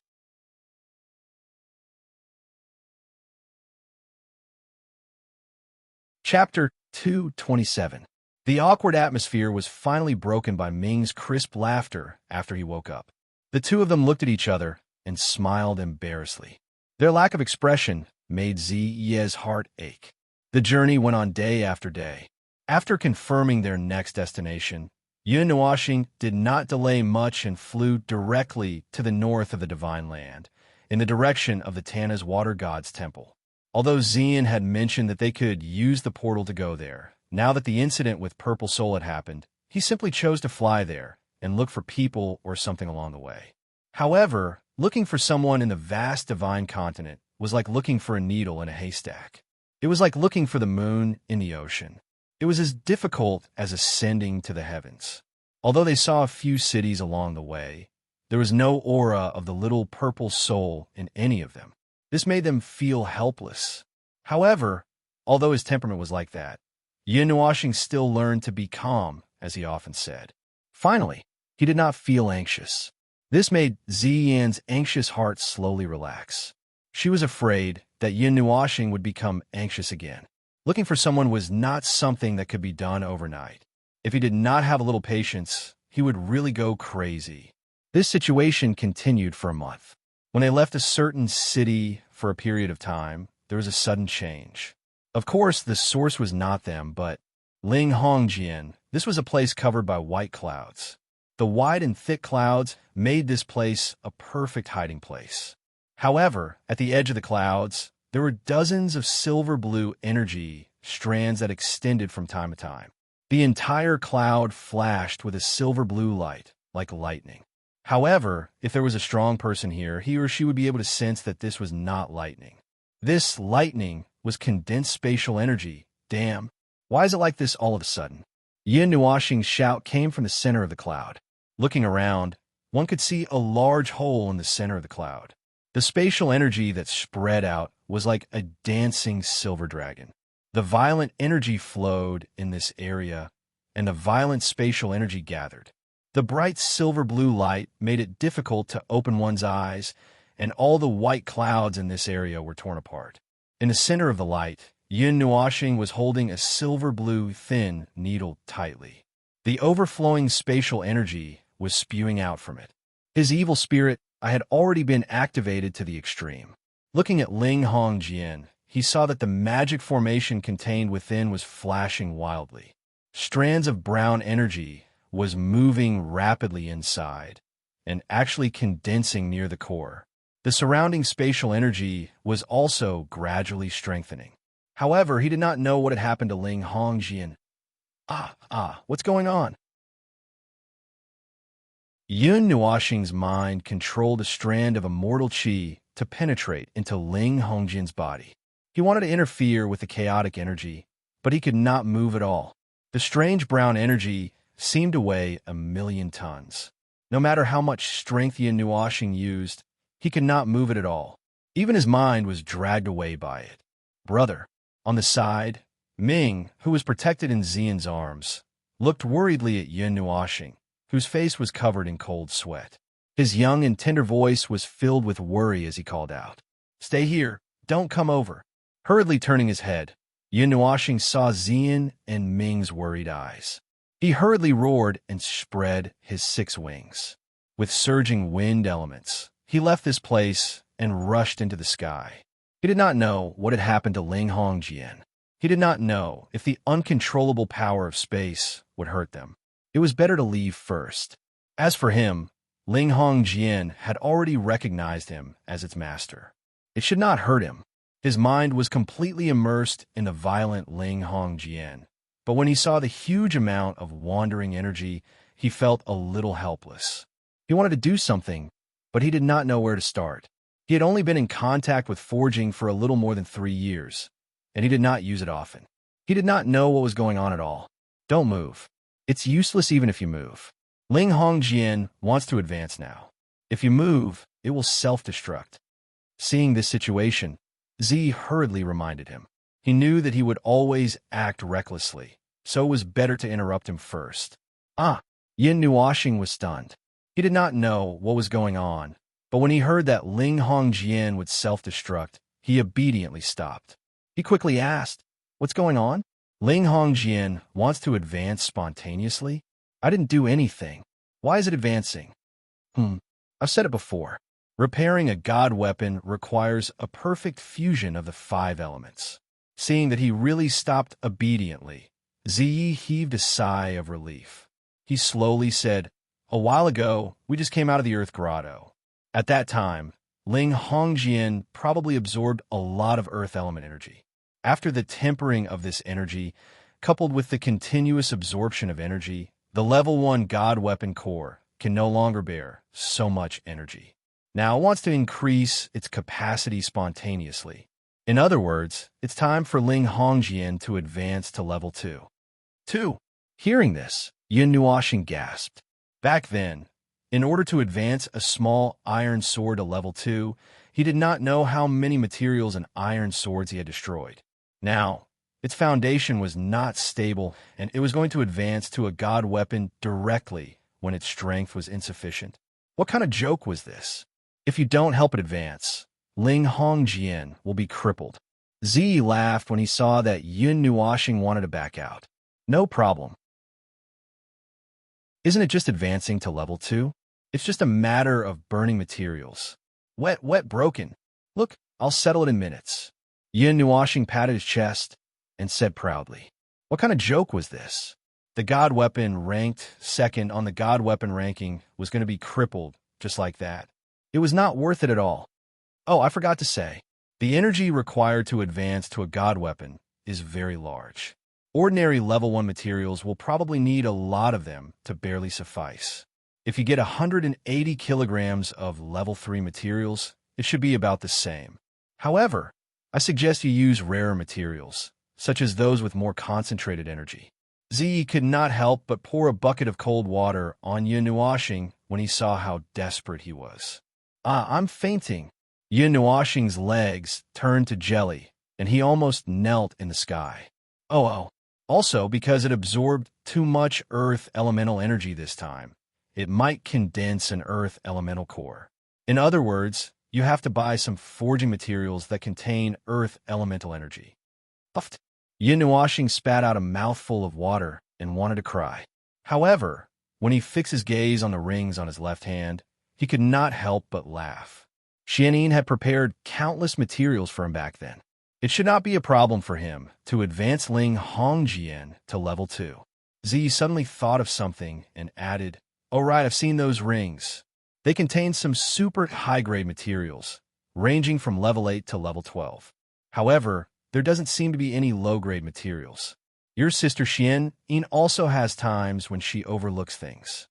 Chapter 227. The awkward atmosphere was finally broken by Ming's crisp laughter after he woke up. The two of them looked at each other and smiled embarrassedly. Their lack of expression made Ziye's heart ache. The journey went on day after day. After confirming their next destination, Yin Nuashing did not delay much and flew directly to the north of the Divine Land, in the direction of the Tana's Water God's Temple. Although Ziyan had mentioned that they could use the portal to go there, now that the incident with Purple Soul had happened, he simply chose to fly there and look for people or something along the way. However, looking for someone in the vast divine continent was like looking for a needle in a haystack. It was like looking for the moon in the ocean. It was as difficult as ascending to the heavens. Although they saw a few cities along the way, there was no aura of the little purple soul in any of them. This made them feel helpless. However, although his temperament was like that, Yin Nuashing still learned to be calm, as he often said. Finally, he did not feel anxious. This made Ziyan's anxious heart slowly relax. She was afraid that Yin Nuashing would become anxious again. Looking for someone was not something that could be done overnight. If he did not have a little patience, he would really go crazy. This situation continued for a month. When they left a certain city for a period of time, there was a sudden change. Of course, the source was not them, but Ling Hongjian. This was a place covered by white clouds. The wide and thick clouds made this place a perfect hiding place. However, at the edge of the clouds, there were dozens of silver-blue energy strands that extended from time to time. The entire cloud flashed with a silver-blue light, like lightning. However, if there was a strong person here, he or she would be able to sense that this was not lightning. This lightning was condensed spatial energy. Damn. Why is it like this all of a sudden? Yin Nuoxing's shout came from the center of the cloud. Looking around, one could see a large hole in the center of the cloud. The spatial energy that spread out was like a dancing silver dragon. The violent energy flowed in this area, and the violent spatial energy gathered. The bright silver blue light made it difficult to open one's eyes, and all the white clouds in this area were torn apart. In the center of the light, Yin Nuoxing was holding a silver blue thin needle tightly. The overflowing spatial energy was spewing out from it. His evil spirit had already been activated to the extreme. Looking at Ling Hongjian, he saw that the magic formation contained within was flashing wildly. Strands of brown energy was moving rapidly inside and actually condensing near the core. The surrounding spatial energy was also gradually strengthening. However, he did not know what had happened to Ling Hongjian. What's going on? Yun Nuoxing's mind controlled a strand of immortal qi to penetrate into Ling Hongjian's body. He wanted to interfere with the chaotic energy, but he could not move at all. The strange brown energy seemed to weigh 1,000,000 tons. No matter how much strength Yin Nuoxing used, he could not move it at all. Even his mind was dragged away by it. Brother. On the side, Ming, who was protected in Xian's arms, looked worriedly at Yin Nuoxing, whose face was covered in cold sweat. His young and tender voice was filled with worry as he called out, "Stay here, don't come over." Hurriedly turning his head, Yin Nuoxing saw Xian and Ming's worried eyes. He hurriedly roared and spread his 6 wings. With surging wind elements, he left this place and rushed into the sky. He did not know what had happened to Ling Hongjian. He did not know if the uncontrollable power of space would hurt them. It was better to leave first. As for him, Ling Hongjian had already recognized him as its master. It should not hurt him. His mind was completely immersed in the violent Ling Hongjian. But when he saw the huge amount of wandering energy, he felt a little helpless. He wanted to do something, but he did not know where to start. He had only been in contact with forging for a little more than 3 years, and he did not use it often. He did not know what was going on at all. Don't move. It's useless even if you move. Ling Hongjian wants to advance now. If you move, it will self-destruct. Seeing this situation, Zi hurriedly reminded him. He knew that he would always act recklessly, so it was better to interrupt him first. Yin Nuoxing was stunned. He did not know what was going on, but when he heard that Ling Hongjian would self-destruct, he obediently stopped. He quickly asked, "What's going on?" Ling Hongjian wants to advance spontaneously? I didn't do anything. Why is it advancing? I've said it before. Repairing a god weapon requires a perfect fusion of the 5 elements. Seeing that he really stopped obediently, Ziyi heaved a sigh of relief. He slowly said, "A while ago, we just came out of the Earth Grotto. At that time, Ling Hongjian probably absorbed a lot of Earth element energy. After the tempering of this energy, coupled with the continuous absorption of energy, the level 1 god weapon core can no longer bear so much energy. Now it wants to increase its capacity spontaneously. In other words, it's time for Ling Hongjian to advance to level 2. Hearing this, Yin Nuoxing gasped. Back then, in order to advance a small iron sword to level 2, he did not know how many materials and iron swords he had destroyed. Now, its foundation was not stable, and it was going to advance to a god weapon directly when its strength was insufficient. What kind of joke was this? If you don't help it advance, Ling Hongjian will be crippled. Zi laughed when he saw that Yin Nuoxing wanted to back out. No problem. Isn't it just advancing to level 2? It's just a matter of burning materials. Wet, broken. Look, I'll settle it in minutes. Yin Nuoxing patted his chest and said proudly, "What kind of joke was this?" The god weapon ranked second on the god weapon ranking was going to be crippled just like that. It was not worth it at all. Oh, I forgot to say, the energy required to advance to a god weapon is very large. Ordinary level 1 materials will probably need a lot of them to barely suffice. If you get 180 kilograms of level 3 materials, it should be about the same. However, I suggest you use rarer materials, such as those with more concentrated energy. Ziyi could not help but pour a bucket of cold water on Yin Nuoxing when he saw how desperate he was. I'm fainting. Yin Nuoxing's legs turned to jelly, and he almost knelt in the sky. Oh. Also, because it absorbed too much earth elemental energy this time, it might condense an earth elemental core. In other words, you have to buy some forging materials that contain earth elemental energy. Puffed. Yin Nuoxing spat out a mouthful of water and wanted to cry. However, when he fixed his gaze on the rings on his left hand, he could not help but laugh. Xianyin had prepared countless materials for him back then. It should not be a problem for him to advance Ling Hongjian to level 2. Ziyi suddenly thought of something and added, "Oh right, I've seen those rings. They contain some super high-grade materials, ranging from level 8 to level 12. However, there doesn't seem to be any low-grade materials. Your sister Xianyin also has times when she overlooks things."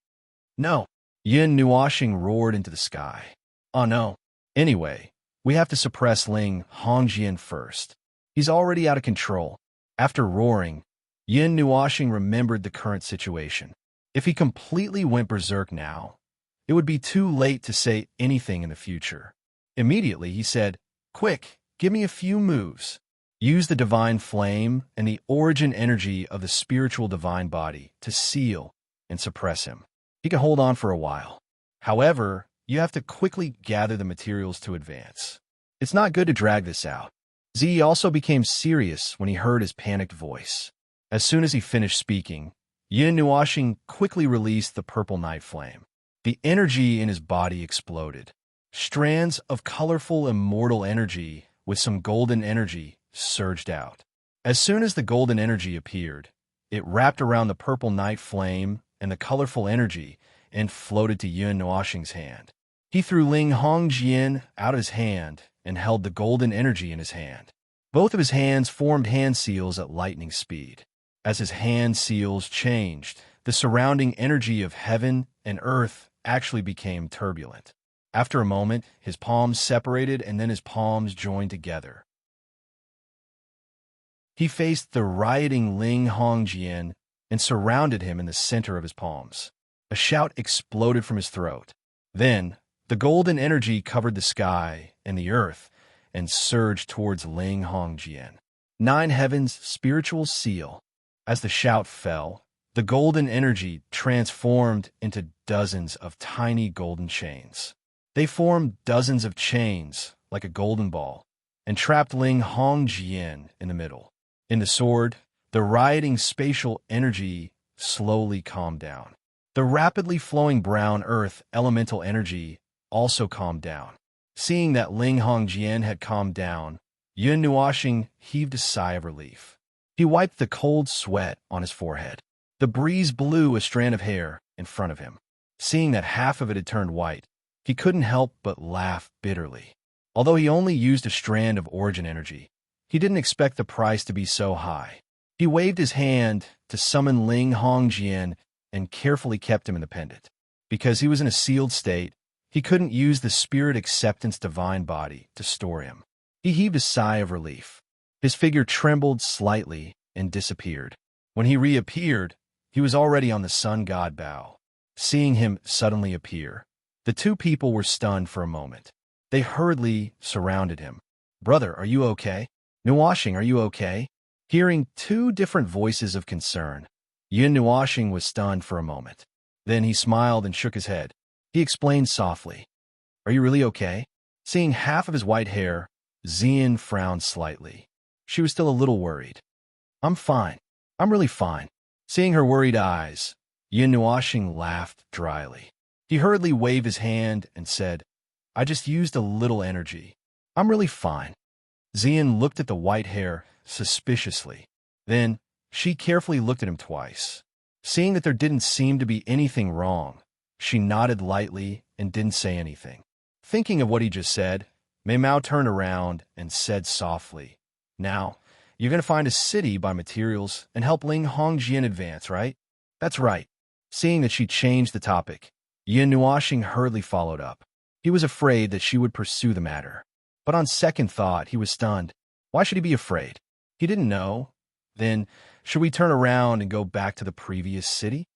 "No." Yin Nuoxing roared into the sky. "Oh no. Anyway, we have to suppress Ling Hongjian first. He's already out of control." After roaring, Yin Nuoxing remembered the current situation. If he completely went berserk now, it would be too late to say anything in the future. Immediately, he said, "Quick, give me a few moves. Use the divine flame and the origin energy of the spiritual divine body to seal and suppress him. He can hold on for a while. However, you have to quickly gather the materials to advance. It's not good to drag this out." Ziyi also became serious when he heard his panicked voice. As soon as he finished speaking, Yin Nuoxing quickly released the purple night flame. The energy in his body exploded. Strands of colorful immortal energy with some golden energy surged out. As soon as the golden energy appeared, it wrapped around the purple night flame and the colorful energy and floated to Yin Nuoxing's hand. He threw Ling Hongjian out of his hand and held the golden energy in his hand. Both of his hands formed hand seals at lightning speed. As his hand seals changed, the surrounding energy of heaven and earth actually became turbulent. After a moment, his palms separated and then his palms joined together. He faced the rioting Ling Hongjian and surrounded him in the center of his palms. A shout exploded from his throat. Then, the golden energy covered the sky and the earth and surged towards Ling Hongjian. 9 Heavens Spiritual Seal. As the shout fell, the golden energy transformed into dozens of tiny golden chains. They formed dozens of chains, like a golden ball, and trapped Ling Hongjian in the middle. In the sword, the rioting spatial energy slowly calmed down. The rapidly flowing brown earth elemental energy also calmed down. Seeing that Ling Hongjian had calmed down, Yin Nuoxing heaved a sigh of relief. He wiped the cold sweat on his forehead. The breeze blew a strand of hair in front of him. Seeing that half of it had turned white, he couldn't help but laugh bitterly. Although he only used a strand of origin energy, he didn't expect the price to be so high. He waved his hand to summon Ling Hongjian and carefully kept him in the pendant. Because he was in a sealed state, he couldn't use the spirit acceptance divine body to store him. He heaved a sigh of relief. His figure trembled slightly and disappeared. When he reappeared, he was already on the sun god bow. Seeing him suddenly appear, the two people were stunned for a moment. They hurriedly surrounded him. "Brother, are you okay? Nuoxing, are you okay?" Hearing 2 different voices of concern, Yin Nuoxing was stunned for a moment. Then he smiled and shook his head. He explained softly, "Are you really okay?" Seeing half of his white hair, Ziyin frowned slightly. She was still a little worried. "I'm fine. I'm really fine." Seeing her worried eyes, Yin Nuoxing laughed dryly. He hurriedly waved his hand and said, "I just used a little energy. I'm really fine." Ziyin looked at the white hair suspiciously. Then, she carefully looked at him twice. Seeing that there didn't seem to be anything wrong, she nodded lightly and didn't say anything. Thinking of what he just said, Mei Mao turned around and said softly, "Now, you're going to find a city by materials and help Ling Hongjian advance, right?" "That's right." Seeing that she changed the topic, Yin Nuashing hurriedly followed up. He was afraid that she would pursue the matter. But on second thought, he was stunned. Why should he be afraid? He didn't know. Then, should we turn around and go back to the previous city?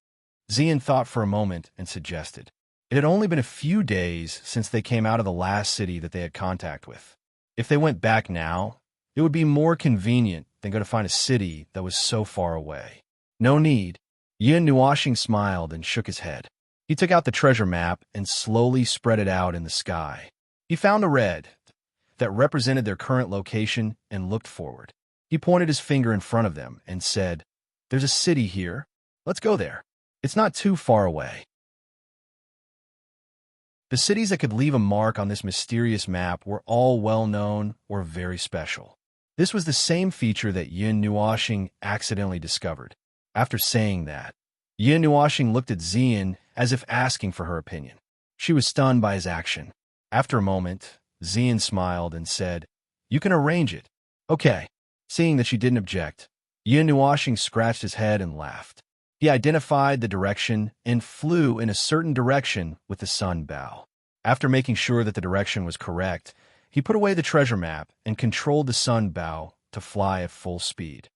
Xian thought for a moment and suggested. It had only been a few days since they came out of the last city that they had contact with. If they went back now, it would be more convenient than go to find a city that was so far away. No need. Yin Nuashing smiled and shook his head. He took out the treasure map and slowly spread it out in the sky. He found a red that represented their current location and looked forward. He pointed his finger in front of them and said, "There's a city here. Let's go there. It's not too far away." The cities that could leave a mark on this mysterious map were all well-known or very special. This was the same feature that Yin Nuashing accidentally discovered. After saying that, Yin Nuashing looked at Xian as if asking for her opinion. She was stunned by his action. After a moment, Xian smiled and said, "You can arrange it." "Okay." Seeing that she didn't object, Yin Nuashing scratched his head and laughed. He identified the direction and flew in a certain direction with the sun bow. After making sure that the direction was correct, he put away the treasure map and controlled the sun bow to fly at full speed.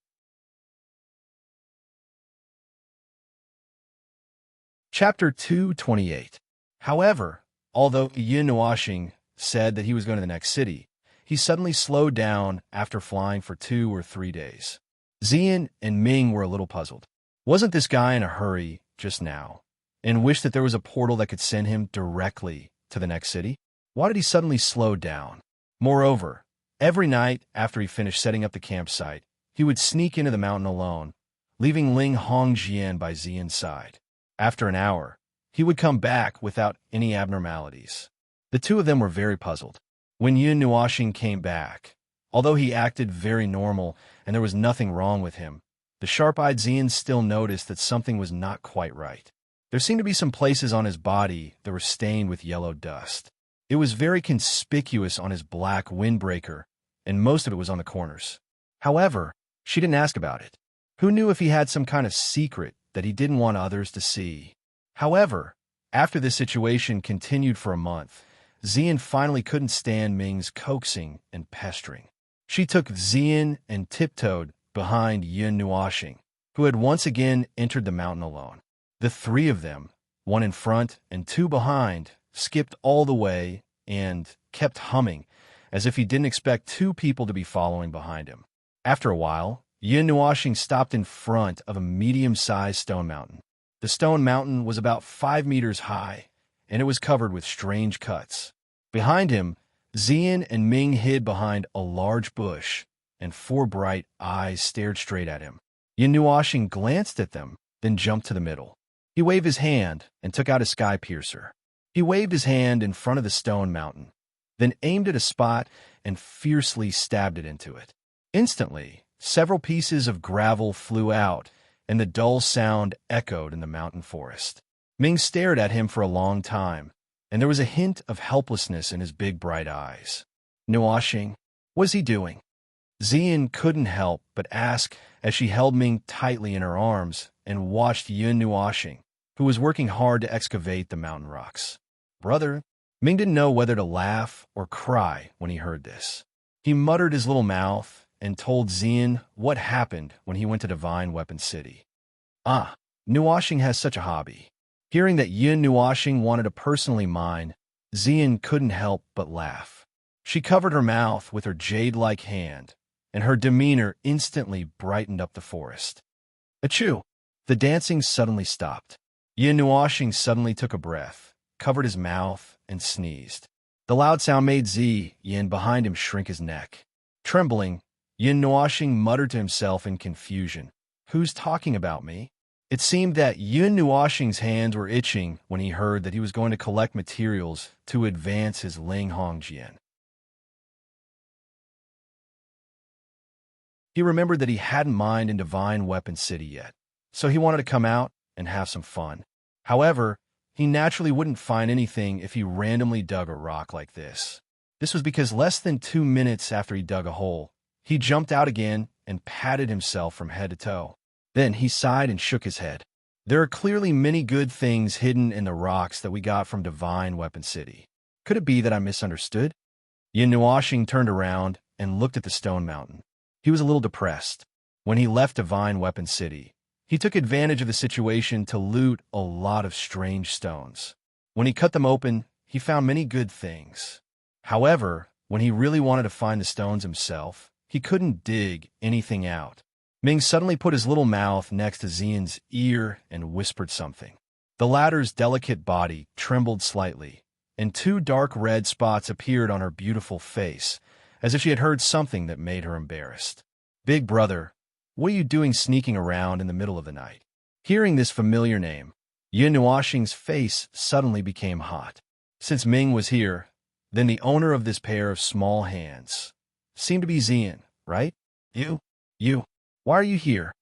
Chapter 228. However, although Yin Nuashing said that he was going to the next city, he suddenly slowed down after flying for 2 or 3 days. Xian and Ming were a little puzzled. Wasn't this guy in a hurry just now, and wished that there was a portal that could send him directly to the next city? Why did he suddenly slow down? Moreover, every night after he finished setting up the campsite, he would sneak into the mountain alone, leaving Ling Hongjian by Xian's side. After an hour, he would come back without any abnormalities. The two of them were very puzzled. When Yin Nuashing came back, although he acted very normal and there was nothing wrong with him, the sharp-eyed Xian still noticed that something was not quite right. There seemed to be some places on his body that were stained with yellow dust. It was very conspicuous on his black windbreaker, and most of it was on the corners. However, she didn't ask about it. Who knew if he had some kind of secret that he didn't want others to see? However, after this situation continued for a month, Xian finally couldn't stand Ming's coaxing and pestering. She took Xian and tiptoed behind Yin Nuashing, who had once again entered the mountain alone. The three of them, one in front and two behind, skipped all the way and kept humming, as if he didn't expect two people to be following behind him. After a while, Yin Nuashing stopped in front of a medium-sized stone mountain. The stone mountain was about 5 meters high, and it was covered with strange cuts. Behind him, Xian and Ming hid behind a large bush, and 4 bright eyes stared straight at him. Yin Nuashing glanced at them, then jumped to the middle. He waved his hand and took out a sky piercer. He waved his hand in front of the stone mountain, then aimed at a spot and fiercely stabbed it into it. Instantly, several pieces of gravel flew out, and the dull sound echoed in the mountain forest. Ming stared at him for a long time, and there was a hint of helplessness in his big bright eyes. "Nuashing, what is he doing?" Xian couldn't help but ask as she held Ming tightly in her arms and watched Yin Nuashing, who was working hard to excavate the mountain rocks. "Brother," Ming didn't know whether to laugh or cry when he heard this. He muttered his little mouth and told Xian what happened when he went to Divine Weapon City. Nuashing has such a hobby. Hearing that Yin Nuashing wanted to personally mine, Xian couldn't help but laugh. She covered her mouth with her jade-like hand, and her demeanor instantly brightened up the forest. Achoo! The dancing suddenly stopped. Yin Nuashing suddenly took a breath, covered his mouth, and sneezed. The loud sound made Yin behind him shrink his neck. Trembling, Yin Nuashing muttered to himself in confusion, "Who's talking about me?" It seemed that Yin Nuashing's hands were itching when he heard that he was going to collect materials to advance his Ling Hongjian. He remembered that he hadn't mined in Divine Weapon City yet, so he wanted to come out and have some fun. However, he naturally wouldn't find anything if he randomly dug a rock like this. This was because less than 2 minutes after he dug a hole, he jumped out again and patted himself from head to toe. Then he sighed and shook his head. There are clearly many good things hidden in the rocks that we got from Divine Weapon City. Could it be that I misunderstood? Yin Nuashing turned around and looked at the stone mountain. He was a little depressed. When he left Divine Weapon City, he took advantage of the situation to loot a lot of strange stones. When he cut them open, he found many good things. However, when he really wanted to find the stones himself, he couldn't dig anything out. Ming suddenly put his little mouth next to Xian's ear and whispered something. The latter's delicate body trembled slightly, and two dark red spots appeared on her beautiful face, as if she had heard something that made her embarrassed. "Big brother, what are you doing sneaking around in the middle of the night?" Hearing this familiar name, Yin Nuashing's face suddenly became hot. Since Ming was here, then the owner of this pair of small hands seemed to be Xian, right? You, why are you here?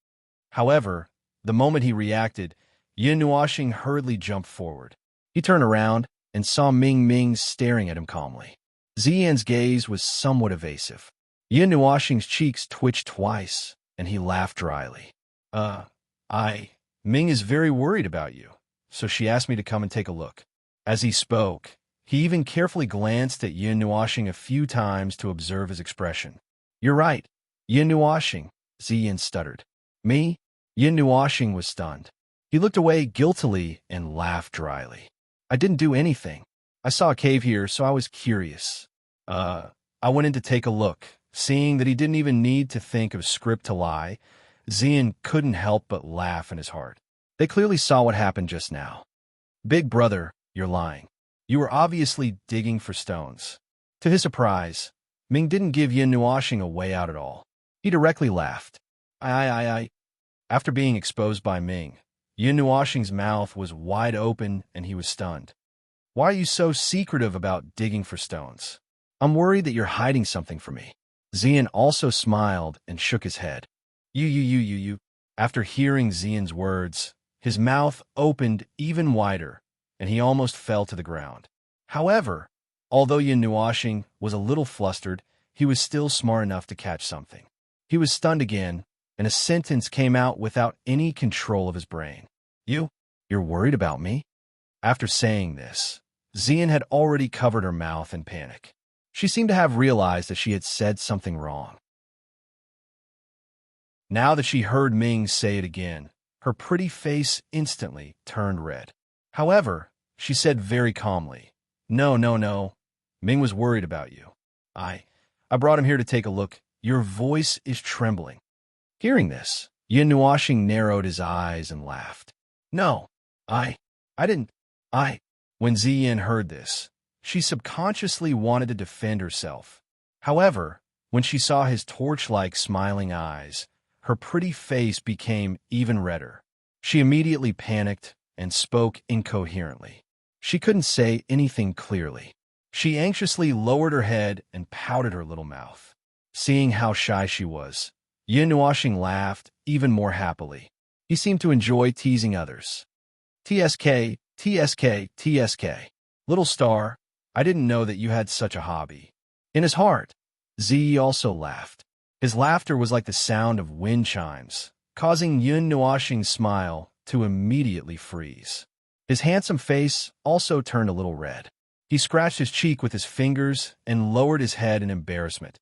However, the moment he reacted, Yin Nuashing hurriedly jumped forward. He turned around and saw Ming staring at him calmly. Xian's gaze was somewhat evasive. Yin Nuashing's cheeks twitched twice, and he laughed dryly. Ming is very worried about you, so she asked me to come and take a look." As he spoke, he even carefully glanced at Yin Nuashing a few times to observe his expression. "You're right, Yin Nuashing," Xian stuttered. "Me?" Yin Nuashing was stunned. He looked away guiltily and laughed dryly. "I didn't do anything. I saw a cave here, so I was curious. I went in to take a look." Seeing that he didn't even need to think of script to lie, Xian couldn't help but laugh in his heart. They clearly saw what happened just now. "Big brother, you're lying. You were obviously digging for stones." To his surprise, Ming didn't give Yin Nuashing a way out at all. He directly laughed. I. After being exposed by Ming, Yin Nuashing's mouth was wide open and he was stunned. "Why are you so secretive about digging for stones? I'm worried that you're hiding something from me." Xian also smiled and shook his head. You. After hearing Xian's words, his mouth opened even wider, and he almost fell to the ground. However, although Yin Nuashing was a little flustered, he was still smart enough to catch something. He was stunned again, and a sentence came out without any control of his brain. You're worried about me?" After saying this, Xian had already covered her mouth in panic. She seemed to have realized that she had said something wrong. Now that she heard Ming say it again, her pretty face instantly turned red. However, she said very calmly, No. Ming was worried about you. I brought him here to take a look. Your voice is trembling." Hearing this, Yin Nuashing narrowed his eyes and laughed. "No, I didn't. When Xian heard this, she subconsciously wanted to defend herself. However, when she saw his torch-like smiling eyes, her pretty face became even redder. She immediately panicked and spoke incoherently. She couldn't say anything clearly. She anxiously lowered her head and pouted her little mouth. Seeing how shy she was, Yin Nuashing laughed even more happily. He seemed to enjoy teasing others. TSK. Little star, I didn't know that you had such a hobby." In his heart, Zi also laughed. His laughter was like the sound of wind chimes, causing Yin Nuashing's smile to immediately freeze. His handsome face also turned a little red. He scratched his cheek with his fingers and lowered his head in embarrassment.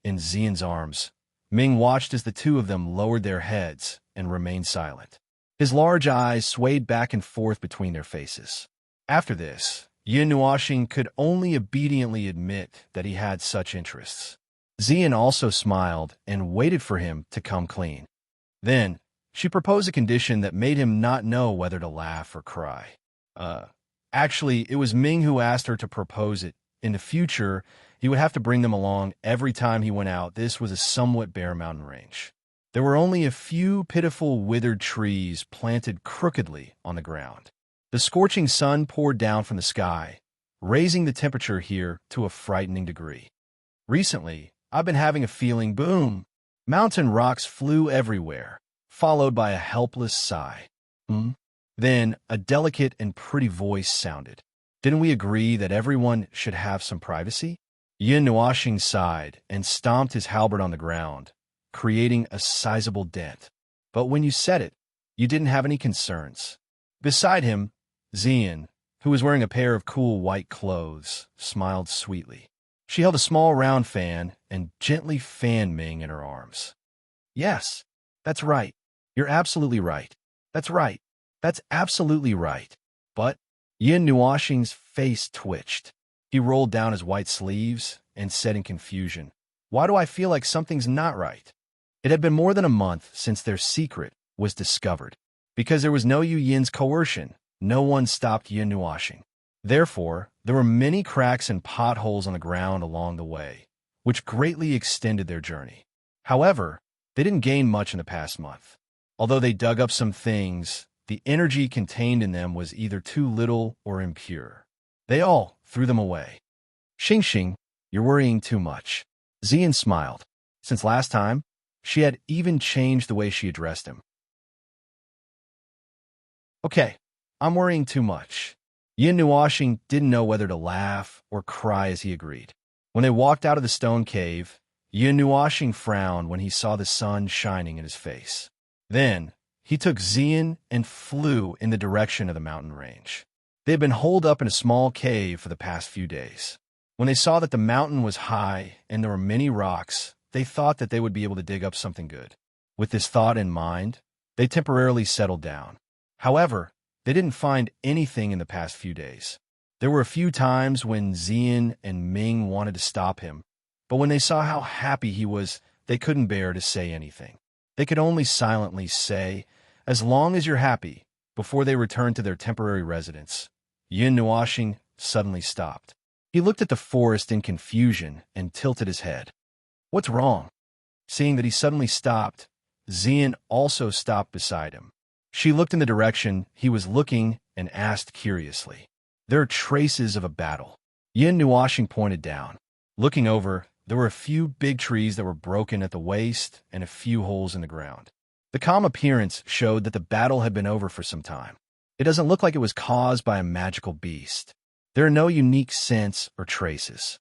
In Xian's arms, Ming watched as the two of them lowered their heads and remained silent. His large eyes swayed back and forth between their faces. After this, Yin Nuashing could only obediently admit that he had such interests. Xian also smiled and waited for him to come clean. Then, she proposed a condition that made him not know whether to laugh or cry. Actually, it was Ming who asked her to propose it. In the future, he would have to bring them along every time he went out. This was a somewhat bare mountain range. There were only a few pitiful withered trees planted crookedly on the ground. The scorching sun poured down from the sky, raising the temperature here to a frightening degree. Recently, I've been having a feeling, boom. Mountain rocks flew everywhere, followed by a helpless sigh. Then, a delicate and pretty voice sounded. Didn't we agree that everyone should have some privacy? Yin Nuashing sighed and stomped his halberd on the ground, creating a sizable dent. But when you said it, You didn't have any concerns. Beside him, Xian, who was wearing a pair of cool white clothes, smiled sweetly. She held a small round fan and gently fanned Ming in her arms. Yes, that's right. You're absolutely right. That's right. That's absolutely right. But Yin Nuoxing's face twitched. He rolled down his white sleeves and said in confusion, "Why do I feel like something's not right?" It had been more than a month since their secret was discovered. Because there was no Yu Yin's coercion, no one stopped Yin Nuoxing. Therefore, there were many cracks and potholes on the ground along the way, which greatly extended their journey. However, they didn't gain much in the past month. Although they dug up some things, the energy contained in them was either too little or impure. They all threw them away. Xing, you're worrying too much. Xian smiled. Since last time, she had even changed the way she addressed him. Okay, I'm worrying too much. Yin Nuoxing didn't know whether to laugh or cry as he agreed. When they walked out of the stone cave, Yin Nuoxing frowned when he saw the sun shining in his face. Then, he took Xian and flew in the direction of the mountain range. They had been holed up in a small cave for the past few days. When they saw that the mountain was high and there were many rocks, they thought that they would be able to dig up something good. With this thought in mind, they temporarily settled down. However, they didn't find anything in the past few days. There were a few times when Xian and Ming wanted to stop him, but when they saw how happy he was, they couldn't bear to say anything. They could only silently say, "As long as you're happy," before they returned to their temporary residence. Yin Nuoxing suddenly stopped. He looked at the forest in confusion and tilted his head. What's wrong? Seeing that he suddenly stopped, Xian also stopped beside him. She looked in the direction he was looking and asked curiously, "There are traces of a battle." Yin Nuoxing pointed down. Looking over, there were a few big trees that were broken at the waist and a few holes in the ground. The calm appearance showed that the battle had been over for some time. It doesn't look like it was caused by a magical beast. There are no unique scents or traces.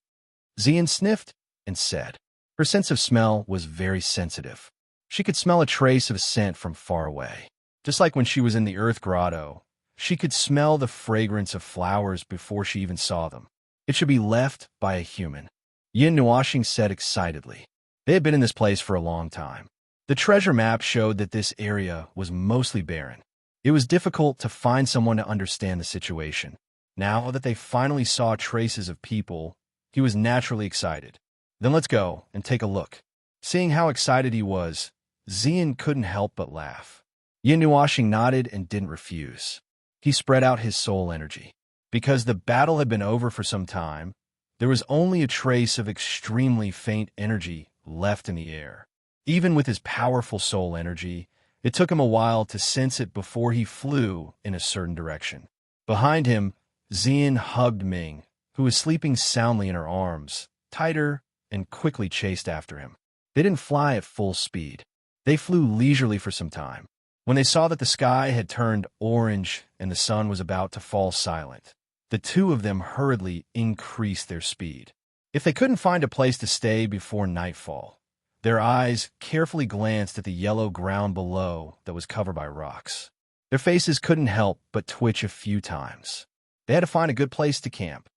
Xian sniffed and said. Her sense of smell was very sensitive. She could smell a trace of scent from far away. Just like when she was in the Earth Grotto, she could smell the fragrance of flowers before she even saw them. It should be left by a human. Yin Nuoxing said excitedly. They had been in this place for a long time. The treasure map showed that this area was mostly barren. It was difficult to find someone to understand the situation. Now that they finally saw traces of people, he was naturally excited. Then let's go and take a look. Seeing how excited he was, Xian couldn't help but laugh. Yin Nuoxing nodded and didn't refuse. He spread out his soul energy. Because the battle had been over for some time, there was only a trace of extremely faint energy left in the air. Even with his powerful soul energy, it took him a while to sense it before he flew in a certain direction. Behind him, Xian hugged Ming, who was sleeping soundly in her arms, tighter, and quickly chased after him. They didn't fly at full speed. They flew leisurely for some time. When they saw that the sky had turned orange and the sun was about to fall silent, the two of them hurriedly increased their speed. If they couldn't find a place to stay before nightfall, their eyes carefully glanced at the yellow ground below that was covered by rocks. Their faces couldn't help but twitch a few times. They had to find a good place to camp.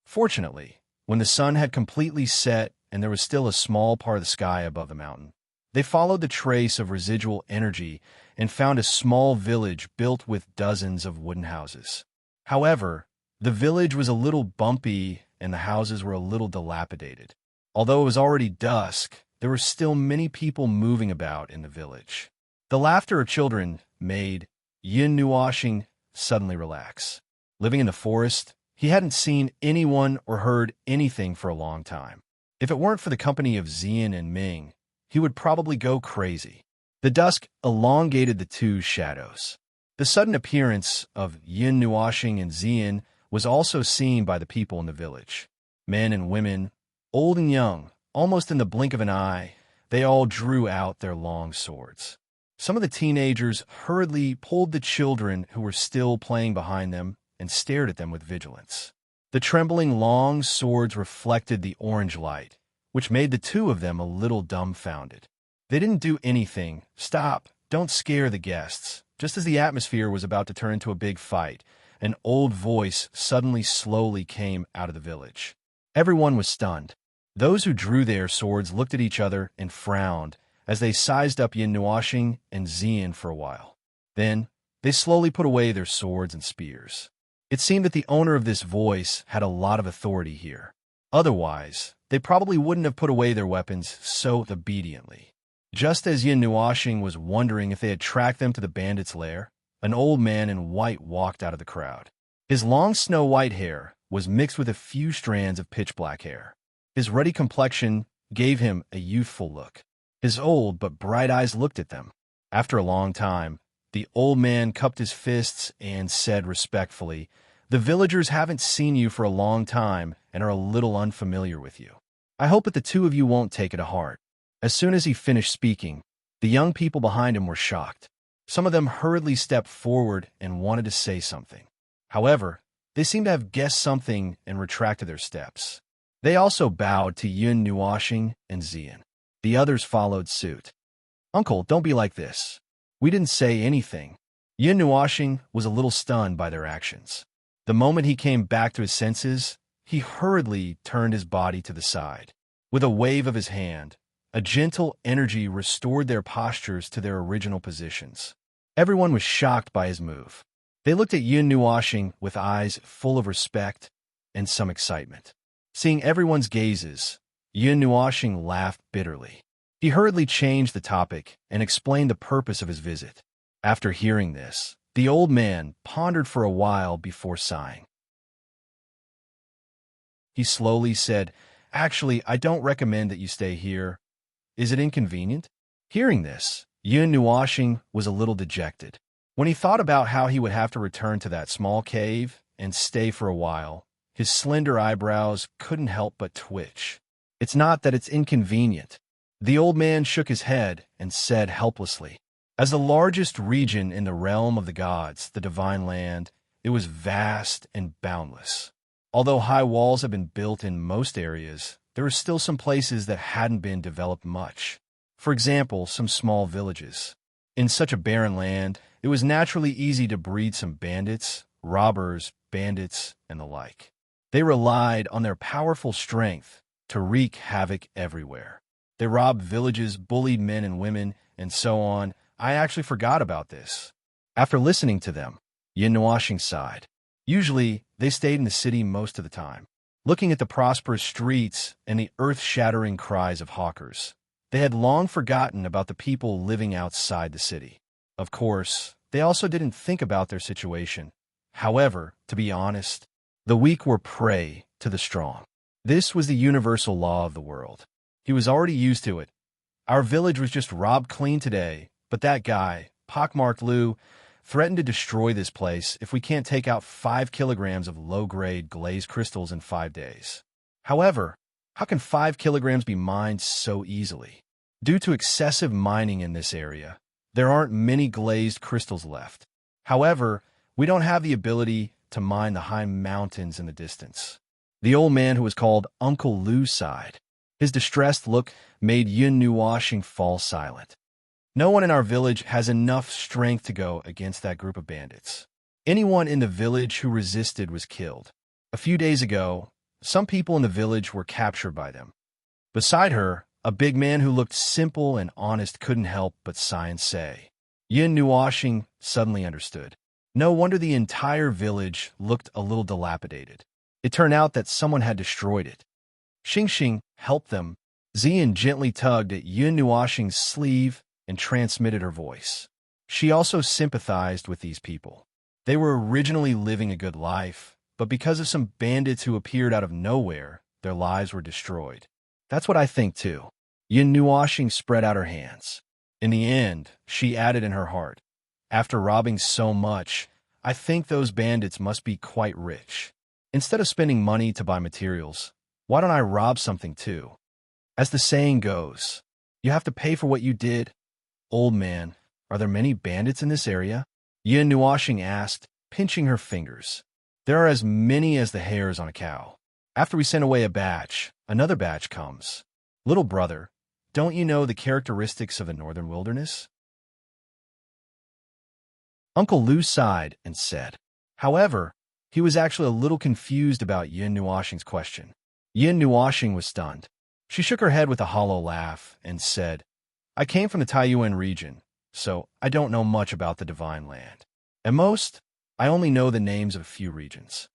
Fortunately, when the sun had completely set and there was still a small part of the sky above the mountain, they followed the trace of residual energy and found a small village built with dozens of wooden houses. However, the village was a little bumpy and the houses were a little dilapidated. Although it was already dusk, there were still many people moving about in the village. The laughter of children made Yin Nuoxing suddenly relax. Living in the forest, he hadn't seen anyone or heard anything for a long time. If it weren't for the company of Xian and Ming, he would probably go crazy. The dusk elongated the two shadows. The sudden appearance of Yin Nuoxing and Xian was also seen by the people in the village. Men and women, old and young, almost in the blink of an eye, they all drew out their long swords. Some of the teenagers hurriedly pulled the children who were still playing behind them and stared at them with vigilance. The trembling long swords reflected the orange light, which made the two of them a little dumbfounded. They didn't do anything. Stop. Don't scare the guests. Just as the atmosphere was about to turn into a big fight, an old voice suddenly slowly came out of the village. Everyone was stunned. Those who drew their swords looked at each other and frowned as they sized up Yin Nuashing and Xian for a while. Then, they slowly put away their swords and spears. It seemed that the owner of this voice had a lot of authority here. Otherwise, they probably wouldn't have put away their weapons so obediently. Just as Yin Nuashing was wondering if they had tracked them to the bandits' lair, an old man in white walked out of the crowd. His long snow-white hair was mixed with a few strands of pitch-black hair. His ruddy complexion gave him a youthful look. His old but bright eyes looked at them. After a long time, the old man cupped his fists and said respectfully, "The villagers haven't seen you for a long time and are a little unfamiliar with you. I hope that the two of you won't take it to heart." As soon as he finished speaking, the young people behind him were shocked. Some of them hurriedly stepped forward and wanted to say something. However, they seemed to have guessed something and retracted their steps. They also bowed to Yin Nuashing and Xian. The others followed suit. "Uncle, don't be like this. We didn't say anything." Yin Nuashing was a little stunned by their actions. The moment he came back to his senses, he hurriedly turned his body to the side. With a wave of his hand, a gentle energy restored their postures to their original positions. Everyone was shocked by his move. They looked at Yin Nuashing with eyes full of respect and some excitement. Seeing everyone's gazes, Yin Nuashing laughed bitterly. He hurriedly changed the topic and explained the purpose of his visit. After hearing this, the old man pondered for a while before sighing. He slowly said, "Actually, I don't recommend that you stay here. Is it inconvenient?" Hearing this, Yin Nuashing was a little dejected. When he thought about how he would have to return to that small cave and stay for a while, his slender eyebrows couldn't help but twitch. "It's not that it's inconvenient." The old man shook his head and said helplessly, "As the largest region in the realm of the gods, the divine land, it was vast and boundless. Although high walls have been built in most areas, there are still some places that hadn't been developed much. For example, some small villages. In such a barren land, it was naturally easy to breed some bandits, robbers, bandits, and the like. They relied on their powerful strength to wreak havoc everywhere. They robbed villages, bullied men and women, and so on. I actually forgot about this." After listening to them, Yin Nuashing sighed. Usually, they stayed in the city most of the time, looking at the prosperous streets and the earth-shattering cries of hawkers. They had long forgotten about the people living outside the city. Of course, they also didn't think about their situation. However, to be honest, the weak were prey to the strong. This was the universal law of the world. He was already used to it. Our village was just robbed clean today, but that guy, pockmarked Lou, threatened to destroy this place if we can't take out 5 kilograms of low-grade glazed crystals in 5 days. However, how can 5 kilograms be mined so easily? Due to excessive mining in this area, there aren't many glazed crystals left. However, we don't have the ability to mine the high mountains in the distance." The old man who was called Uncle Lou sighed. His distressed look made Yin Nuashing fall silent. "No one in our village has enough strength to go against that group of bandits. Anyone in the village who resisted was killed. A few days ago, some people in the village were captured by them." Beside her, a big man who looked simple and honest couldn't help but sigh and say. Yin Nuashing suddenly understood. No wonder the entire village looked a little dilapidated. It turned out that someone had destroyed it. Xing helped them. Xian gently tugged at Yin Nuashing's sleeve and transmitted her voice. She also sympathized with these people. They were originally living a good life, but because of some bandits who appeared out of nowhere, their lives were destroyed. "That's what I think too." Yin Nuashing spread out her hands. In the end, she added in her heart, "After robbing so much, I think those bandits must be quite rich. Instead of spending money to buy materials, why don't I rob something too? As the saying goes, you have to pay for what you did." "Old man, are there many bandits in this area?" Yin Nuashing asked, pinching her fingers. "There are as many as the hairs on a cow. After we send away a batch, another batch comes. Little brother, don't you know the characteristics of the northern wilderness? Uncle Lu sighed and said. However, he was actually a little confused about Yin Nuoshing's question. Yin Nuoshing was stunned. She shook her head with a hollow laugh and said, I came from the Taiyuan region, so I don't know much about the Divine Land. At most, I only know the names of a few regions.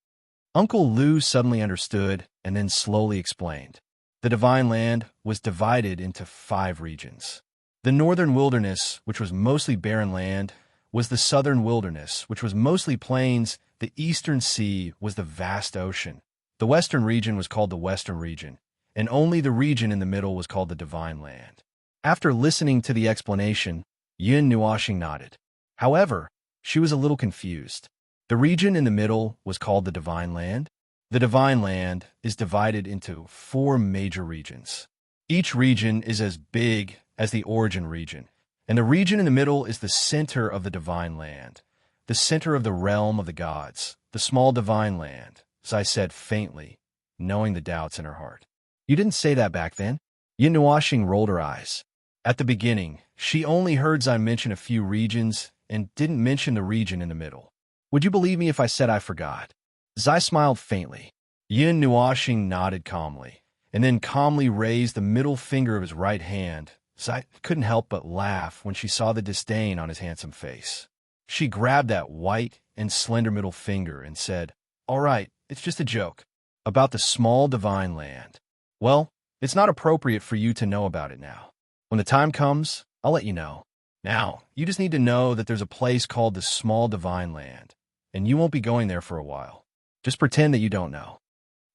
Uncle Lu suddenly understood and then slowly explained. The Divine Land was divided into 5 regions. The northern wilderness, which was mostly barren land, was the southern wilderness, which was mostly plains. The eastern sea was the vast ocean. The western region was called the Western region, and only the region in the middle was called the Divine Land. After listening to the explanation, Yin Nuoshing nodded. However, she was a little confused. The region in the middle was called the Divine Land. The Divine Land is divided into 4 major regions. Each region is as big as the origin region, and the region in the middle is the center of the Divine Land, the center of the realm of the gods, the small Divine Land, as I said faintly, knowing the doubts in her heart. You didn't say that back then? Yin Nuoshing rolled her eyes. At the beginning, she only heard Zai mention a few regions and didn't mention the region in the middle. Would you believe me if I said I forgot? Zai smiled faintly. Yin Nuoshing nodded calmly, and then calmly raised the middle finger of his right hand. Zai couldn't help but laugh when she saw the disdain on his handsome face. She grabbed that white and slender middle finger and said, All right, it's just a joke. About the small Divine Land. Well, it's not appropriate for you to know about it now. When the time comes, I'll let you know. Now, you just need to know that there's a place called the small Divine Land, and you won't be going there for a while. Just pretend that you don't know.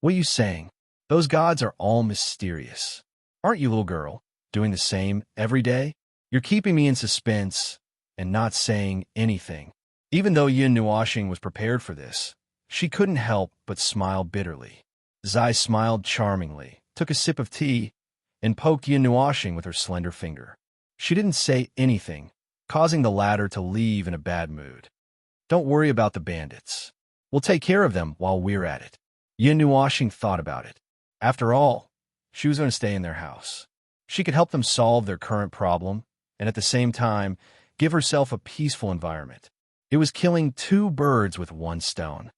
What are you saying? Those gods are all mysterious. Aren't you, little girl, doing the same every day? You're keeping me in suspense and not saying anything. Even though Yin Nuoshing was prepared for this, she couldn't help but smile bitterly. Zai smiled charmingly, took a sip of tea, and poked Yin Nuoshing with her slender finger. She didn't say anything, causing the latter to leave in a bad mood. Don't worry about the bandits. We'll take care of them while we're at it. Yin Nuoshing thought about it. After all, she was going to stay in their house. She could help them solve their current problem, and at the same time, give herself a peaceful environment. It was killing 2 birds with 1 stone.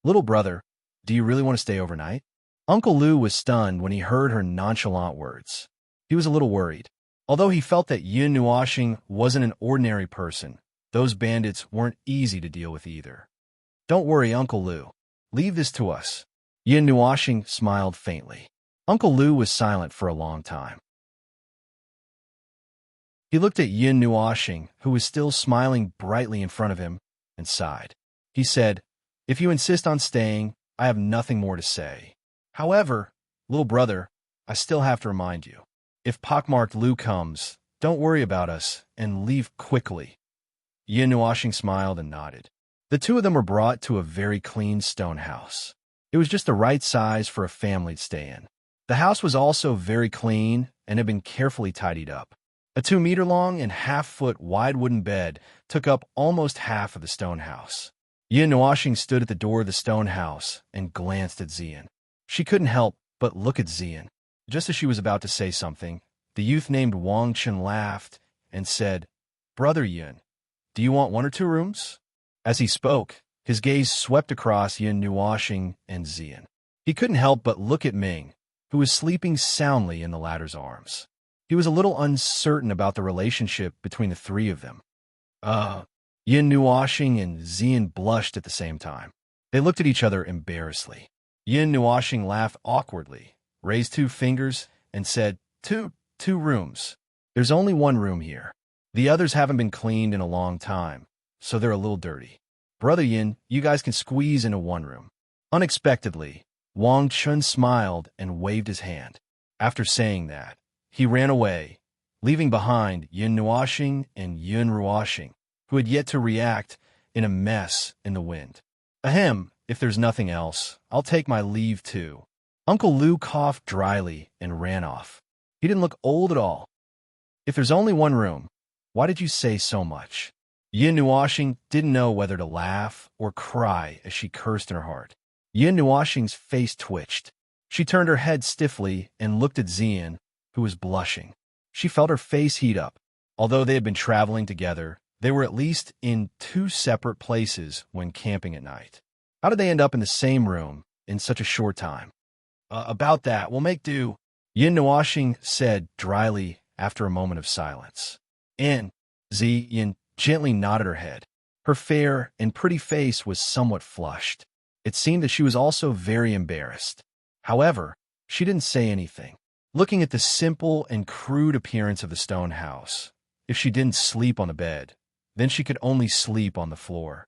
Little brother, do you really want to stay overnight? Uncle Lu was stunned when he heard her nonchalant words. He was a little worried. Although he felt that Yin Nuoshing wasn't an ordinary person, those bandits weren't easy to deal with either. Don't worry, Uncle Lu. Leave this to us. Yin Nuoshing smiled faintly. Uncle Lu was silent for a long time. He looked at Yin Nuoshing, who was still smiling brightly in front of him, and sighed. He said, If you insist on staying, I have nothing more to say. However, little brother, I still have to remind you. If pockmarked Lu comes, don't worry about us, and leave quickly. Yin Nuoshing smiled and nodded. The 2 of them were brought to a very clean stone house. It was just the right size for a family to stay in. The house was also very clean and had been carefully tidied up. A 2-meter-long and half-foot wide wooden bed took up almost half of the stone house. Yin Nuoshing stood at the door of the stone house and glanced at Zian. She couldn't help but look at Zian. Just as she was about to say something, the youth named Wang Chen laughed and said, Brother Yin, do you want 1 or 2 rooms? As he spoke, his gaze swept across Yin Nuoshing and Zian. He couldn't help but look at Ming, who was sleeping soundly in the latter's arms. He was a little uncertain about the relationship between the 3 of them. Yin Nuoshing and Zian blushed at the same time. They looked at each other embarrassedly. Yin Nuoshing laughed awkwardly, raised 2 fingers, and said, Two rooms. There's only 1 room here. The others haven't been cleaned in a long time, so they're a little dirty. Brother Yin, you guys can squeeze into 1 room. Unexpectedly, Wang Chun smiled and waved his hand. After saying that, he ran away, leaving behind Yin Nuoshing and Yin Ruoshing, who had yet to react, in a mess in the wind. Ahem, if there's nothing else, I'll take my leave too. Uncle Lu coughed dryly and ran off. He didn't look old at all. If there's only 1 room, why did you say so much? Yin Nuoshing didn't know whether to laugh or cry as she cursed in her heart. Yin Nuoshing's face twitched. She turned her head stiffly and looked at Zian, who was blushing. She felt her face heat up. Although they had been traveling together, they were at least in two separate places when camping at night. How did they end up in the same room in such a short time? About that, we'll make do, Yin Nuashing said dryly after a moment of silence. And Yin gently nodded her head. Her fair and pretty face was somewhat flushed. It seemed that she was also very embarrassed. However, she didn't say anything. Looking at the simple and crude appearance of the stone house, if she didn't sleep on the bed, then she could only sleep on the floor.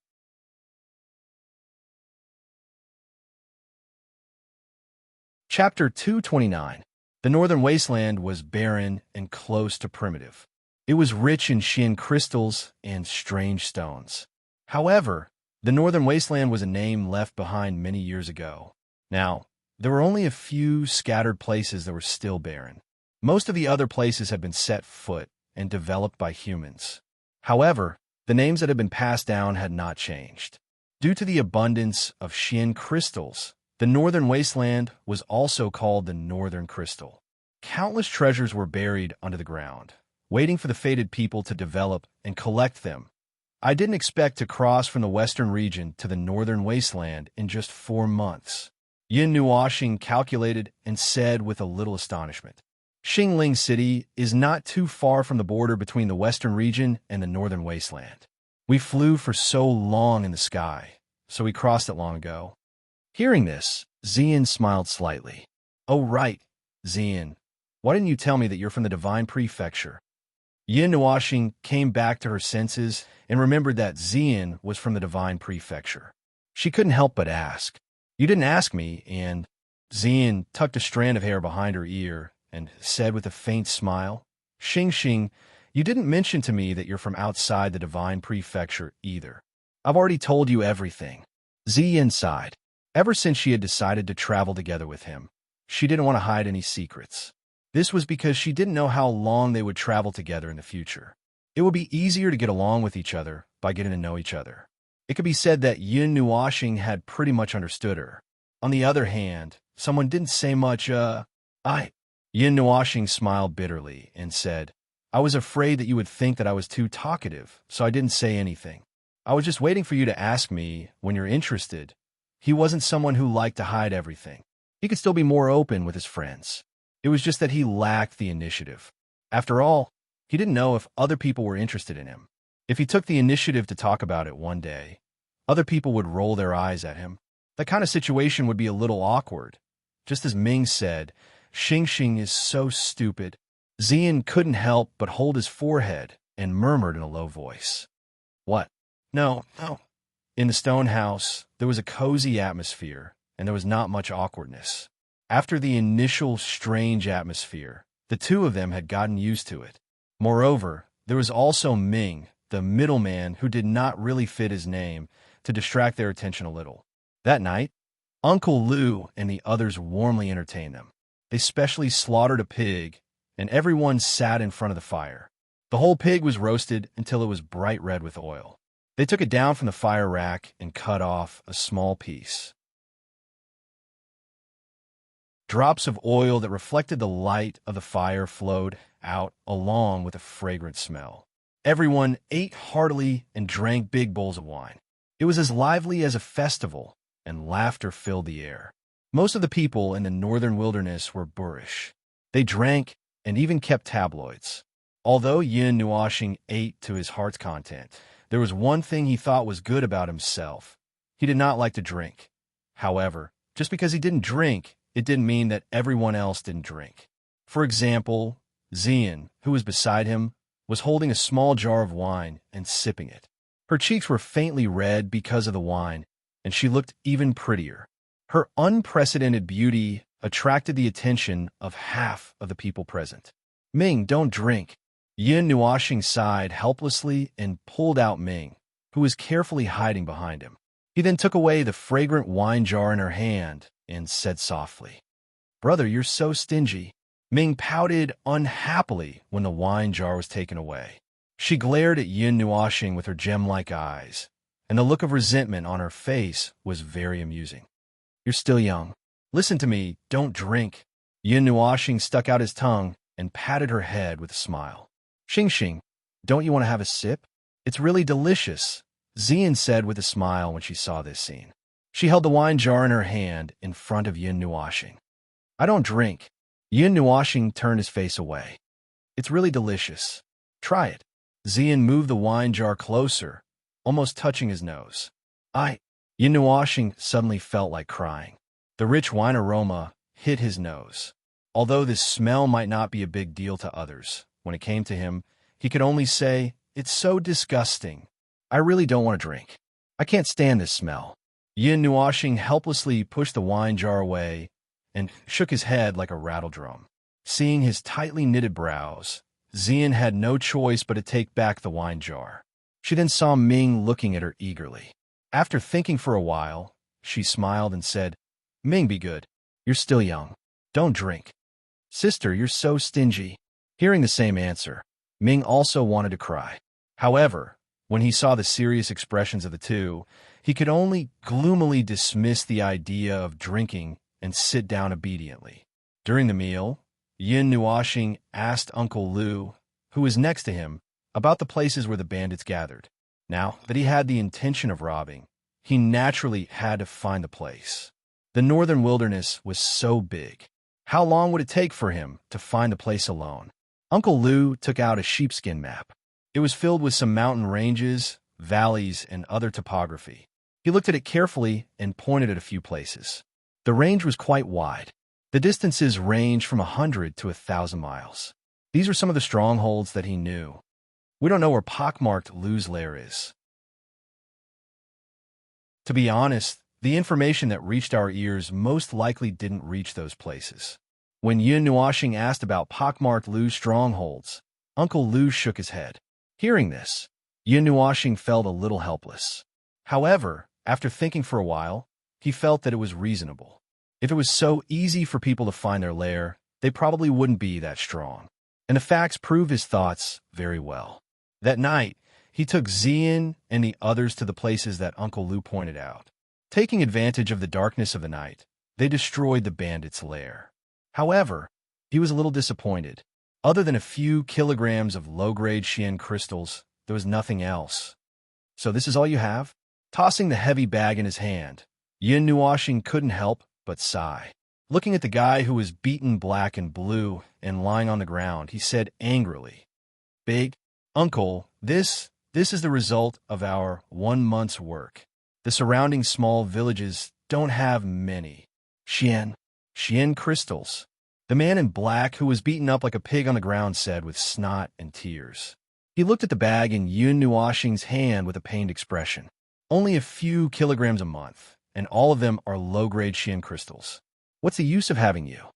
Chapter 229. The northern wasteland was barren and close to primitive. It was rich in Xian crystals and strange stones. However, the northern wasteland was a name left behind many years ago. Now, there were only a few scattered places that were still barren. Most of the other places had been set foot and developed by humans. However, the names that had been passed down had not changed. Due to the abundance of Xian crystals, the northern wasteland was also called the Northern Crystal. Countless treasures were buried under the ground, waiting for the fated people to develop and collect them. I didn't expect to cross from the western region to the northern wasteland in just 4 months. Yin Nuashing calculated and said with a little astonishment. Xingling City is not too far from the border between the western region and the northern wasteland. We flew for so long in the sky, so we crossed it long ago. Hearing this, Xian smiled slightly. Oh, right, Xian. Why didn't you tell me that you're from the Divine Prefecture? Yin Nuashing came back to her senses and remembered that Xian was from the Divine Prefecture. She couldn't help but ask. You didn't ask me, and Xian tucked a strand of hair behind her ear and said with a faint smile, Xing, you didn't mention to me that you're from outside the Divine Prefecture either. I've already told you everything. Xian sighed. Ever since she had decided to travel together with him, she didn't want to hide any secrets. This was because she didn't know how long they would travel together in the future. It would be easier to get along with each other by getting to know each other. It could be said that Yin Nuashing had pretty much understood her. On the other hand, someone didn't say much, Yin Nuashing smiled bitterly and said, I was afraid that you would think that I was too talkative, so I didn't say anything. I was just waiting for you to ask me when you're interested. He wasn't someone who liked to hide everything. He could still be more open with his friends. It was just that he lacked the initiative. After all, he didn't know if other people were interested in him. If he took the initiative to talk about it one day, other people would roll their eyes at him. That kind of situation would be a little awkward. Just as Ming said, Xing is so stupid. Xian couldn't help but hold his forehead and murmured in a low voice. What? No. In the stone house, there was a cozy atmosphere, and there was not much awkwardness. After the initial strange atmosphere, the two of them had gotten used to it. Moreover, there was also Ming, the middleman who did not really fit his name, to distract their attention a little. That night, Uncle Lu and the others warmly entertained them. They specially slaughtered a pig, and everyone sat in front of the fire. The whole pig was roasted until it was bright red with oil. They took it down from the fire rack and cut off a small piece. Drops of oil that reflected the light of the fire flowed out along with a fragrant smell. Everyone ate heartily and drank big bowls of wine. It was as lively as a festival, and laughter filled the air. Most of the people in the northern wilderness were boorish. They drank and even kept tabloids. Although Yin Nuashing ate to his heart's content, there was one thing he thought was good about himself. He did not like to drink. However, just because he didn't drink, it didn't mean that everyone else didn't drink. For example, Xian, who was beside him, was holding a small jar of wine and sipping it. Her cheeks were faintly red because of the wine, and she looked even prettier. Her unprecedented beauty attracted the attention of half of the people present. Ming, don't drink. Yin Nuashing sighed helplessly and pulled out Ming, who was carefully hiding behind him. He then took away the fragrant wine jar in her hand and said softly, Brother, you're so stingy. Ming pouted unhappily when the wine jar was taken away. She glared at Yin Nuashing with her gem-like eyes, and the look of resentment on her face was very amusing. You're still young. Listen to me, don't drink. Yin Nuashing stuck out his tongue and patted her head with a smile. Xing Xing, don't you want to have a sip? It's really delicious, Xian said with a smile when she saw this scene. She held the wine jar in her hand in front of Yin Nuoxing. I don't drink. Yin Nuoxing turned his face away. It's really delicious. Try it. Xian moved the wine jar closer, almost touching his nose. Yin Nuoxing suddenly felt like crying. The rich wine aroma hit his nose. Although this smell might not be a big deal to others, when it came to him, he could only say, "It's so disgusting. I really don't want to drink. I can't stand this smell." Yin Nuoxing helplessly pushed the wine jar away and shook his head like a rattledrum. Seeing his tightly knitted brows, Xian had no choice but to take back the wine jar. She then saw Ming looking at her eagerly. After thinking for a while, she smiled and said, "Ming, be good. You're still young. Don't drink." "Sister, you're so stingy." Hearing the same answer, Ming also wanted to cry. However, when he saw the serious expressions of the two, he could only gloomily dismiss the idea of drinking and sit down obediently. During the meal, Yin Nuoxing asked Uncle Lu, who was next to him, about the places where the bandits gathered. Now that he had the intention of robbing, he naturally had to find the place. The northern wilderness was so big. How long would it take for him to find the place alone? Uncle Lu took out a sheepskin map. It was filled with some mountain ranges, valleys, and other topography. He looked at it carefully and pointed at a few places. The range was quite wide. The distances ranged from 100 to 1,000 miles. These were some of the strongholds that he knew. We don't know where pockmarked Lu's lair is. To be honest, the information that reached our ears most likely didn't reach those places. When Yin Nuoxing asked about pockmarked Lu's strongholds, Uncle Lu shook his head. Hearing this, Yin Nuoxing felt a little helpless. However, after thinking for a while, he felt that it was reasonable. If it was so easy for people to find their lair, they probably wouldn't be that strong. And the facts proved his thoughts very well. That night, he took Xian and the others to the places that Uncle Lu pointed out. Taking advantage of the darkness of the night, they destroyed the bandits' lair. However, he was a little disappointed. Other than a few kilograms of low-grade Xian crystals, there was nothing else. "So this is all you have?" Tossing the heavy bag in his hand, Yin Nuoxing couldn't help but sigh. Looking at the guy who was beaten black and blue and lying on the ground, he said angrily, "Big Uncle, this is the result of our 1 month's work. The surrounding small villages don't have many Xian crystals." The man in black, who was beaten up like a pig on the ground, said with snot and tears. He looked at the bag in Yin Nuoxing's hand with a pained expression. "Only a few kilograms a month, and all of them are low-grade Xian crystals. What's the use of having you?"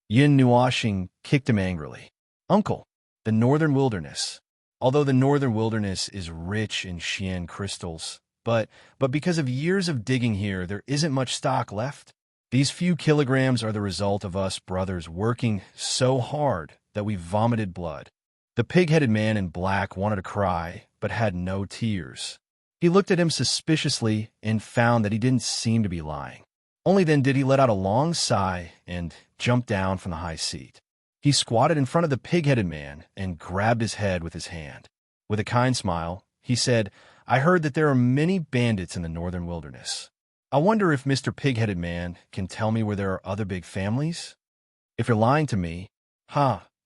Yin Nuoxing kicked him angrily. "Uncle, the northern wilderness. Although the northern wilderness is rich in Xian crystals, but because of years of digging here, there isn't much stock left. These few kilograms are the result of us brothers working so hard that we vomited blood." The pig-headed man in black wanted to cry, but had no tears. He looked at him suspiciously and found that he didn't seem to be lying. Only then did he let out a long sigh and jump down from the high seat. He squatted in front of the pig-headed man and grabbed his head with his hand. With a kind smile, he said, "I heard that there are many bandits in the northern wilderness. I wonder if Mr. Pig-headed Man can tell me where there are other big families? If you're lying to me."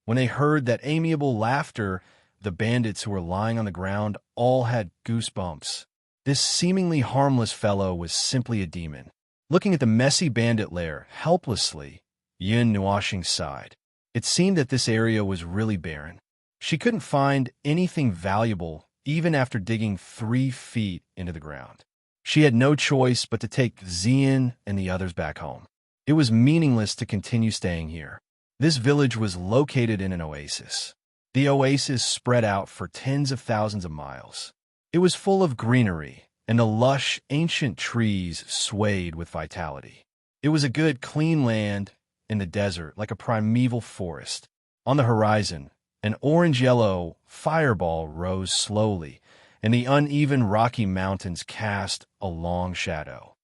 When they heard that amiable laughter, the bandits who were lying on the ground all had goosebumps. This seemingly harmless fellow was simply a demon. Looking at the messy bandit lair helplessly, Yin Nuoxing sighed. It seemed that this area was really barren. She couldn't find anything valuable even after digging 3 feet into the ground. She had no choice but to take Xian and the others back home. It was meaningless to continue staying here. This village was located in an oasis. The oasis spread out for tens of thousands of miles. It was full of greenery, and the lush, ancient trees swayed with vitality. It was a good, clean land in the desert, like a primeval forest. On the horizon, an orange-yellow fireball rose slowly, and the uneven rocky mountains cast a long shadow.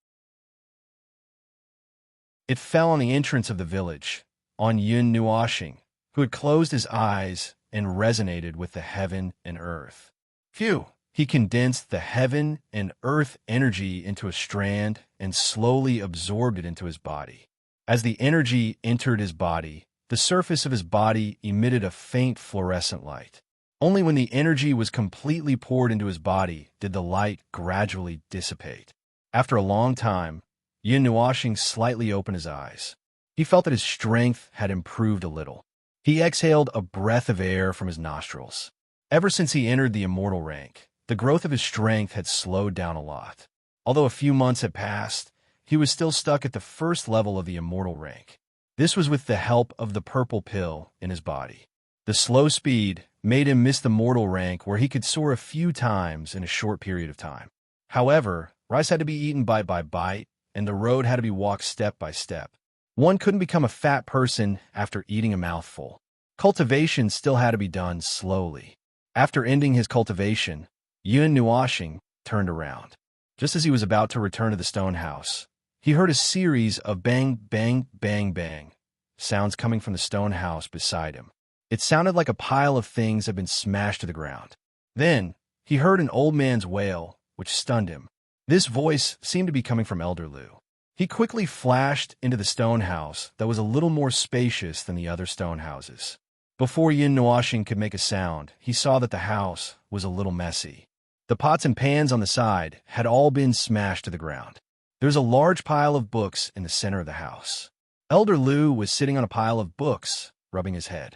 It fell on the entrance of the village, on Yin Nuoxing, who had closed his eyes and resonated with the heaven and earth. Phew! He condensed the heaven and earth energy into a strand and slowly absorbed it into his body. As the energy entered his body, the surface of his body emitted a faint fluorescent light. Only when the energy was completely poured into his body did the light gradually dissipate. After a long time, Yin Nuashing slightly opened his eyes. He felt that his strength had improved a little. He exhaled a breath of air from his nostrils. Ever since he entered the immortal rank, the growth of his strength had slowed down a lot. Although a few months had passed, he was still stuck at the first level of the immortal rank. This was with the help of the purple pill in his body. The slow speed made him miss the mortal rank where he could soar a few times in a short period of time. However, rice had to be eaten bite by bite, and the road had to be walked step by step. One couldn't become a fat person after eating a mouthful. Cultivation still had to be done slowly. After ending his cultivation, Yin Nuashing turned around. Just as he was about to return to the stone house, he heard a series of bang, bang, bang, bang sounds coming from the stone house beside him. It sounded like a pile of things had been smashed to the ground. Then, he heard an old man's wail, which stunned him. This voice seemed to be coming from Elder Lu. He quickly flashed into the stone house that was a little more spacious than the other stone houses. Before Yin Nuashing could make a sound, he saw that the house was a little messy. The pots and pans on the side had all been smashed to the ground. There was a large pile of books in the center of the house. Elder Lu was sitting on a pile of books, rubbing his head.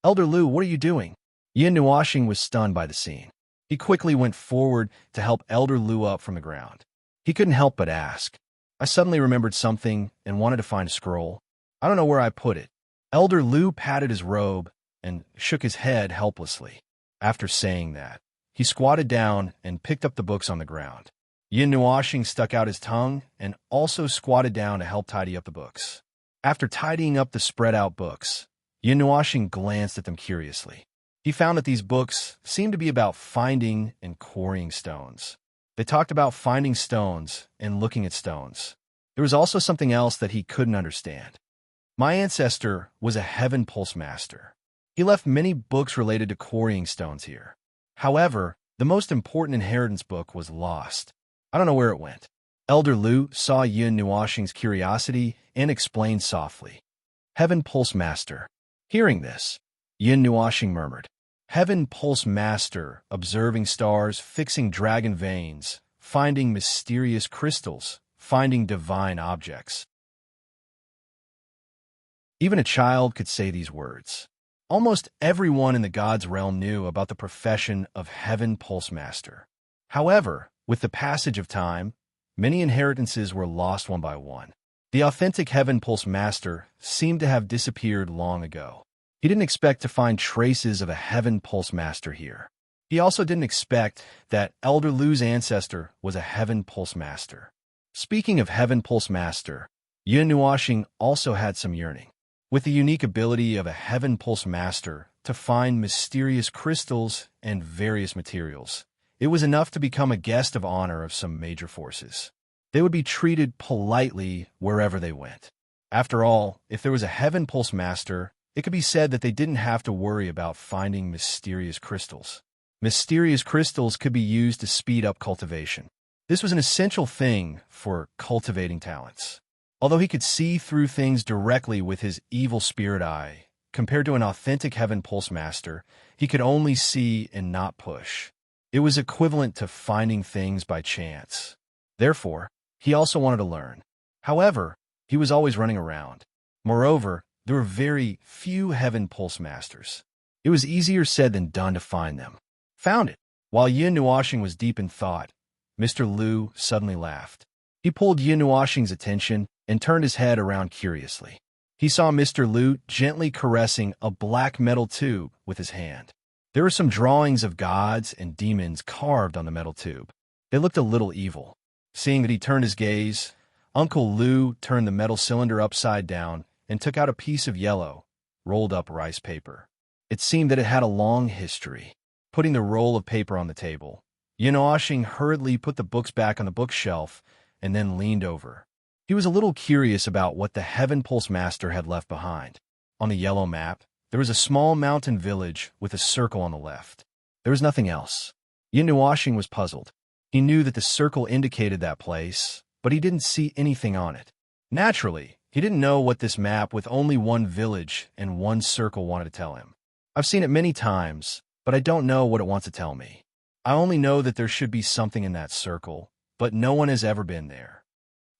"Elder Lu, what are you doing?" Yin Nuashing was stunned by the scene. He quickly went forward to help Elder Lu up from the ground. He couldn't help but ask, "I suddenly remembered something and wanted to find a scroll. I don't know where I put it." Elder Lu patted his robe and shook his head helplessly. After saying that, he squatted down and picked up the books on the ground. Yin Nuashing stuck out his tongue and also squatted down to help tidy up the books. After tidying up the spread-out books, Yin Nuashing glanced at them curiously. He found that these books seemed to be about finding and quarrying stones. They talked about finding stones and looking at stones. There was also something else that he couldn't understand. My ancestor was a heaven pulse master. He left many books related to quarrying stones here. However, the most important inheritance book was lost. I don't know where it went. Elder Lu saw Yin Nuashing's curiosity and explained softly, "Heaven Pulse Master." Hearing this, Yin Nuashing murmured, "Heaven Pulse Master, observing stars, fixing dragon veins, finding mysterious crystals, finding divine objects." Even a child could say these words. Almost everyone in the gods' realm knew about the profession of Heaven Pulse Master. However, with the passage of time, many inheritances were lost one by one. The authentic Heaven Pulse Master seemed to have disappeared long ago. He didn't expect to find traces of a Heaven Pulse Master here. He also didn't expect that Elder Lu's ancestor was a Heaven Pulse Master. Speaking of Heaven Pulse Master, Yin Nuashing also had some yearning. With the unique ability of a Heaven Pulse Master to find mysterious crystals and various materials, it was enough to become a guest of honor of some major forces. They would be treated politely wherever they went. After all, if there was a Heaven Pulse Master, it could be said that they didn't have to worry about finding mysterious crystals. Mysterious crystals could be used to speed up cultivation. This was an essential thing for cultivating talents. Although he could see through things directly with his evil spirit eye, compared to an authentic Heaven Pulse Master, he could only see and not push. It was equivalent to finding things by chance. Therefore, he also wanted to learn. However, he was always running around. Moreover, there were very few Heaven Pulse Masters. It was easier said than done to find them. Found it. While Yin Nuashing was deep in thought, Mr. Lu suddenly laughed. He pulled Yin Nuashing's attention and turned his head around curiously. He saw Mr. Lu gently caressing a black metal tube with his hand. There were some drawings of gods and demons carved on the metal tube. They looked a little evil. Seeing that he turned his gaze, Uncle Lu turned the metal cylinder upside down and took out a piece of yellow, rolled-up rice paper. It seemed that it had a long history. Putting the roll of paper on the table, Yin Nuashing hurriedly put the books back on the bookshelf and then leaned over. He was a little curious about what the Heaven Pulse Master had left behind. On the yellow map, There was a small mountain village with a circle on the left. There was nothing else. Yin was puzzled. He knew that the circle indicated that place, but he didn't see anything on it. Naturally, he didn't know what this map with only one village and one circle wanted to tell him. I've seen it many times, but I don't know what it wants to tell me. I only know that there should be something in that circle, but no one has ever been there.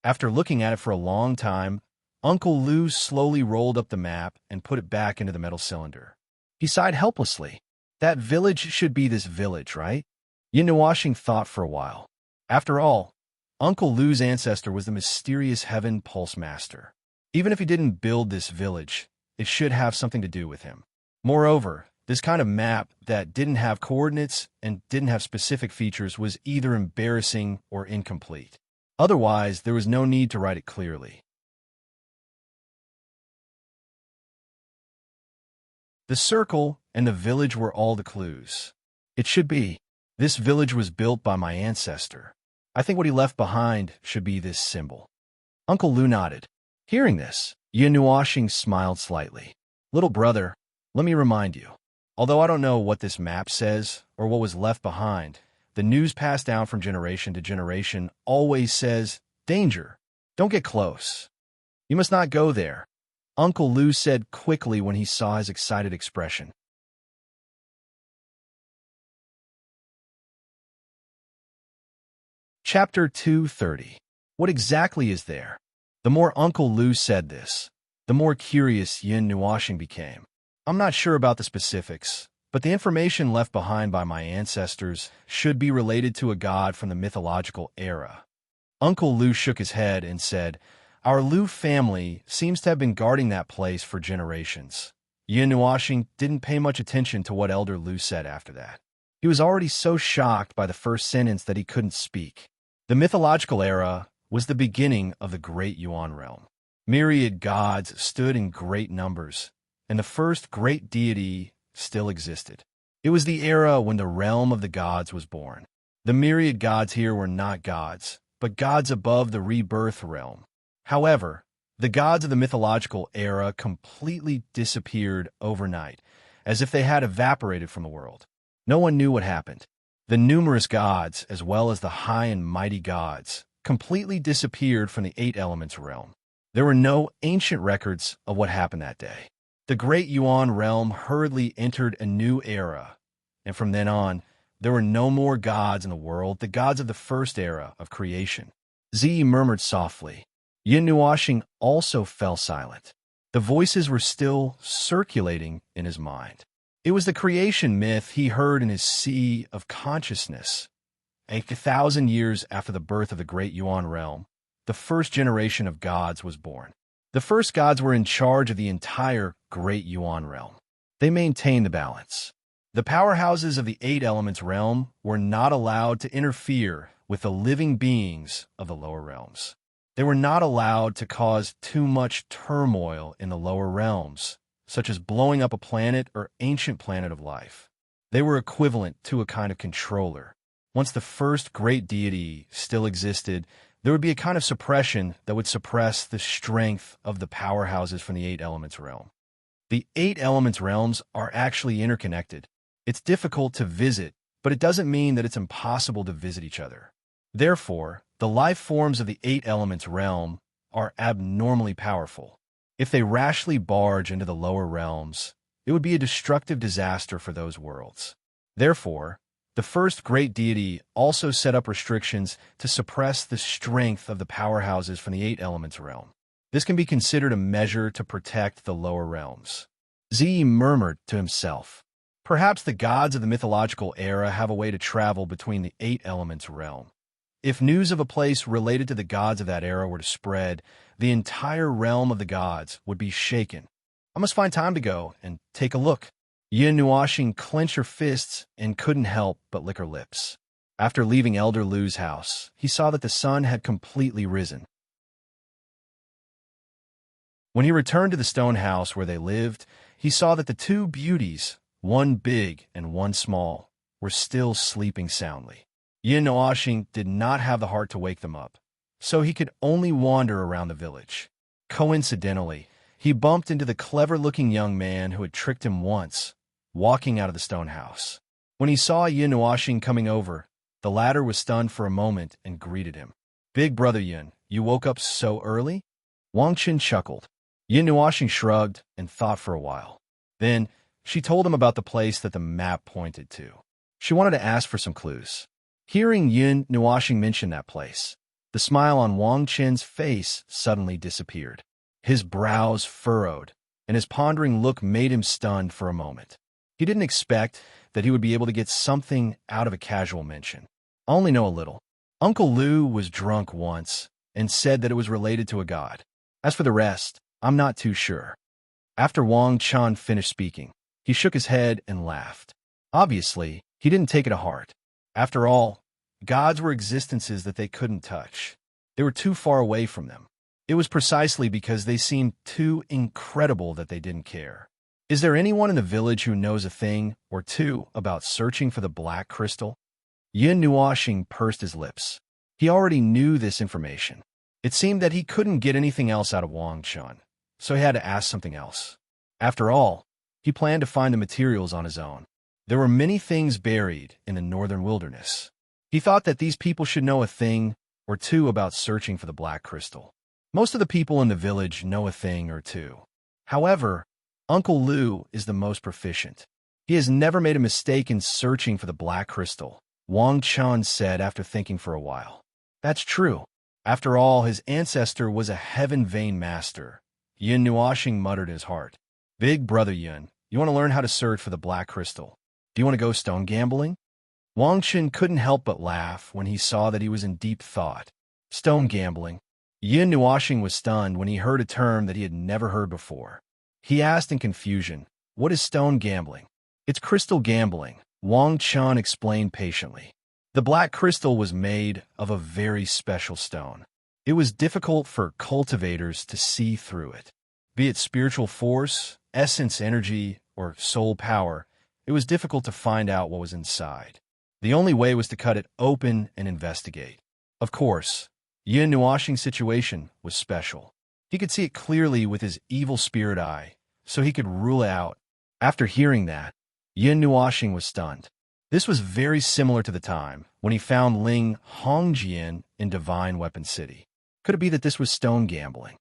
After looking at it for a long time, Uncle Lou slowly rolled up the map and put it back into the metal cylinder. He sighed helplessly. That village should be this village, right? Yin thought for a while. After all, Uncle Lou's ancestor was the mysterious Heaven Pulse Master. Even if he didn't build this village, it should have something to do with him. Moreover, this kind of map that didn't have coordinates and didn't have specific features was either embarrassing or incomplete. Otherwise, there was no need to write it clearly. The circle and the village were all the clues. It should be. This village was built by my ancestor. I think what he left behind should be this symbol. Uncle Lou nodded. Hearing this, Yin smiled slightly. Little brother, let me remind you. Although I don't know what this map says or what was left behind, the news passed down from generation to generation always says, danger, don't get close. You must not go there, Uncle Lou said quickly when he saw his excited expression. Chapter 230. What exactly is there? The more Uncle Lou said this, the more curious Yin became. I'm not sure about the specifics, but the information left behind by my ancestors should be related to a god from the mythological era. Uncle Lou shook his head and said, Our Lou family seems to have been guarding that place for generations. Yin didn't pay much attention to what Elder Lou said after that. He was already so shocked by the first sentence that he couldn't speak. The mythological era was the beginning of the Great Yuan realm. Myriad gods stood in great numbers, and the first great deity still existed. It was the era when the realm of the gods was born. The myriad gods here were not gods, but gods above the rebirth realm. However, the gods of the mythological era completely disappeared overnight, as if they had evaporated from the world. No one knew what happened. The numerous gods, as well as the high and mighty gods, completely disappeared from the Eight Elements realm. There were no ancient records of what happened that day. The Great Yuan realm hurriedly entered a new era, and from then on, there were no more gods in the world, the gods of the first era of creation. Zi murmured softly. Yin also fell silent. The voices were still circulating in his mind. It was the creation myth he heard in his sea of consciousness. 1,000 years after the birth of the Great Yuan realm, the first generation of gods was born. The first gods were in charge of the entire Great Yuan realm. They maintained the balance. The powerhouses of the Eight Elements realm were not allowed to interfere with the living beings of the lower realms. They were not allowed to cause too much turmoil in the lower realms, such as blowing up a planet or ancient planet of life. They were equivalent to a kind of controller. Once the first great deity still existed, there would be a kind of suppression that would suppress the strength of the powerhouses from the Eight Elements realm. The Eight Elements realms are actually interconnected. It's difficult to visit, but it doesn't mean that it's impossible to visit each other. Therefore, the life forms of the Eight Elements realm are abnormally powerful. If they rashly barge into the lower realms, it would be a destructive disaster for those worlds. Therefore, the first great deity also set up restrictions to suppress the strength of the powerhouses from the Eight Elements realm. This can be considered a measure to protect the lower realms. Zi murmured to himself. Perhaps the gods of the mythological era have a way to travel between the Eight Elements realm. If news of a place related to the gods of that era were to spread, the entire realm of the gods would be shaken. I must find time to go and take a look. Yin clenched her fists and couldn't help but lick her lips. After leaving Elder Lu's house, he saw that the sun had completely risen. When he returned to the stone house where they lived, he saw that the two beauties, one big and one small, were still sleeping soundly. Yin did not have the heart to wake them up, so he could only wander around the village. Coincidentally, He bumped into the clever-looking young man who had tricked him once, walking out of the stone house. When he saw Yin Nuashing coming over, the latter was stunned for a moment and greeted him. "Big brother Yin, you woke up so early?" Wang Qin chuckled. Yin Nuashing shrugged and thought for a while. Then, she told him about the place that the map pointed to. She wanted to ask for some clues. Hearing Yin Nuashing mention that place, the smile on Wang Qin's face suddenly disappeared. His brows furrowed, and his pondering look made him stunned for a moment. He didn't expect that he would be able to get something out of a casual mention. "I only know a little. Uncle Lu was drunk once and said that it was related to a god. As for the rest, I'm not too sure." After Wang Chan finished speaking, he shook his head and laughed. Obviously, he didn't take it to heart. After all, gods were existences that they couldn't touch. They were too far away from them. It was precisely because they seemed too incredible that they didn't care. "Is there anyone in the village who knows a thing or two about searching for the black crystal?" Yin Nuashing pursed his lips. He already knew this information. It seemed that he couldn't get anything else out of Wang Chun, so he had to ask something else. After all, he planned to find the materials on his own. There were many things buried in the northern wilderness. He thought that these people should know a thing or two about searching for the black crystal. Most of the people in the village know a thing or two. However, Uncle Lu is the most proficient. He has never made a mistake in searching for the black crystal, Wang Chan said after thinking for a while. That's true. After all, his ancestor was a heaven-vein master. Yin Nuashing muttered in his heart. "Big brother Yin, you want to learn how to search for the black crystal? Do you want to go stone gambling?" Wang Qin couldn't help but laugh when he saw that he was in deep thought. Stone gambling. Yin Nuashing was stunned when he heard a term that he had never heard before. He asked in confusion, "What is stone gambling?" "It's crystal gambling," Wang Chan explained patiently. The black crystal was made of a very special stone. It was difficult for cultivators to see through it. Be it spiritual force, essence energy, or soul power, it was difficult to find out what was inside. The only way was to cut it open and investigate. Of course, Yin Nuashing's situation was special. He could see it clearly with his evil spirit eye, so he could rule it out. After hearing that, Yin Nuashing was stunned. This was very similar to the time when he found Ling Hongjian in Divine Weapon City. Could it be that this was stone gambling?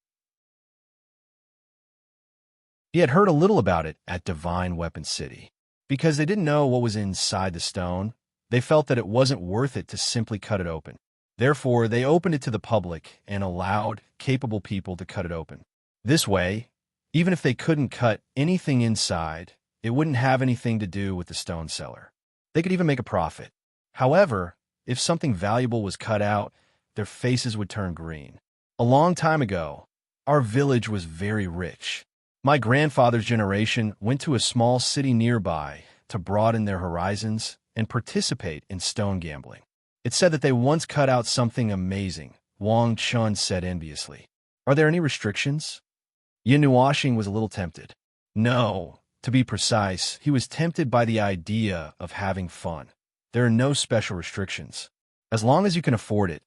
He had heard a little about it at Divine Weapon City. Because they didn't know what was inside the stone, they felt that it wasn't worth it to simply cut it open. Therefore, they opened it to the public and allowed capable people to cut it open. This way, even if they couldn't cut anything inside, it wouldn't have anything to do with the stone seller. They could even make a profit. However, if something valuable was cut out, their faces would turn green. A long time ago, our village was very rich. My grandfather's generation went to a small city nearby to broaden their horizons and participate in stone gambling. It's said that they once cut out something amazing, Wang Chun said enviously. Are there any restrictions? Yin Nuashing was a little tempted. No, to be precise, he was tempted by the idea of having fun. There are no special restrictions. As long as you can afford it,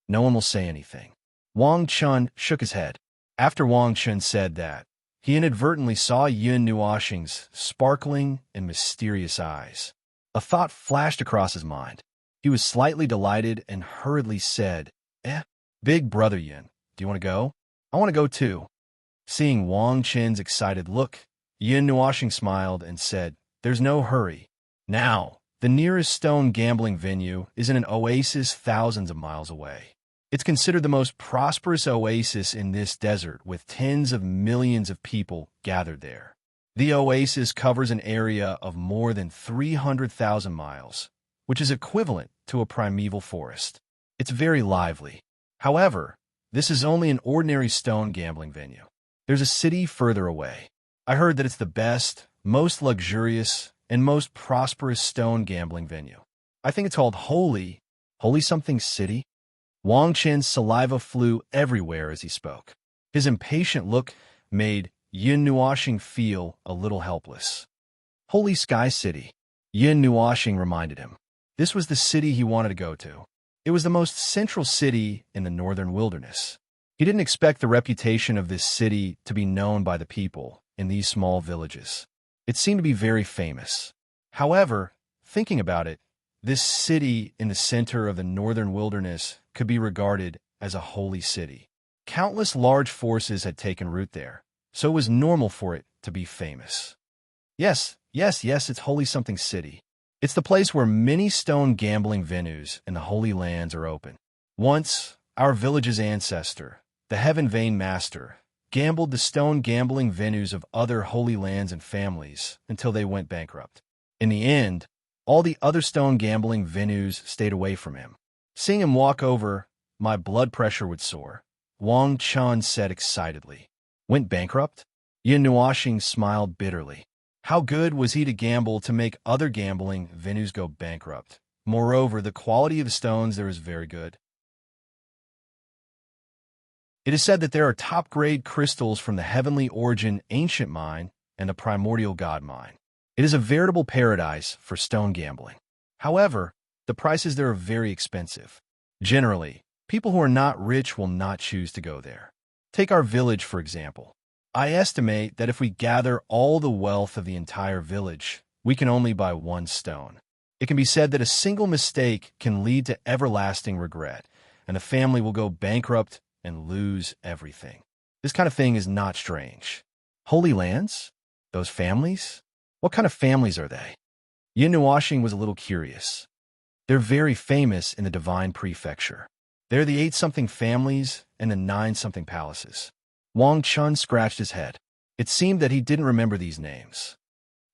no one will say anything. Wang Chun shook his head. After Wang Chun said that, he inadvertently saw Yin Nuashing's sparkling and mysterious eyes. A thought flashed across his mind. He was slightly delighted and hurriedly said, Big brother Yin, do you want to go? I want to go too. Seeing Wang Chin's excited look, Yin Nuashing smiled and said, There's no hurry. Now, the nearest stone gambling venue is in an oasis thousands of miles away. It's considered the most prosperous oasis in this desert, with tens of millions of people gathered there. The oasis covers an area of more than 300,000 miles, which is equivalent to a primeval forest. It's very lively. However, this is only an ordinary stone gambling venue. There's a city further away. I heard that it's the best, most luxurious, and most prosperous stone gambling venue. I think it's called Holy something city. Wang Chin's saliva flew everywhere as he spoke. His impatient look made Yin Nuashing feel a little helpless. Holy Sky City, Yin Nuashing reminded him. This was the city he wanted to go to. It was the most central city in the northern wilderness. He didn't expect the reputation of this city to be known by the people in these small villages. It seemed to be very famous. However, thinking about it, this city in the center of the northern wilderness could be regarded as a holy city. Countless large forces had taken root there, so it was normal for it to be famous. Yes, it's Holy Something City. It's the place where many stone gambling venues in the Holy Lands are open. Once, our village's ancestor, the Heaven Vein Master, gambled the stone gambling venues of other Holy Lands and families until they went bankrupt. In the end, all the other stone gambling venues stayed away from him. Seeing him walk over, my blood pressure would soar. Wang Chun said excitedly. Went bankrupt? Yin Nuoxing smiled bitterly. How good was he to gamble to make other gambling venues go bankrupt? Moreover, the quality of the stones there is very good. It is said that there are top-grade crystals from the heavenly origin ancient mine and the primordial god mine. It is a veritable paradise for stone gambling. However, the prices there are very expensive. Generally, people who are not rich will not choose to go there. Take our village, for example. I estimate that if we gather all the wealth of the entire village, we can only buy one stone. It can be said that a single mistake can lead to everlasting regret, and the family will go bankrupt and lose everything. This kind of thing is not strange. Holy Lands? Those families? What kind of families are they? Yin Nuoxing was a little curious. They're very famous in the Divine Prefecture. They're the 8-something families and the 9-something palaces. Wang Chun scratched his head. It seemed that he didn't remember these names.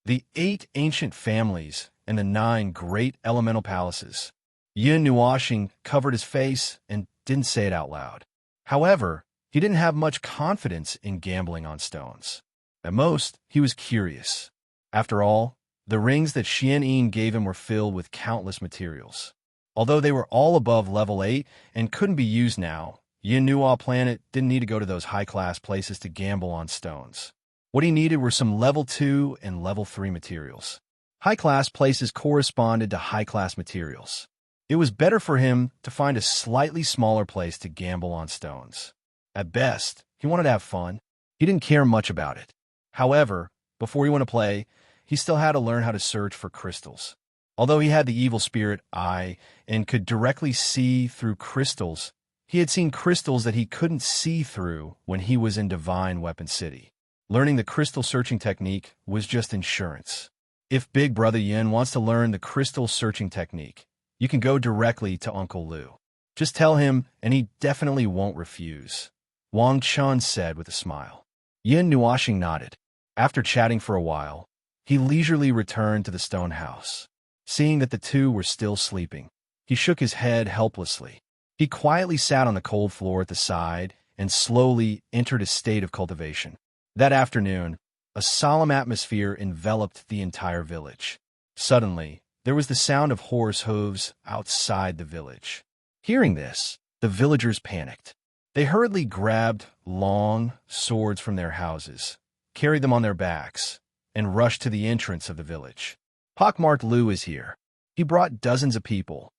The 8 ancient families and the 9 great elemental palaces. Yin Nuoxing covered his face and didn't say it out loud. However, he didn't have much confidence in gambling on stones. At most, he was curious. After all, the rings that Xian Yin gave him were filled with countless materials. Although they were all above level 8 and couldn't be used now, Yin Nuo Planet didn't need to go to those high-class places to gamble on stones. What he needed were some level 2 and level 3 materials. High-class places corresponded to high-class materials. It was better for him to find a slightly smaller place to gamble on stones. At best, he wanted to have fun. He didn't care much about it. However, before he went to play, he still had to learn how to search for crystals. Although he had the evil spirit eye and could directly see through crystals, he had seen crystals that he couldn't see through when he was in Divine Weapon City. Learning the crystal searching technique was just insurance. If Big Brother Yin wants to learn the crystal searching technique, you can go directly to Uncle Lu. Just tell him, and he definitely won't refuse. Wang Chun said with a smile. Yin Nuoxing nodded. After chatting for a while, he leisurely returned to the stone house. Seeing that the two were still sleeping, he shook his head helplessly. He quietly sat on the cold floor at the side and slowly entered a state of cultivation. That afternoon, a solemn atmosphere enveloped the entire village. Suddenly, there was the sound of horse hooves outside the village. Hearing this, the villagers panicked. They hurriedly grabbed long swords from their houses, carried them on their backs, and rushed to the entrance of the village. Pockmarked Lu is here. He brought dozens of people.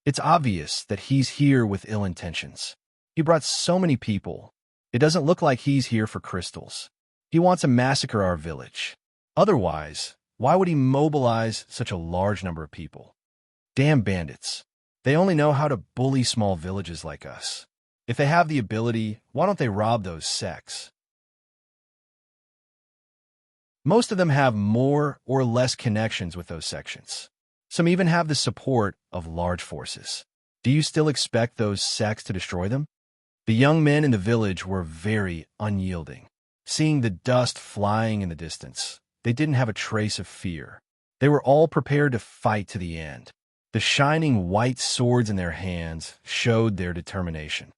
It's obvious that he's here with ill intentions. He brought so many people. It doesn't look like he's here for crystals. He wants to massacre our village. Otherwise, why would he mobilize such a large number of people? Damn bandits. They only know how to bully small villages like us. If they have the ability, why don't they rob those sects? Most of them have more or less connections with those sections. Some even have the support of large forces. Do you still expect those sects to destroy them? The young men in the village were very unyielding. Seeing the dust flying in the distance, they didn't have a trace of fear. They were all prepared to fight to the end. The shining white swords in their hands showed their determination.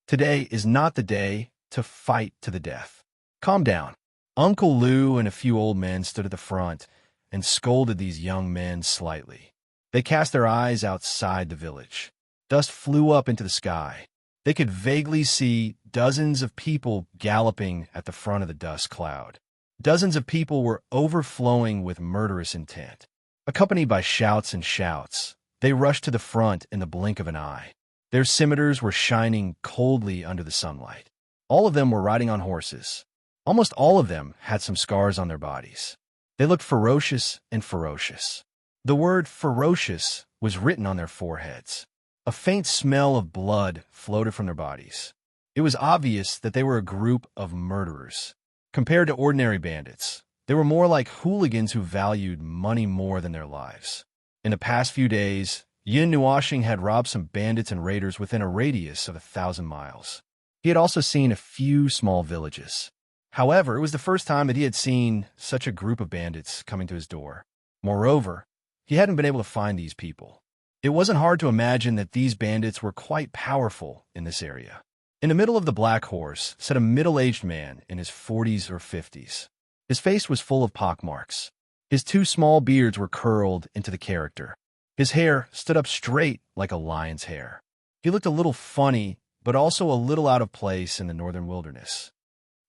Today is not the day to fight to the death. Calm down. Uncle Lu and a few old men stood at the front and scolded these young men slightly. They cast their eyes outside the village. Dust flew up into the sky. They could vaguely see dozens of people galloping at the front of the dust cloud. Dozens of people were overflowing with murderous intent. Accompanied by shouts and shouts, they rushed to the front in the blink of an eye. Their scimitars were shining coldly under the sunlight. All of them were riding on horses. Almost all of them had some scars on their bodies. They looked ferocious and ferocious. The word ferocious was written on their foreheads. A faint smell of blood floated from their bodies. It was obvious that they were a group of murderers. Compared to ordinary bandits, they were more like hooligans who valued money more than their lives. In the past few days, Yin Nuashing had robbed some bandits and raiders within a radius of 1,000 miles. He had also seen a few small villages. However, it was the first time that he had seen such a group of bandits coming to his door. Moreover, he hadn't been able to find these people. It wasn't hard to imagine that these bandits were quite powerful in this area. In the middle of the Black Horse sat a middle-aged man in his 40s or 50s. His face was full of pockmarks. His 2 small beards were curled into the character. His hair stood up straight like a lion's hair. He looked a little funny, but also a little out of place in the northern wilderness.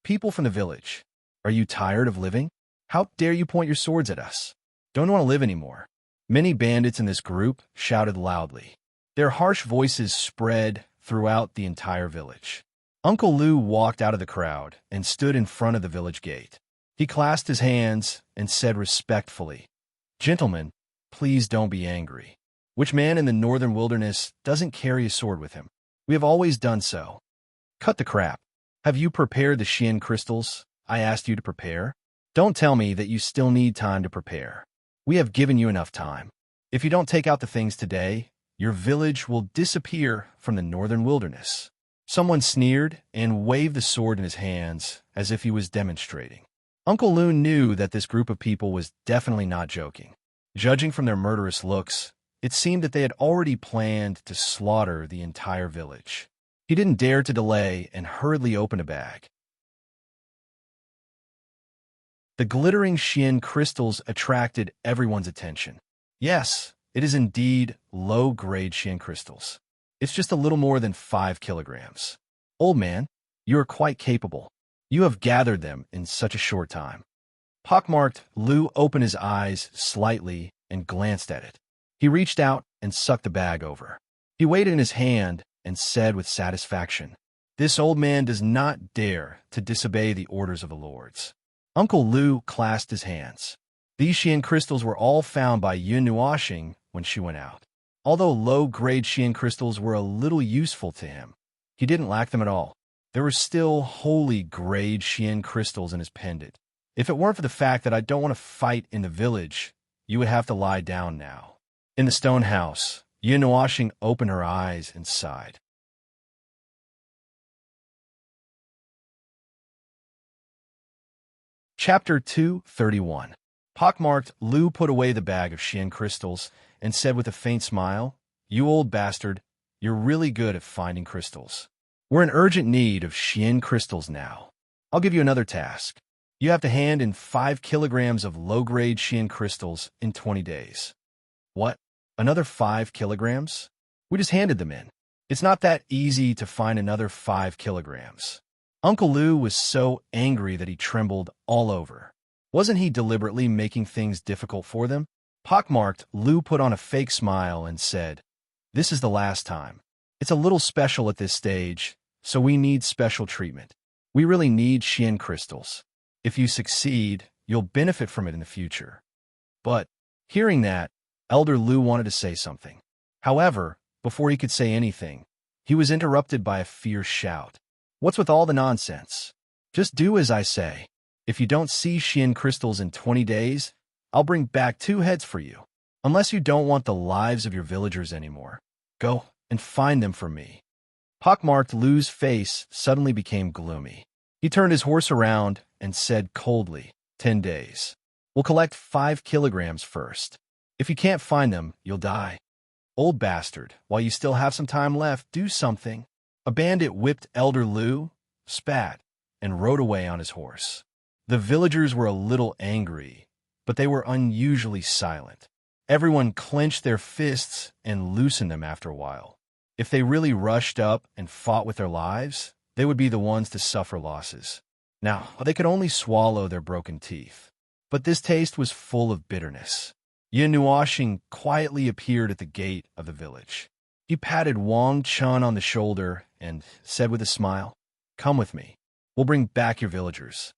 People from the village, are you tired of living? How dare you point your swords at us? Don't want to live anymore. Many bandits in this group shouted loudly. Their harsh voices spread throughout the entire village. Uncle Lou walked out of the crowd and stood in front of the village gate. He clasped his hands and said respectfully, "Gentlemen, please don't be angry. Which man in the northern wilderness doesn't carry a sword with him? We have always done so. Cut the crap. Have you prepared the Xian crystals I asked you to prepare? Don't tell me that you still need time to prepare. We have given you enough time. If you don't take out the things today, your village will disappear from the northern wilderness." Someone sneered and waved the sword in his hands as if he was demonstrating. Uncle Lou knew that this group of people was definitely not joking. Judging from their murderous looks, it seemed that they had already planned to slaughter the entire village. He didn't dare to delay and hurriedly opened a bag. The glittering Xian crystals attracted everyone's attention. Yes, it is indeed low-grade Xian crystals. It's just a little more than 5 kilograms. Old man, you are quite capable. You have gathered them in such a short time. Pockmarked Lou opened his eyes slightly and glanced at it. He reached out and sucked the bag over. He weighed it in his hand and said with satisfaction, "This old man does not dare to disobey the orders of the lords." Uncle Lou clasped his hands. These Xian crystals were all found by Yun Nuashing when she went out. Although low-grade Xian crystals were a little useful to him, he didn't lack them at all. There were still holy-grade Xian crystals in his pendant. If it weren't for the fact that I don't want to fight in the village, you would have to lie down now. In the stone house, Yun Nuashing opened her eyes and sighed. Chapter 231. Pockmarked Lou put away the bag of Xian crystals and said with a faint smile, "You old bastard, you're really good at finding crystals. We're in urgent need of Xian crystals now. I'll give you another task. You have to hand in 5 kilograms of low-grade Xian crystals in 20 days. What? Another 5 kilograms? We just handed them in. It's not that easy to find another 5 kilograms. Uncle Lou was so angry that he trembled all over. Wasn't he deliberately making things difficult for them? Pockmarked Lou put on a fake smile and said, "This is the last time. It's a little special at this stage, so we need special treatment. We really need Xian crystals. If you succeed, you'll benefit from it in the future." But, hearing that, Elder Lou wanted to say something. However, before he could say anything, he was interrupted by a fierce shout. "What's with all the nonsense? Just do as I say. If you don't see Xian crystals in 20 days, I'll bring back 2 heads for you. Unless you don't want the lives of your villagers anymore, go and find them for me." Pockmarked Lou's face suddenly became gloomy. He turned his horse around and said coldly, 10 days. We'll collect 5 kilograms first. If you can't find them, you'll die. Old bastard, while you still have some time left, do something." A bandit whipped Elder Lou, spat, and rode away on his horse. The villagers were a little angry, but they were unusually silent. Everyone clenched their fists and loosened them after a while. If they really rushed up and fought with their lives, they would be the ones to suffer losses. Now, they could only swallow their broken teeth. But this taste was full of bitterness. Yin Nuashing quietly appeared at the gate of the village. He patted Wang Chun on the shoulder and said with a smile, "Come with me. We'll bring back your villagers."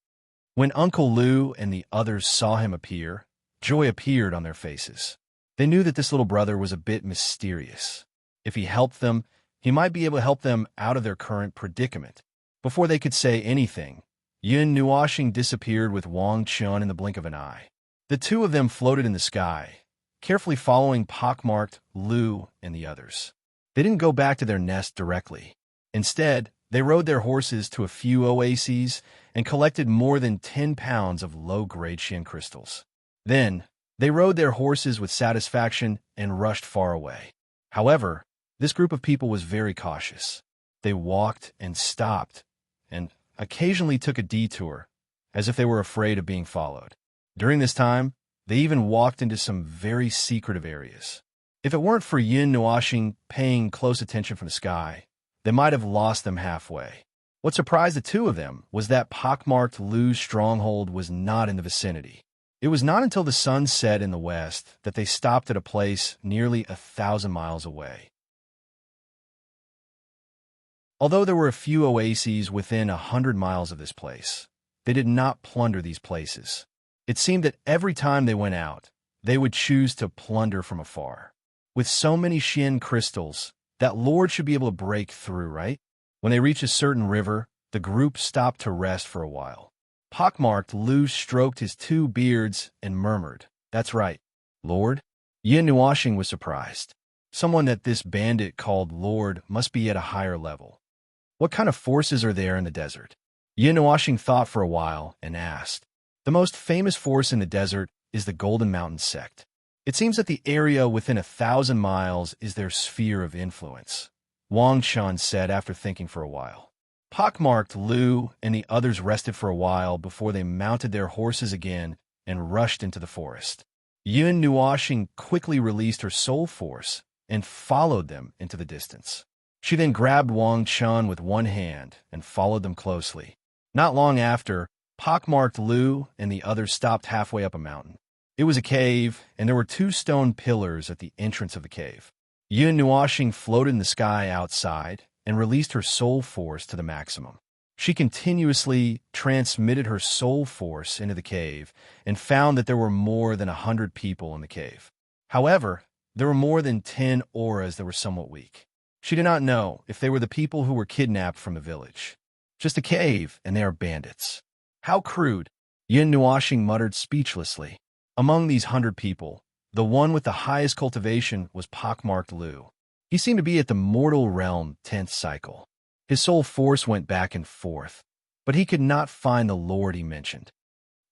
When Uncle Lu and the others saw him appear, joy appeared on their faces. They knew that this little brother was a bit mysterious. If he helped them, he might be able to help them out of their current predicament. Before they could say anything, Yun Nuoxing disappeared with Wang Chun in the blink of an eye. The two of them floated in the sky, carefully following pockmarked Lu and the others. They didn't go back to their nest directly. Instead, they rode their horses to a few oases and collected more than 10 pounds of low-grade Xian crystals. Then, they rode their horses with satisfaction and rushed far away. However, this group of people was very cautious. They walked and stopped, and occasionally took a detour, as if they were afraid of being followed. During this time, they even walked into some very secretive areas. If it weren't for Yun Nuoxing paying close attention from the sky, they might have lost them halfway. What surprised the two of them was that pockmarked Lu's stronghold was not in the vicinity. It was not until the sun set in the west that they stopped at a place nearly 1,000 miles away. Although there were a few oases within 100 miles of this place, they did not plunder these places. It seemed that every time they went out, they would choose to plunder from afar. With so many Xian crystals, that lord should be able to break through, right? When they reached a certain river, the group stopped to rest for a while. Pockmarked Lu stroked his two beards and murmured, "That's right, Lord." Yin Nuoxing was surprised. Someone that this bandit called Lord must be at a higher level. What kind of forces are there in the desert? Yin Nuoxing thought for a while and asked. The most famous force in the desert is the Golden Mountain sect. It seems that the area within 1,000 miles is their sphere of influence, Wang Chun said after thinking for a while. Pockmarked Lu and the others rested for a while before they mounted their horses again and rushed into the forest. Yun Nuoxing quickly released her soul force and followed them into the distance. She then grabbed Wang Chun with one hand and followed them closely. Not long after, Pockmarked Lu and the others stopped halfway up a mountain. It was a cave, and there were 2 stone pillars at the entrance of the cave. Yun Nuoxing floated in the sky outside and released her soul force to the maximum. She continuously transmitted her soul force into the cave and found that there were more than 100 people in the cave. However, there were more than 10 auras that were somewhat weak. She did not know if they were the people who were kidnapped from the village. Just a cave, and they are bandits. How crude, Yun Nuoxing muttered speechlessly. Among these 100 people, the one with the highest cultivation was Pockmarked Lu. He seemed to be at the mortal realm 10th cycle. His soul force went back and forth, but he could not find the lord he mentioned.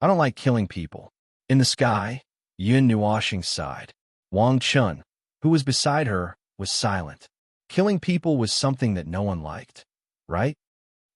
I don't like killing people. In the sky, Yun Nuoxing sighed. Wang Chun, who was beside her, was silent. Killing people was something that no one liked, right?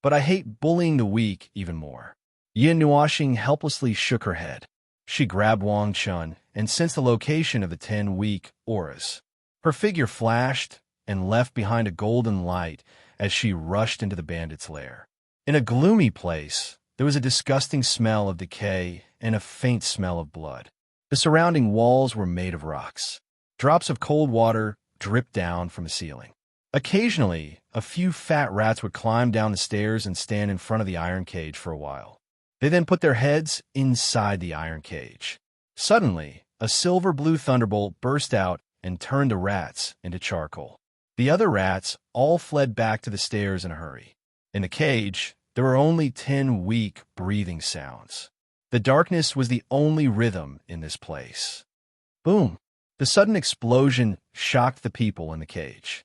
But I hate bullying the weak even more. Yun Nuoxing helplessly shook her head. She grabbed Wang Chun and sensed the location of the 10 weak auras. Her figure flashed and left behind a golden light as she rushed into the bandit's lair. In a gloomy place, there was a disgusting smell of decay and a faint smell of blood. The surrounding walls were made of rocks. Drops of cold water dripped down from the ceiling. Occasionally, a few fat rats would climb down the stairs and stand in front of the iron cage for a while. They then put their heads inside the iron cage. Suddenly, a silver-blue thunderbolt burst out and turned the rats into charcoal. The other rats all fled back to the stairs in a hurry. In the cage, there were only 10 weak breathing sounds. The darkness was the only rhythm in this place. Boom! The sudden explosion shocked the people in the cage.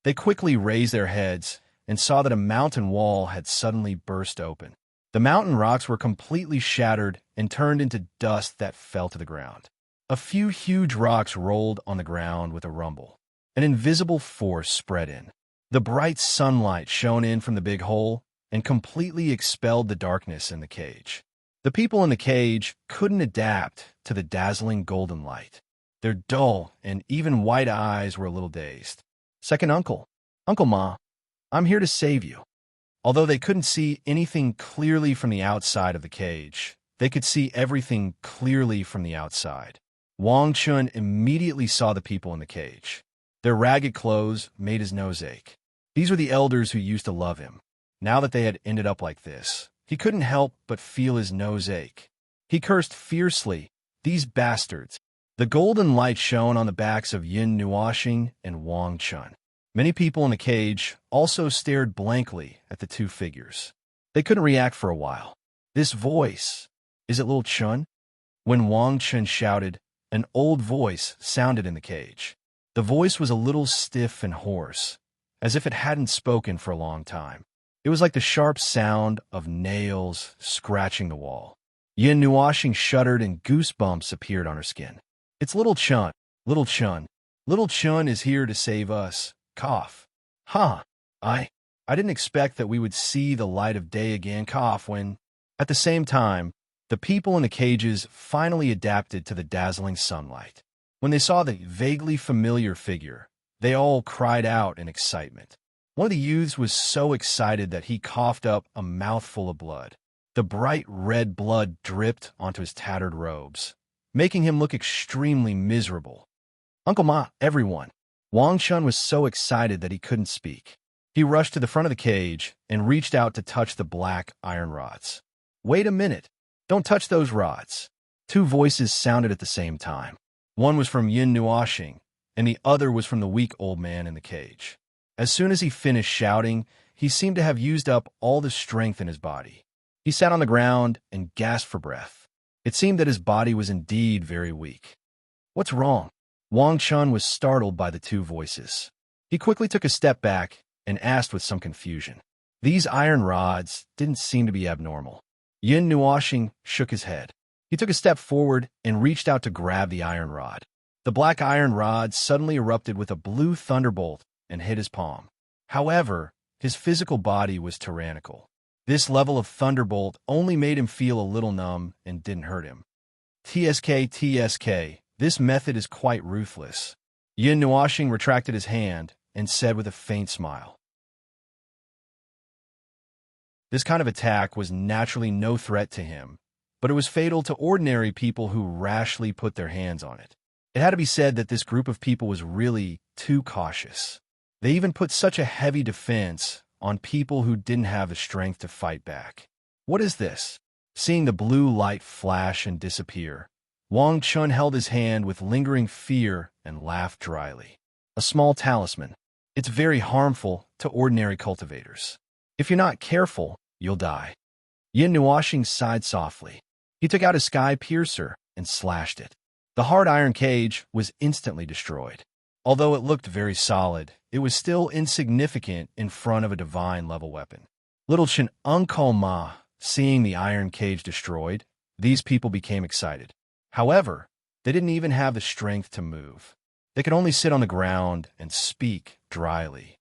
They quickly raised their heads and saw that a mountain wall had suddenly burst open. The mountain rocks were completely shattered and turned into dust that fell to the ground. A few huge rocks rolled on the ground with a rumble. An invisible force spread in. The bright sunlight shone in from the big hole and completely expelled the darkness in the cage. The people in the cage couldn't adapt to the dazzling golden light. Their dull and even white eyes were a little dazed. Second uncle, Uncle Ma, I'm here to save you. Although they couldn't see anything clearly from the outside of the cage, they could see everything clearly from the outside. Wang Chun immediately saw the people in the cage. Their ragged clothes made his nose ache. These were the elders who used to love him. Now that they had ended up like this, he couldn't help but feel his nose ache. He cursed fiercely. These bastards. The golden light shone on the backs of Yin Nuoxing and Wang Chun. Many people in the cage also stared blankly at the two figures. They couldn't react for a while. This voice, is it little Chun? When Wang Chun shouted, an old voice sounded in the cage. The voice was a little stiff and hoarse, as if it hadn't spoken for a long time. It was like the sharp sound of nails scratching the wall. Yin Nuoxing shuddered and goosebumps appeared on her skin. It's little Chun, little Chun. Little Chun is here to save us. Cough. Huh. I didn't expect that we would see the light of day again. Cough when... At the same time, the people in the cages finally adapted to the dazzling sunlight. When they saw the vaguely familiar figure, they all cried out in excitement. One of the youths was so excited that he coughed up a mouthful of blood. The bright red blood dripped onto his tattered robes, making him look extremely miserable. Uncle Ma, everyone. Wang Chun was so excited that he couldn't speak. He rushed to the front of the cage and reached out to touch the black iron rods. Wait a minute. Don't touch those rods. Two voices sounded at the same time. One was from Yin Nuoxing, and the other was from the weak old man in the cage. As soon as he finished shouting, he seemed to have used up all the strength in his body. He sat on the ground and gasped for breath. It seemed that his body was indeed very weak. What's wrong? Wang Chun was startled by the two voices. He quickly took a step back and asked with some confusion. These iron rods didn't seem to be abnormal. Yin Nuoxing shook his head. He took a step forward and reached out to grab the iron rod. The black iron rod suddenly erupted with a blue thunderbolt and hit his palm. However, his physical body was tyrannical. This level of thunderbolt only made him feel a little numb and didn't hurt him. TSK, this method is quite ruthless. Yin Nuoxing retracted his hand and said with a faint smile. This kind of attack was naturally no threat to him, but it was fatal to ordinary people who rashly put their hands on it. It had to be said that this group of people was really too cautious. They even put such a heavy defense on people who didn't have the strength to fight back. What is this? Seeing the blue light flash and disappear, Wang Chun held his hand with lingering fear and laughed dryly. A small talisman. It's very harmful to ordinary cultivators. If you're not careful, you'll die. Yin Nuoxing sighed softly. He took out a sky piercer and slashed it. The hard iron cage was instantly destroyed. Although it looked very solid, it was still insignificant in front of a divine-level weapon. Little Chen Uncle Ma, seeing the iron cage destroyed, these people became excited. However, they didn't even have the strength to move. They could only sit on the ground and speak dryly.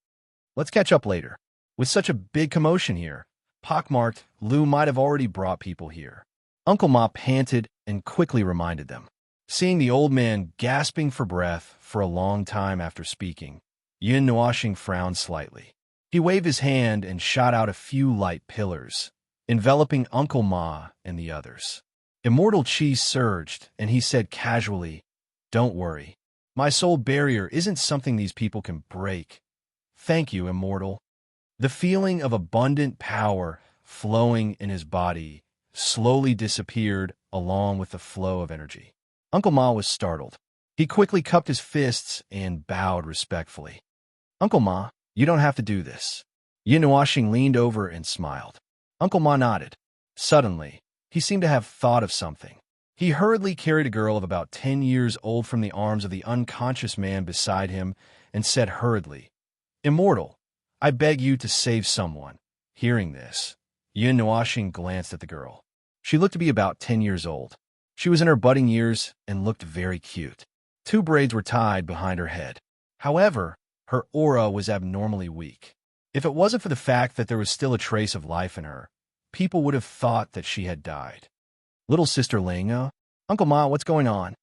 Let's catch up later. With such a big commotion here, pockmarked, Lu might have already brought people here. Uncle Ma panted and quickly reminded them. Seeing the old man gasping for breath for a long time after speaking, Yin Nuoxing frowned slightly. He waved his hand and shot out a few light pillars, enveloping Uncle Ma and the others. Immortal chi surged, and he said casually, "Don't worry. My soul barrier isn't something these people can break. Thank you, Immortal." The feeling of abundant power flowing in his body slowly disappeared along with the flow of energy. Uncle Ma was startled. He quickly cupped his fists and bowed respectfully. Uncle Ma, you don't have to do this. Yin Nuoxing leaned over and smiled. Uncle Ma nodded. Suddenly, he seemed to have thought of something. He hurriedly carried a girl of about 10 years old from the arms of the unconscious man beside him and said hurriedly, Immortal, I beg you to save someone. Hearing this, Yin Nuoxing glanced at the girl. She looked to be about 10 years old. She was in her budding years and looked very cute. 2 braids were tied behind her head. However, her aura was abnormally weak. If it wasn't for the fact that there was still a trace of life in her, people would have thought that she had died. Little sister Linga? Uncle Ma, what's going on?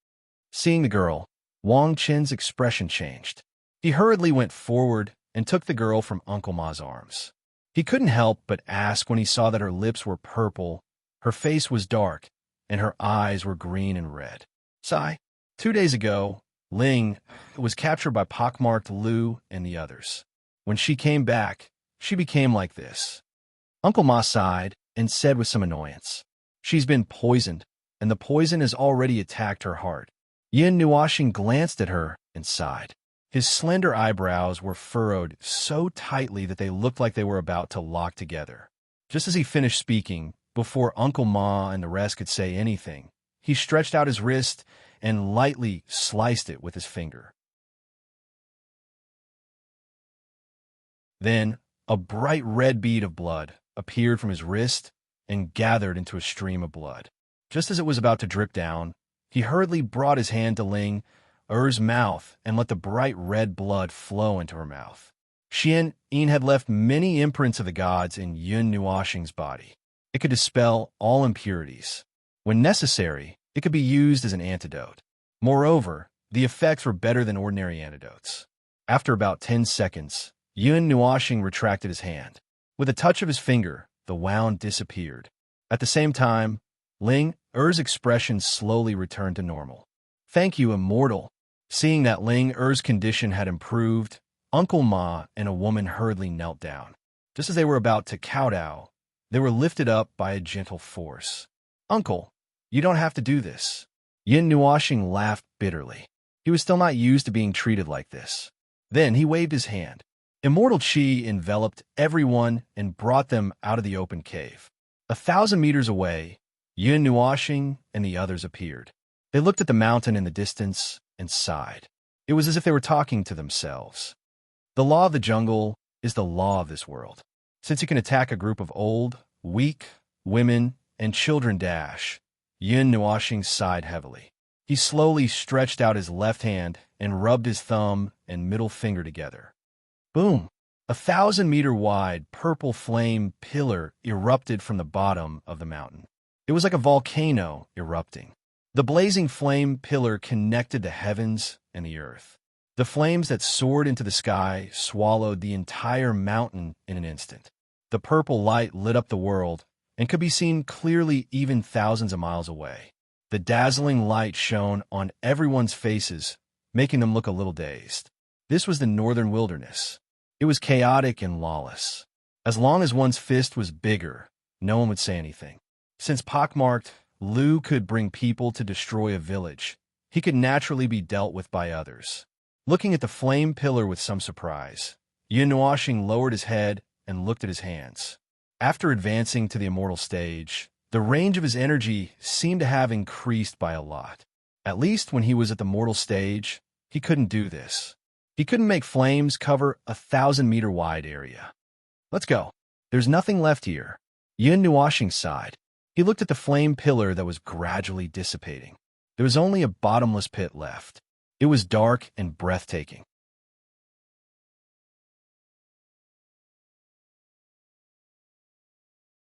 Seeing the girl, Wang Chen's expression changed. He hurriedly went forward and took the girl from Uncle Ma's arms. He couldn't help but ask when he saw that her lips were purple, her face was dark, and her eyes were green and red. Sigh, 2 days ago, Ling was captured by pockmarked Lu and the others. When she came back, she became like this. Uncle Ma sighed and said with some annoyance, "She's been poisoned, and the poison has already attacked her heart." Yin Nuoxing glanced at her and sighed. His slender eyebrows were furrowed so tightly that they looked like they were about to lock together. Just as he finished speaking, before Uncle Ma and the rest could say anything, he stretched out his wrist and lightly sliced it with his finger. Then, a bright red bead of blood appeared from his wrist and gathered into a stream of blood. Just as it was about to drip down, he hurriedly brought his hand to Ling Er's mouth and let the bright red blood flow into her mouth. Xian Yin had left many imprints of the gods in Yun Nuoxing's body. It could dispel all impurities. When necessary, it could be used as an antidote. Moreover, the effects were better than ordinary antidotes. After about 10 seconds, Yun Nuoxing retracted his hand. With a touch of his finger, the wound disappeared. At the same time, Ling Er's expression slowly returned to normal. "Thank you, immortal." Seeing that Ling Er's condition had improved, Uncle Ma and a woman hurriedly knelt down. Just as they were about to kowtow, they were lifted up by a gentle force. "Uncle, you don't have to do this." Yin Nuoxing laughed bitterly. He was still not used to being treated like this. Then he waved his hand. Immortal Qi enveloped everyone and brought them out of the open cave. 1,000 meters away, Yun Nuoxing and the others appeared. They looked at the mountain in the distance and sighed. It was as if they were talking to themselves. The law of the jungle is the law of this world. Since you can attack a group of old, weak, women, and children Yun Nuoxing sighed heavily. He slowly stretched out his left hand and rubbed his thumb and middle finger together. Boom! 1,000-meter wide purple flame pillar erupted from the bottom of the mountain. It was like a volcano erupting. The blazing flame pillar connected the heavens and the earth. The flames that soared into the sky swallowed the entire mountain in an instant. The purple light lit up the world and could be seen clearly even thousands of miles away. The dazzling light shone on everyone's faces, making them look a little dazed. This was the northern wilderness. It was chaotic and lawless. As long as one's fist was bigger, no one would say anything. Since pockmarked Lu could bring people to destroy a village, he could naturally be dealt with by others. Looking at the flame pillar with some surprise, Yun Nuoxing lowered his head and looked at his hands. After advancing to the immortal stage, the range of his energy seemed to have increased by a lot. At least when he was at the mortal stage, he couldn't do this. He couldn't make flames cover 1,000-meter wide area. "Let's go. There's nothing left here." Yun Nuoxing sighed. He looked at the flame pillar that was gradually dissipating. There was only a bottomless pit left. It was dark and breathtaking.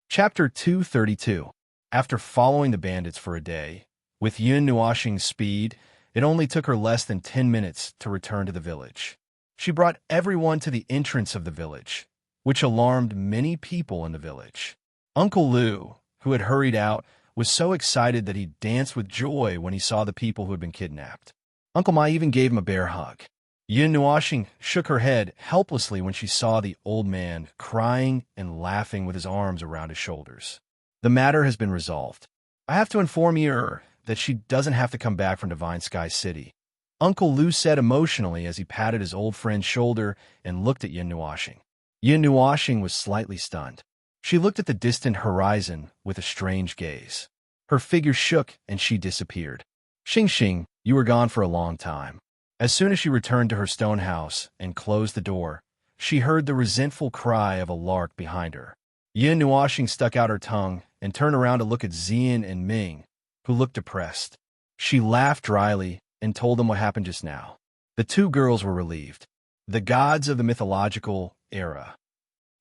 Chapter 232. After following the bandits for a day, with Yun Nuoxing's speed, it only took her less than 10 minutes to return to the village. She brought everyone to the entrance of the village, which alarmed many people in the village. Uncle Lu, who had hurried out, was so excited that he danced with joy when he saw the people who had been kidnapped. Uncle Ma even gave him a bear hug. Yun Nuoxing shook her head helplessly when she saw the old man crying and laughing with his arms around his shoulders. "The matter has been resolved. I have to inform you that she doesn't have to come back from Divine Sky City," Uncle Lu said emotionally as he patted his old friend's shoulder and looked at Yun Nuoxing. Yun Nuoxing was slightly stunned. She looked at the distant horizon with a strange gaze. Her figure shook and she disappeared. "Xing Xing, you were gone for a long time." As soon as she returned to her stone house and closed the door, she heard the resentful cry of a lark behind her. Yun Nuoxing stuck out her tongue and turned around to look at Zian and Ming, who looked depressed. She laughed dryly and told them what happened just now. The two girls were relieved. The gods of the mythological era.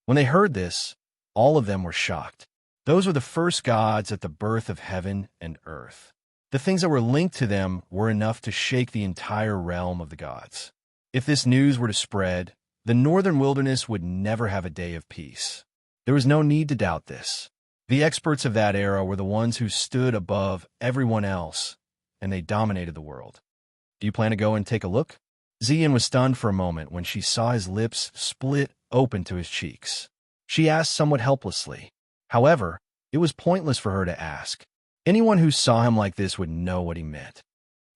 When they heard this, all of them were shocked. Those were the first gods at the birth of heaven and earth. The things that were linked to them were enough to shake the entire realm of the gods. If this news were to spread, the northern wilderness would never have a day of peace. There was no need to doubt this. The experts of that era were the ones who stood above everyone else, and they dominated the world. Do you plan to go and take a look? Zian was stunned for a moment when she saw his lips split open to his cheeks. She asked somewhat helplessly. However, it was pointless for her to ask. Anyone who saw him like this would know what he meant.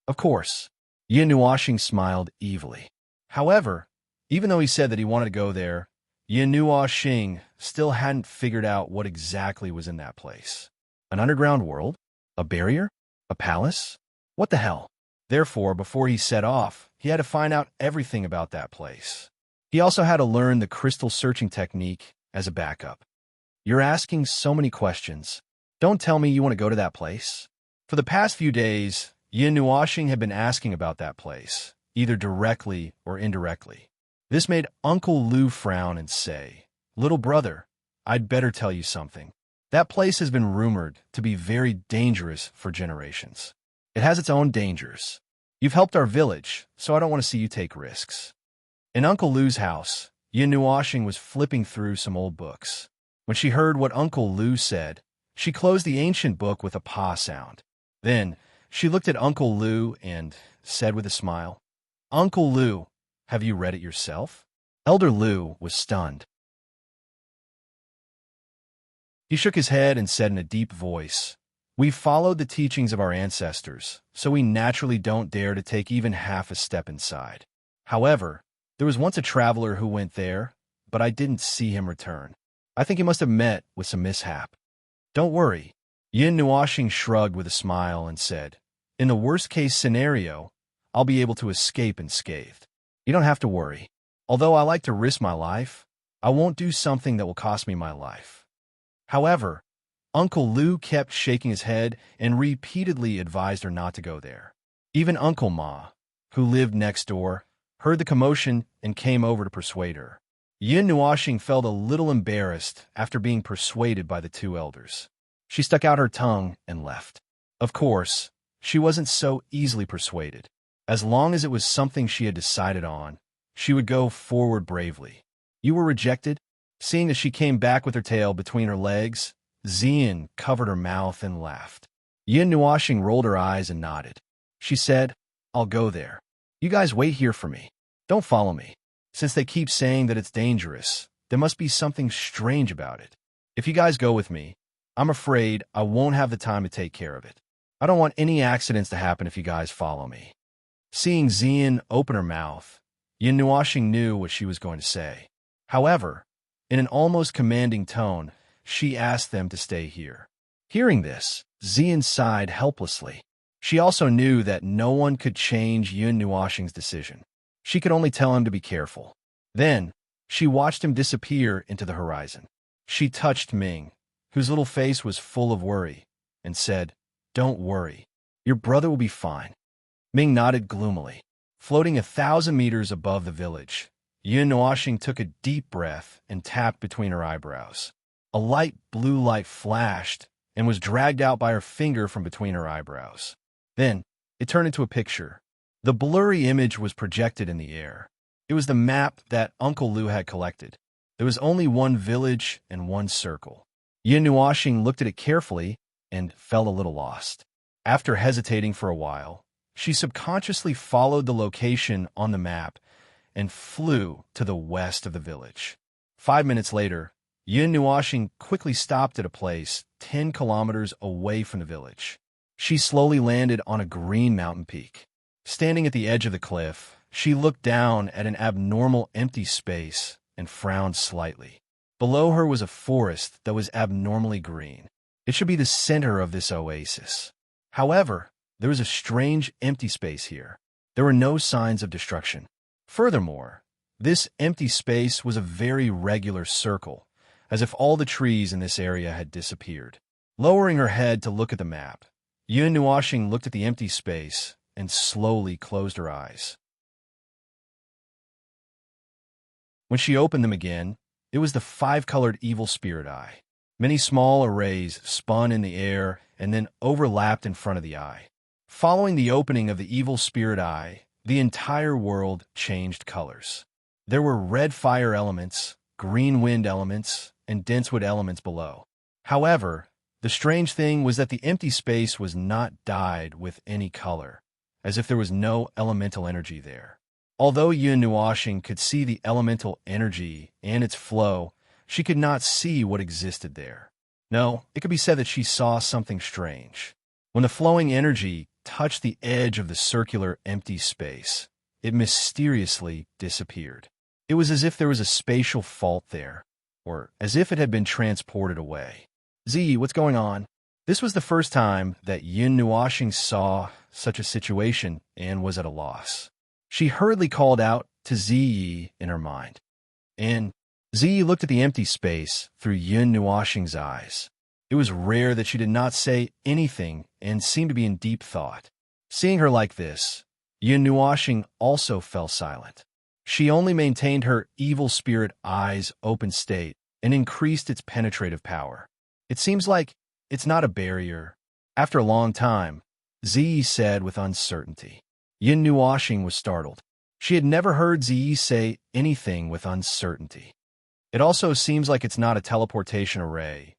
Of course, Yin Nuoxing smiled evilly. However, even though he said that he wanted to go there, Yin Nuoxing still hadn't figured out what exactly was in that place. An underground world? A barrier? A palace? What the hell? Therefore, before he set off, he had to find out everything about that place. He also had to learn the crystal searching technique as a backup. You're asking so many questions. Don't tell me you want to go to that place. For the past few days, Yin Nuoxing had been asking about that place, either directly or indirectly. This made Uncle Lu frown and say, "Little brother, I'd better tell you something. That place has been rumored to be very dangerous for generations. It has its own dangers. You've helped our village, so I don't want to see you take risks." In Uncle Lu's house, Yin Nuoxing was flipping through some old books. When she heard what Uncle Lu said, she closed the ancient book with a paw sound. Then, she looked at Uncle Lu and said with a smile, "Uncle Lu, have you read it yourself?" Elder Lu was stunned. He shook his head and said in a deep voice, "We've followed the teachings of our ancestors, so we naturally don't dare to take even half a step inside. However, there was once a traveler who went there, but I didn't see him return. I think he must have met with some mishap." "Don't worry." Yin Nuoxing shrugged with a smile and said, "In the worst-case scenario, I'll be able to escape unscathed. You don't have to worry. Although I like to risk my life, I won't do something that will cost me my life." However, Uncle Lu kept shaking his head and repeatedly advised her not to go there. Even Uncle Ma, who lived next door, heard the commotion and came over to persuade her. Yin Nuoxing felt a little embarrassed after being persuaded by the two elders. She stuck out her tongue and left. Of course, she wasn't so easily persuaded. As long as it was something she had decided on, she would go forward bravely. "You were rejected?" Seeing that she came back with her tail between her legs, Zian covered her mouth and laughed. Yin Nuoxing rolled her eyes and nodded. She said, "I'll go there. You guys wait here for me. Don't follow me. Since they keep saying that it's dangerous, there must be something strange about it. If you guys go with me, I'm afraid I won't have the time to take care of it. I don't want any accidents to happen if you guys follow me." Seeing Zian open her mouth, Yin Nuoxing knew what she was going to say. However, in an almost commanding tone, she asked them to stay here. Hearing this, Zian sighed helplessly. She also knew that no one could change Yin Nuoxing's decision. She could only tell him to be careful. Then, she watched him disappear into the horizon. She touched Ming, whose little face was full of worry, and said, "Don't worry. Your brother will be fine." Ming nodded gloomily. Floating 1,000 meters above the village, Yin Nuoxing took a deep breath and tapped between her eyebrows. A light blue light flashed and was dragged out by her finger from between her eyebrows. Then, it turned into a picture. The blurry image was projected in the air. It was the map that Uncle Lu had collected. There was only one village and one circle. Yin Nuoxing looked at it carefully and felt a little lost. After hesitating for a while, she subconsciously followed the location on the map and flew to the west of the village. 5 minutes later, Yin Nuoxing quickly stopped at a place 10 kilometers away from the village. She slowly landed on a green mountain peak. Standing at the edge of the cliff, she looked down at an abnormal empty space and frowned slightly. Below her was a forest that was abnormally green. It should be the center of this oasis. However, there was a strange empty space here. There were no signs of destruction. Furthermore, this empty space was a very regular circle, as if all the trees in this area had disappeared. Lowering her head to look at the map, Yin Nuoxing looked at the empty space and slowly closed her eyes. When she opened them again, it was the 5-colored evil spirit eye. Many small arrays spun in the air and then overlapped in front of the eye. Following the opening of the evil spirit eye, the entire world changed colors. There were red fire elements, green wind elements, and dense wood elements below. However, the strange thing was that the empty space was not dyed with any color, as if there was no elemental energy there. Although Yun Nuashing could see the elemental energy and its flow, she could not see what existed there. No, it could be said that she saw something strange. When the flowing energy touched the edge of the circular empty space, it mysteriously disappeared. It was as if there was a spatial fault there, or as if it had been transported away. Z, what's going on? This was the first time that Yun Nuashing saw such a situation and was at a loss. She hurriedly called out to Ziyi in her mind. And Ziyi looked at the empty space through Yun Nuashing's eyes. It was rare that she did not say anything and seemed to be in deep thought. Seeing her like this, Yun Nuashing also fell silent. She only maintained her evil spirit eyes open state and increased its penetrative power. It seems like it's not a barrier. After a long time, Ziyi said with uncertainty. Yun Nuashing was startled. She had never heard Ziyi say anything with uncertainty. It also seems like it's not a teleportation array.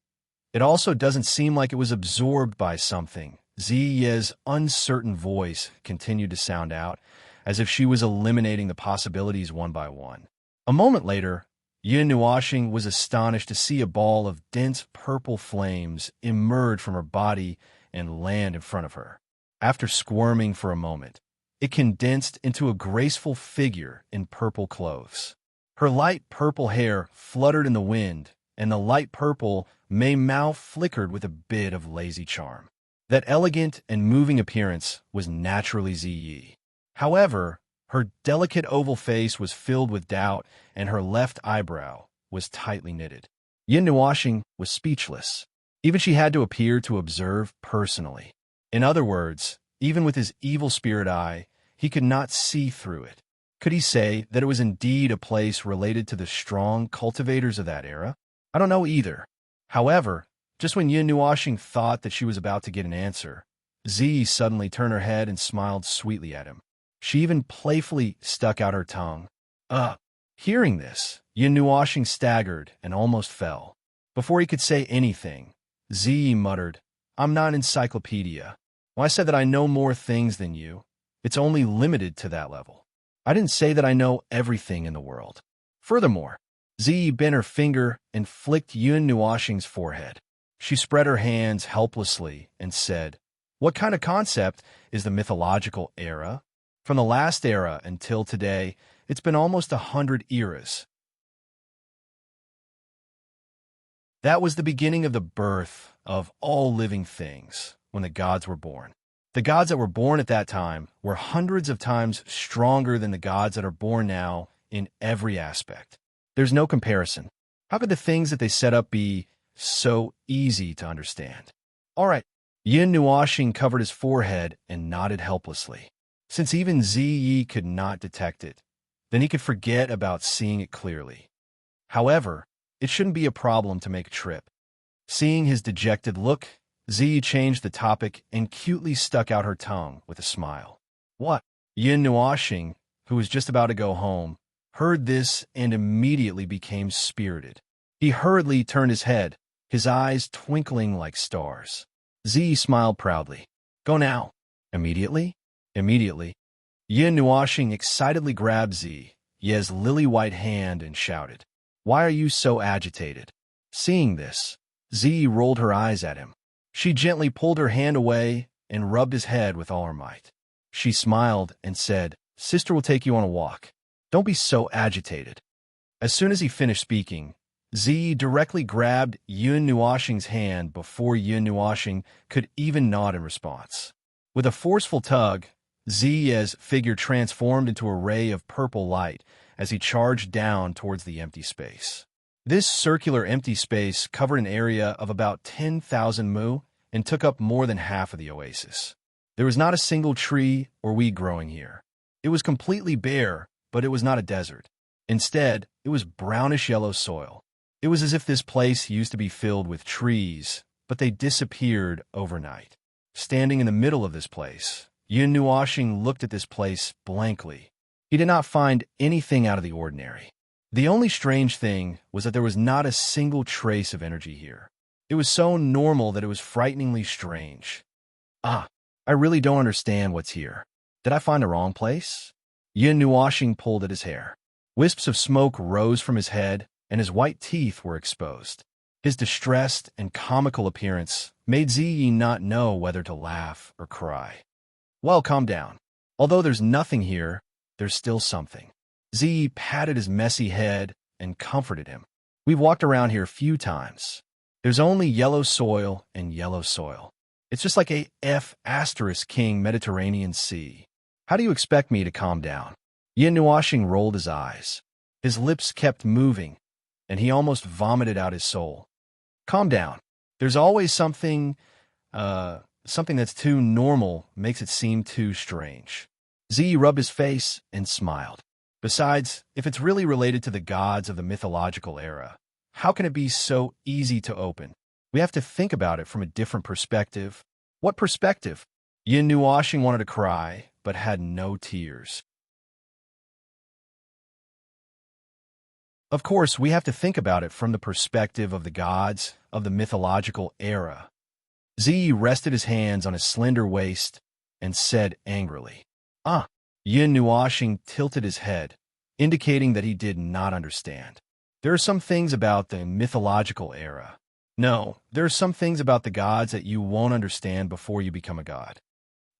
It also doesn't seem like it was absorbed by something. Ziyi's uncertain voice continued to sound out, as if she was eliminating the possibilities one by one. A moment later, Yun Nuashing was astonished to see a ball of dense purple flames emerge from her body and land in front of her. After squirming for a moment, it condensed into a graceful figure in purple clothes. Her light purple hair fluttered in the wind, and the light purple mouth flickered with a bit of lazy charm. That elegant and moving appearance was naturally Ziyi. However, her delicate oval face was filled with doubt, and her left eyebrow was tightly knitted. Yun Nuashing was speechless. Even she had to appear to observe personally. In other words, even with his evil spirit eye, he could not see through it. Could he say that it was indeed a place related to the strong cultivators of that era? I don't know either. However, just when Yun Nuashing thought that she was about to get an answer, Z suddenly turned her head and smiled sweetly at him. She even playfully stuck out her tongue. Hearing this, Yun Nuashing staggered and almost fell. Before he could say anything, Z muttered, "I'm not an encyclopedia. Well, I said that I know more things than you. It's only limited to that level. I didn't say that I know everything in the world." Furthermore, Z bent her finger and flicked Yun Nuashing's forehead. She spread her hands helplessly and said, "What kind of concept is the mythological era? From the last era until today, it's been almost 100 eras." That was the beginning of the birth of all living things when the gods were born. The gods that were born at that time were hundreds of times stronger than the gods that are born now in every aspect. There's no comparison. How could the things that they set up be so easy to understand? All right, Yun Nuashing covered his forehead and nodded helplessly. Since even Ziyi could not detect it, then he could forget about seeing it clearly. However, it shouldn't be a problem to make a trip. Seeing his dejected look, Ziyi changed the topic and cutely stuck out her tongue with a smile. What? Yun Nuashing, who was just about to go home, heard this and immediately became spirited. He hurriedly turned his head, his eyes twinkling like stars. Z smiled proudly. "Go now." Immediately? Immediately. Yun Nuashing excitedly grabbed Ziyi's lily-white hand and shouted, "Why are you so agitated?" Seeing this, Z rolled her eyes at him. She gently pulled her hand away and rubbed his head with all her might. She smiled and said, "Sister will take you on a walk. Don't be so agitated." As soon as he finished speaking, Z directly grabbed Yun Nuashing's hand before Yun Nuashing could even nod in response. With a forceful tug, Ziyi's figure transformed into a ray of purple light as he charged down towards the empty space. This circular empty space covered an area of about 10,000 mu and took up more than half of the oasis. There was not a single tree or weed growing here. It was completely bare, but it was not a desert. Instead, it was brownish-yellow soil. It was as if this place used to be filled with trees, but they disappeared overnight. Standing in the middle of this place, Yun Nuashing looked at this place blankly. He did not find anything out of the ordinary. The only strange thing was that there was not a single trace of energy here. It was so normal that it was frighteningly strange. I really don't understand what's here. Did I find the wrong place? Yin Nuashing pulled at his hair. Wisps of smoke rose from his head, and his white teeth were exposed. His distressed and comical appearance made Ziyi not know whether to laugh or cry. Well, calm down. Although there's nothing here, there's still something. Ziyi patted his messy head and comforted him. We've walked around here a few times. There's only yellow soil and yellow soil. It's just like a F***king Mediterranean Sea. How do you expect me to calm down? Yin Nuashing rolled his eyes. His lips kept moving, and he almost vomited out his soul. Calm down. There's always something that's too normal makes it seem too strange. Ziyi rubbed his face and smiled. Besides, if it's really related to the gods of the mythological era, how can it be so easy to open? We have to think about it from a different perspective. What perspective? Yin Nuashing wanted to cry, but had no tears. Of course, we have to think about it from the perspective of the gods of the mythological era. Ziyi rested his hands on his slender waist and said angrily, "Ah." Yin Nuashing tilted his head, indicating that he did not understand. There are some things about the mythological era. No, there are some things about the gods that you won't understand before you become a god.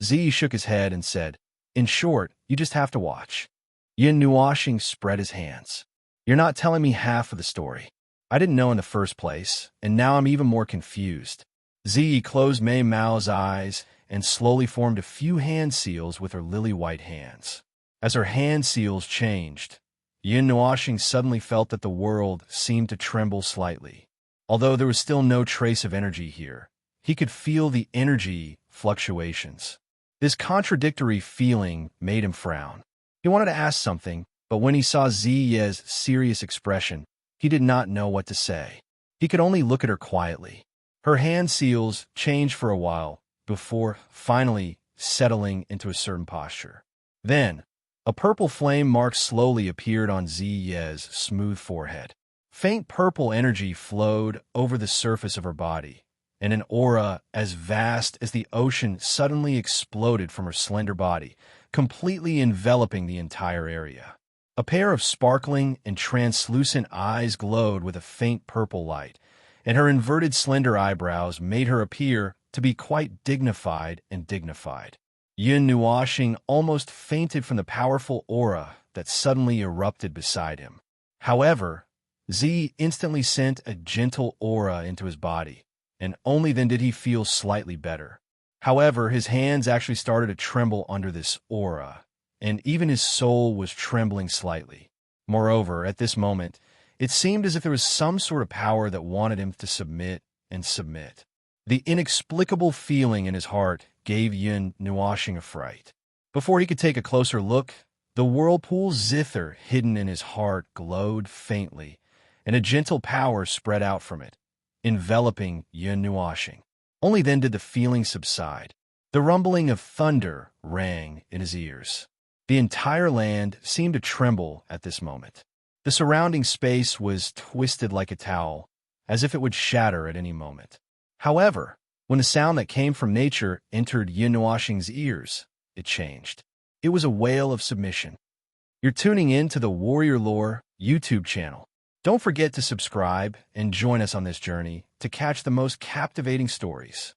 Ziyi shook his head and said, "In short, you just have to watch." Yin Nuashing spread his hands. "You're not telling me half of the story. I didn't know in the first place, and now I'm even more confused." Ziyi closed Mei Mao's eyes and slowly formed a few hand seals with her lily-white hands. As her hand seals changed, Yin Nuashing suddenly felt that the world seemed to tremble slightly. Although there was still no trace of energy here, he could feel the energy fluctuations. This contradictory feeling made him frown. He wanted to ask something, but when he saw Ziyi's serious expression, he did not know what to say. He could only look at her quietly. Her hand seals changed for a while, before finally settling into a certain posture. Then, a purple flame mark slowly appeared on Ziyi's smooth forehead. Faint purple energy flowed over the surface of her body, and an aura as vast as the ocean suddenly exploded from her slender body, completely enveloping the entire area. A pair of sparkling and translucent eyes glowed with a faint purple light, and her inverted slender eyebrows made her appear to be quite dignified and dignified. Yin Nuashing almost fainted from the powerful aura that suddenly erupted beside him. However, Ziyi instantly sent a gentle aura into his body, and only then did he feel slightly better. However, his hands actually started to tremble under this aura, and even his soul was trembling slightly. Moreover, at this moment, it seemed as if there was some sort of power that wanted him to submit and submit. The inexplicable feeling in his heart gave Yin Nuashing a fright. Before he could take a closer look, the whirlpool zither hidden in his heart glowed faintly, and a gentle power spread out from it, enveloping Yin Nuashing. Only then did the feeling subside. The rumbling of thunder rang in his ears. The entire land seemed to tremble at this moment. The surrounding space was twisted like a towel, as if it would shatter at any moment. However, when the sound that came from nature entered Yin Nuashing's ears, it changed. It was a wail of submission. You're tuning in to the Warrior Lore YouTube channel. Don't forget to subscribe and join us on this journey to catch the most captivating stories.